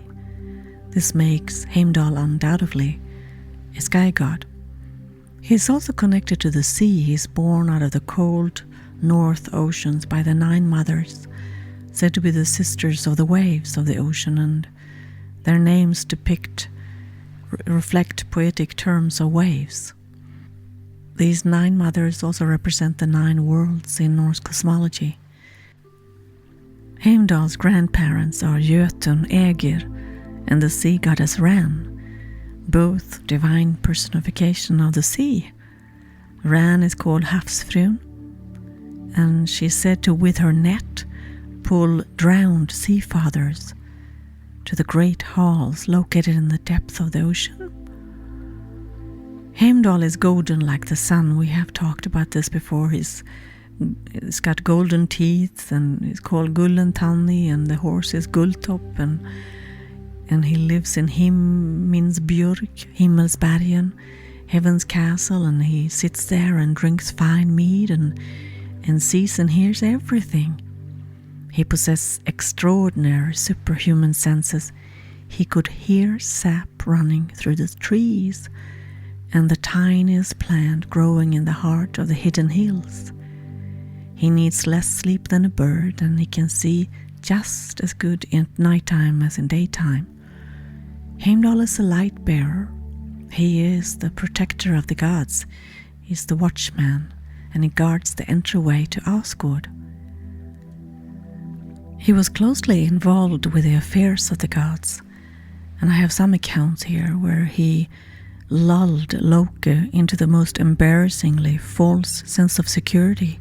This makes Heimdal undoubtedly a sky god. He is also connected to the sea. He is born out of the cold north oceans by the 9 mothers, said to be the sisters of the waves of the ocean, and their names depict reflect poetic terms or waves. These 9 mothers also represent the 9 worlds in Norse cosmology. Heimdal's grandparents are Jötun, Aegir, and the sea goddess Ran, both divine personification of the sea. Ran is called Havsfrun, and she is said to, with her net, pull drowned seafathers to the great halls located in the depth of the ocean. Heimdal is golden like the sun. We have talked about this before. He's got golden teeth, and he's called Gullentanni, and the horse is Gulltopp, and he lives in Himminsbjörg, Himmelsbergen, heaven's castle, and he sits there and drinks fine mead and sees and hears everything. He possesses extraordinary superhuman senses. He could hear sap running through the trees and the tiniest plant growing in the heart of the hidden hills. He needs less sleep than a bird, and he can see just as good in nighttime as in daytime. Heimdal is a light bearer. He is the protector of the gods. He's the watchman, and he guards the entryway to Asgard. He was closely involved with the affairs of the gods, and I have some accounts here where he lulled Loki into the most embarrassingly false sense of security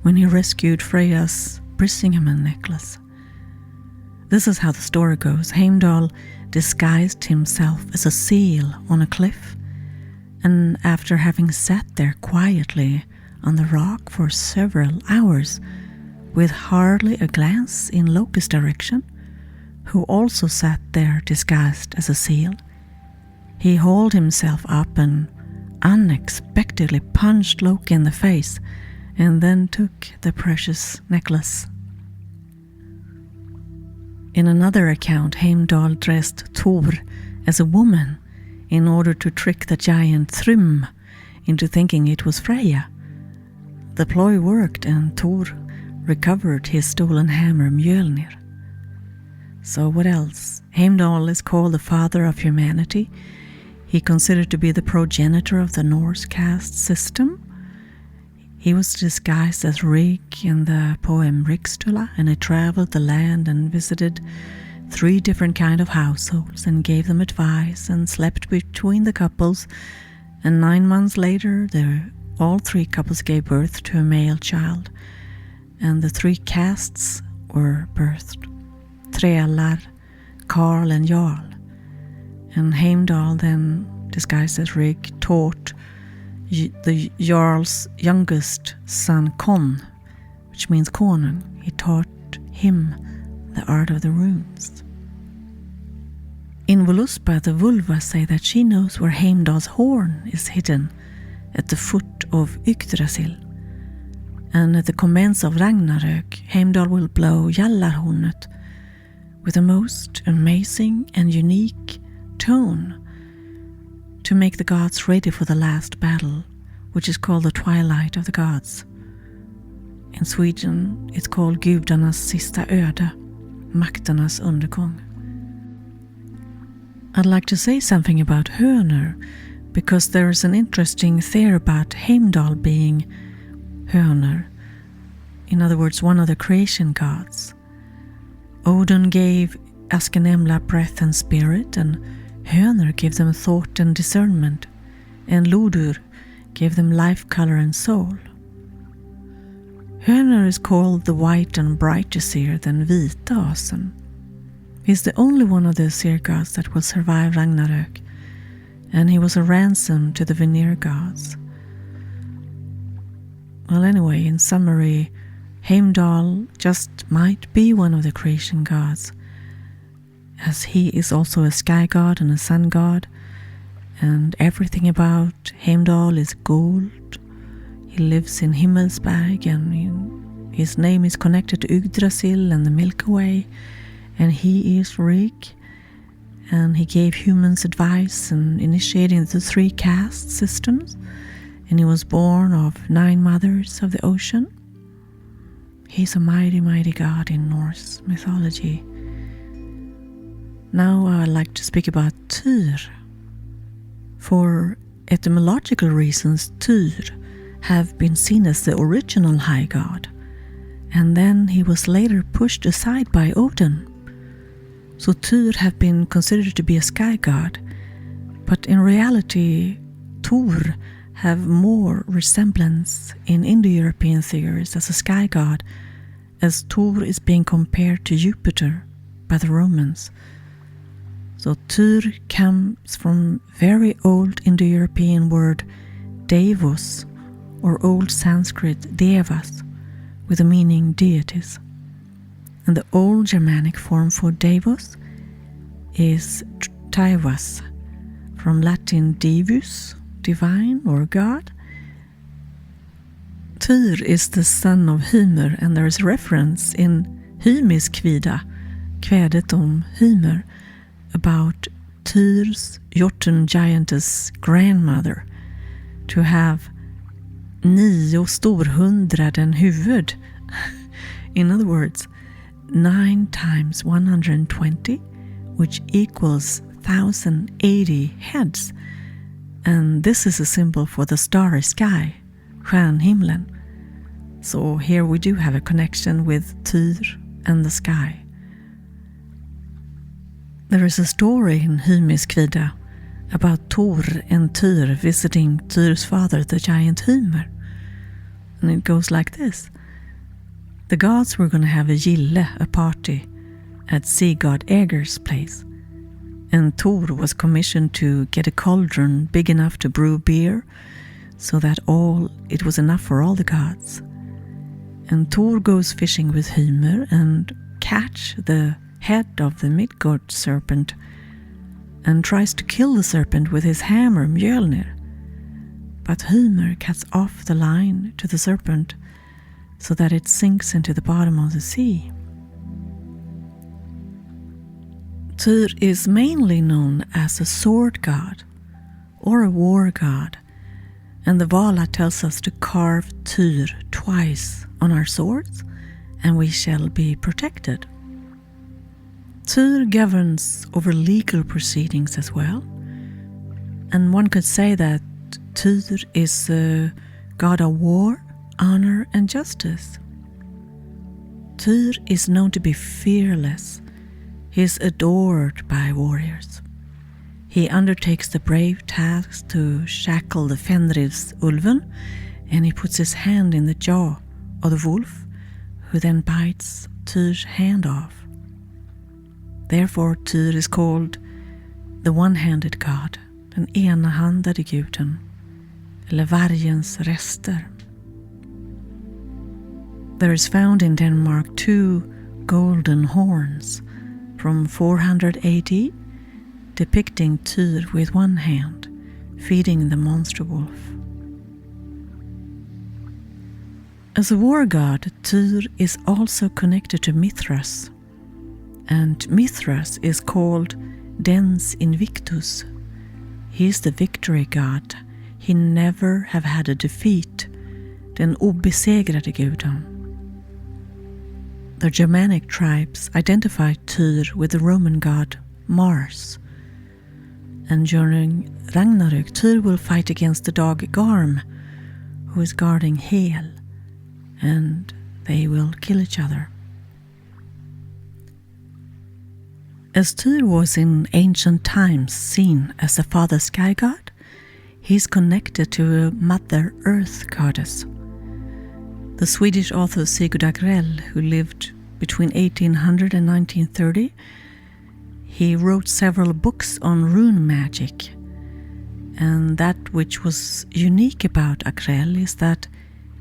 when he rescued Freja's Brisingamen necklace. This is how the story goes. Heimdal disguised himself as a seal on a cliff, and after having sat there quietly on the rock for several hours, with hardly a glance in Loki's direction, who also sat there disguised as a seal, he hauled himself up and unexpectedly punched Loki in the face, and then took the precious necklace. In another account, Heimdal dressed Thor as a woman in order to trick the giant Thrym into thinking it was Freja. The ploy worked, and Thor recovered his stolen hammer Mjolnir. So what else? Heimdal is called the father of humanity. He considered to be the progenitor of the Norse caste system. He was disguised as Rig in the poem Rikstula, and he traveled the land and visited 3 different kind of households and gave them advice and slept between the couples, and 9 months later all 3 couples gave birth to a male child, and the 3 castes were birthed: Trälar, Karl and Jarl. And Heimdal, then disguised as Rig, taught the Jarl's youngest son Kon, which means Konung. He taught him the art of the runes. In Voluspa, the Vulva say that she knows where Heimdal's horn is hidden at the foot of Yggdrasil. And at the commence of Ragnarök, Heimdal will blow Jallarhornet with a most amazing and unique tone to make the gods ready for the last battle, which is called the Twilight of the Gods. In Sweden, it's called Gudarnas sista öde, makternas undergång. I'd like to say something about Hönor, because there is an interesting theory about Heimdal being Hönor, in other words, one of the creation gods. Odin gave Askenemla breath and spirit, and Hönor gave them thought and discernment, and Lodur gave them life, color and soul. Hönor is called the white and brighter seer than Vita Asen. He's the only one of the seer gods that will survive Ragnarök, and he was a ransom to the Vanir gods. Well, anyway, in summary, Heimdal just might be one of the creation gods, as he is also a sky god and a sun god, and everything about Heimdal is gold. He lives in Himmelsberg, and his name is connected to Yggdrasil and the Milky Way, and he is Rig, and he gave humans advice and initiating the 3 caste systems, and he was born of 9 mothers of the ocean. He's a mighty, mighty god in Norse mythology. Now I'd like to speak about Tyr. For etymological reasons, Tyr have been seen as the original high god, and then he was later pushed aside by Odin. So Tyr have been considered to be a sky god, but in reality Thor have more resemblance in Indo-European theories as a sky god, as Thor is being compared to Jupiter by the Romans. So Tyr comes from very old Indo-European word Devos, or Old Sanskrit Devas, with the meaning deities. And the Old Germanic form for Devos is Tyrus, from Latin divus, divine or god. Tyr is the son of Hymer, and there is reference in Hymiskvida, kvädet om Hymer, about Tyrs Jotun giantess grandmother to have 9 storhundraden huvud. In other words, 9 times 120, which equals 1080 heads. And this is a symbol for the starry sky, stjärnhimlen. So here we do have a connection with Tyr and the sky. There is a story in Hymiskvida about Thor and Tyr visiting Tyr's father, the giant Hymer. And it goes like this. The gods were going to have a gille, a party, at sea god Aegir's place. And Thor was commissioned to get a cauldron big enough to brew beer, so that it was enough for all the gods. And Thor goes fishing with Hymer and catch the head of the Midgard serpent and tries to kill the serpent with his hammer Mjölnir. But Hymer cuts off the line to the serpent so that it sinks into the bottom of the sea. Tyr is mainly known as a sword god or a war god, and the Vala tells us to carve Tyr twice on our swords and we shall be protected. Tyr governs over legal proceedings as well, and one could say that Tyr is a god of war, honor and justice. Tyr is known to be fearless. He is adored by warriors. He undertakes the brave task to shackle the Fenris Ulven, and he puts his hand in the jaw of the wolf, who then bites Tyr's hand off. Therefore Tyr is called the one-handed god, den enahandade guden, eller vargens rester. There is found in Denmark 2 golden horns from 400 AD, depicting Tyr with one hand, feeding the monster wolf. As a war god, Tyr is also connected to Mithras, and Mithras is called Dens Invictus. He is the victory god. He never have had a defeat, den obesegrade guden. The Germanic tribes identified Tyr with the Roman god Mars, and during Ragnarök, Tyr will fight against the dog Garm, who is guarding Hel, and they will kill each other. As Tyr was in ancient times seen as the father sky god, he is connected to a mother earth goddess. The Swedish author Sigurd Agrell, who lived between 1800 and 1930, he wrote several books on rune magic. And that which was unique about Agrell is that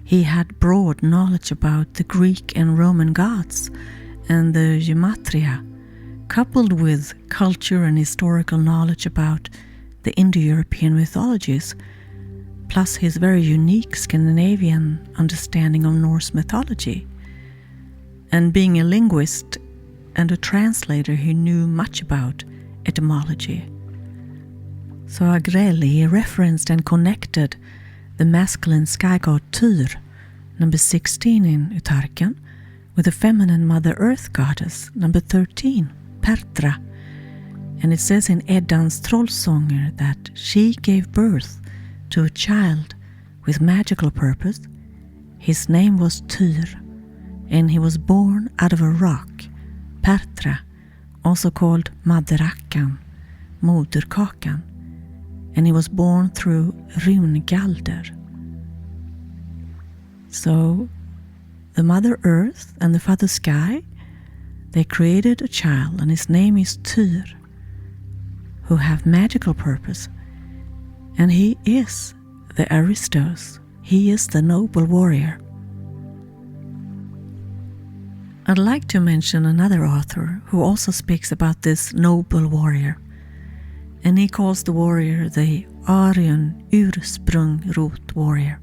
he had broad knowledge about the Greek and Roman gods and the gematria, coupled with culture and historical knowledge about the Indo-European mythologies, plus his very unique Scandinavian understanding of Norse mythology. And being a linguist and a translator, he knew much about etymology. So Agrell, he referenced and connected the masculine sky god Tyr, number 16 in Utarken, with the feminine Mother Earth goddess, number 13, Pertra. And it says in Eddans Trollsånger that she gave birth to a child with magical purpose. His name was Tyr, and he was born out of a rock, Pertra, also called Maderackan, Moderkakan, and he was born through Rune Galder. So the Mother Earth and the Father Sky, they created a child, and his name is Tyr, who have magical purpose, and he is the Aristos. He is the noble warrior. I'd like to mention another author who also speaks about this noble warrior, and he calls the warrior the Aryan Ursprungrot warrior.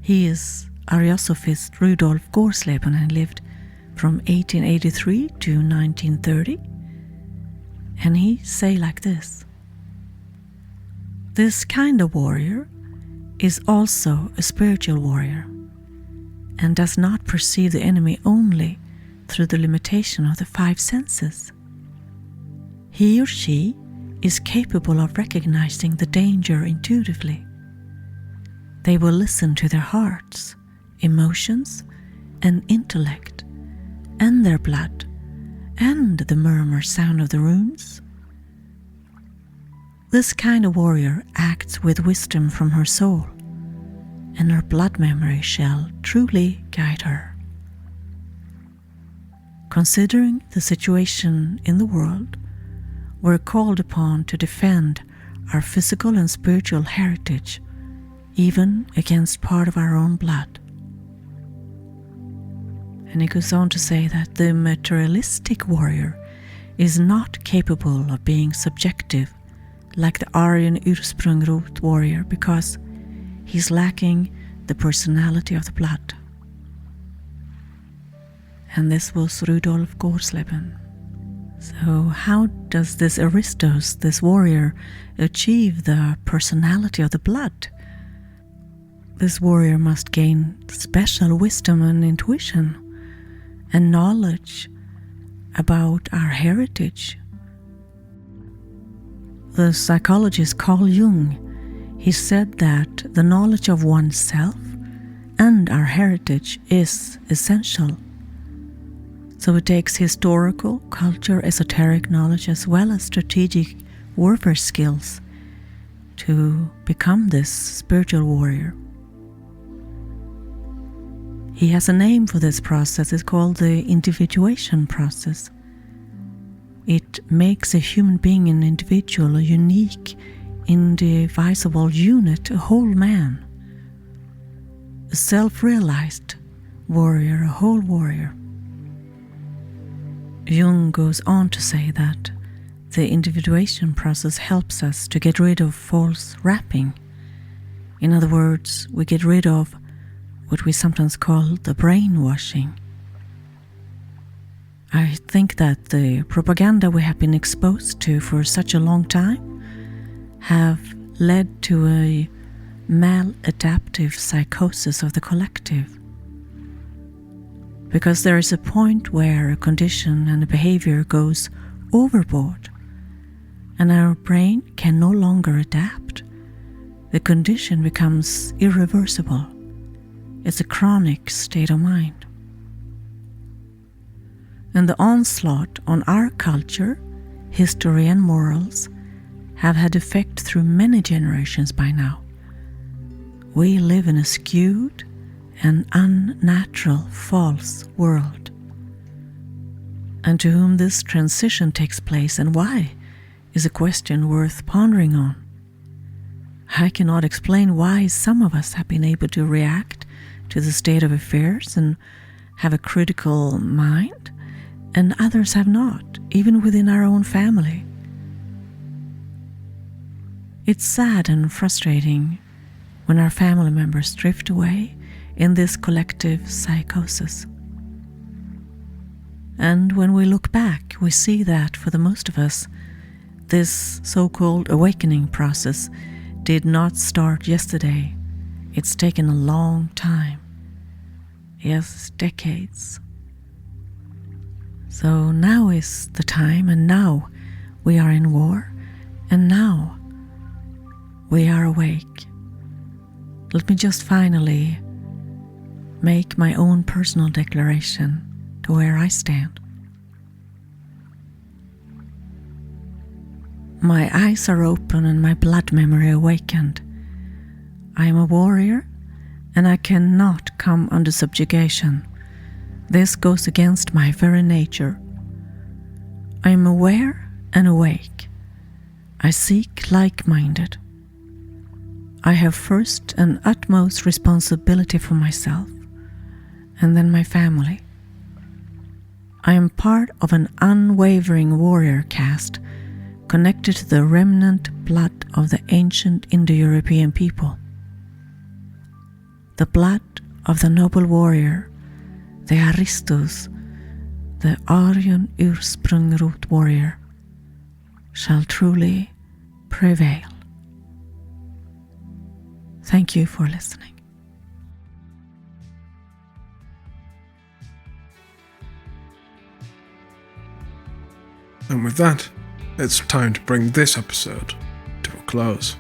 He is Ariosophist Rudolf Gorsleben and lived from 1883 to 1930, and he say like this: this kind of warrior is also a spiritual warrior and does not perceive the enemy only through the limitation of the five senses. He or she is capable of recognizing the danger intuitively. They will listen to their hearts, emotions, and intellect, and their blood, and the murmur sound of the runes. This kind of warrior acts with wisdom from her soul, and her blood memory shall truly guide her. Considering the situation in the world, we're called upon to defend our physical and spiritual heritage, even against part of our own blood. And he goes on to say that the materialistic warrior is not capable of being subjective like the Aryan Ursprungrot warrior, because he's lacking the personality of the blood. And this was Rudolf Gorsleben. So how does this Aristos, this warrior, achieve the personality of the blood? This warrior must gain special wisdom and intuition and knowledge about our heritage. The psychologist Carl Jung, he said that the knowledge of oneself and our heritage is essential. So it takes historical, culture, esoteric knowledge as well as strategic warfare skills to become this spiritual warrior. He has a name for this process. It's called the individuation process. It makes a human being an individual, a unique, indivisible unit, a whole man, a self-realized warrior, a whole warrior. Jung goes on to say that the individuation process helps us to get rid of false wrapping. In other words, we get rid of what we sometimes call the brainwashing. I think that the propaganda we have been exposed to for such a long time have led to a maladaptive psychosis of the collective. Because there is a point where a condition and a behavior goes overboard and our brain can no longer adapt. The condition becomes irreversible. It's a chronic state of mind. And the onslaught on our culture, history and morals have had effect through many generations by now. We live in a skewed and unnatural false world. And to whom this transition takes place and why is a question worth pondering on. I cannot explain why some of us have been able to react to the state of affairs and have a critical mind, and others have not, even within our own family. It's sad and frustrating when our family members drift away in this collective psychosis. And when we look back, we see that for the most of us, this so-called awakening process did not start yesterday. It's taken a long time. Yes, decades. So now is the time, and now we are in war, and now we are awake. Let me just finally make my own personal declaration to where I stand. My eyes are open and my blood memory awakened. I am a warrior, and I cannot come under subjugation. This goes against my very nature. I am aware and awake. I seek like-minded. I have first and utmost responsibility for myself, and then my family. I am part of an unwavering warrior caste, connected to the remnant blood of the ancient Indo-European people. The blood of the noble warrior, the Aristos, the Aryan Ursprungrot warrior, shall truly prevail. Thank you for listening. And with that, it's time to bring this episode to a close.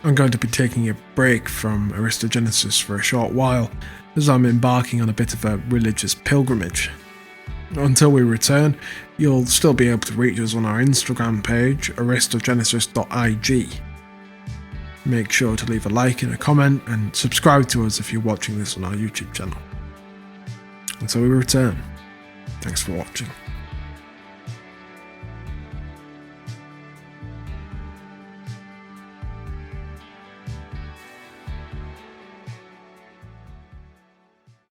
I'm going to be taking a break from Aristogenesis for a short while, as I'm embarking on a bit of a religious pilgrimage. Until we return, you'll still be able to reach us on our Instagram page, aristogenesis.ig. Make sure to leave a like and a comment, and subscribe to us if you're watching this on our YouTube channel. Until we return, thanks for watching.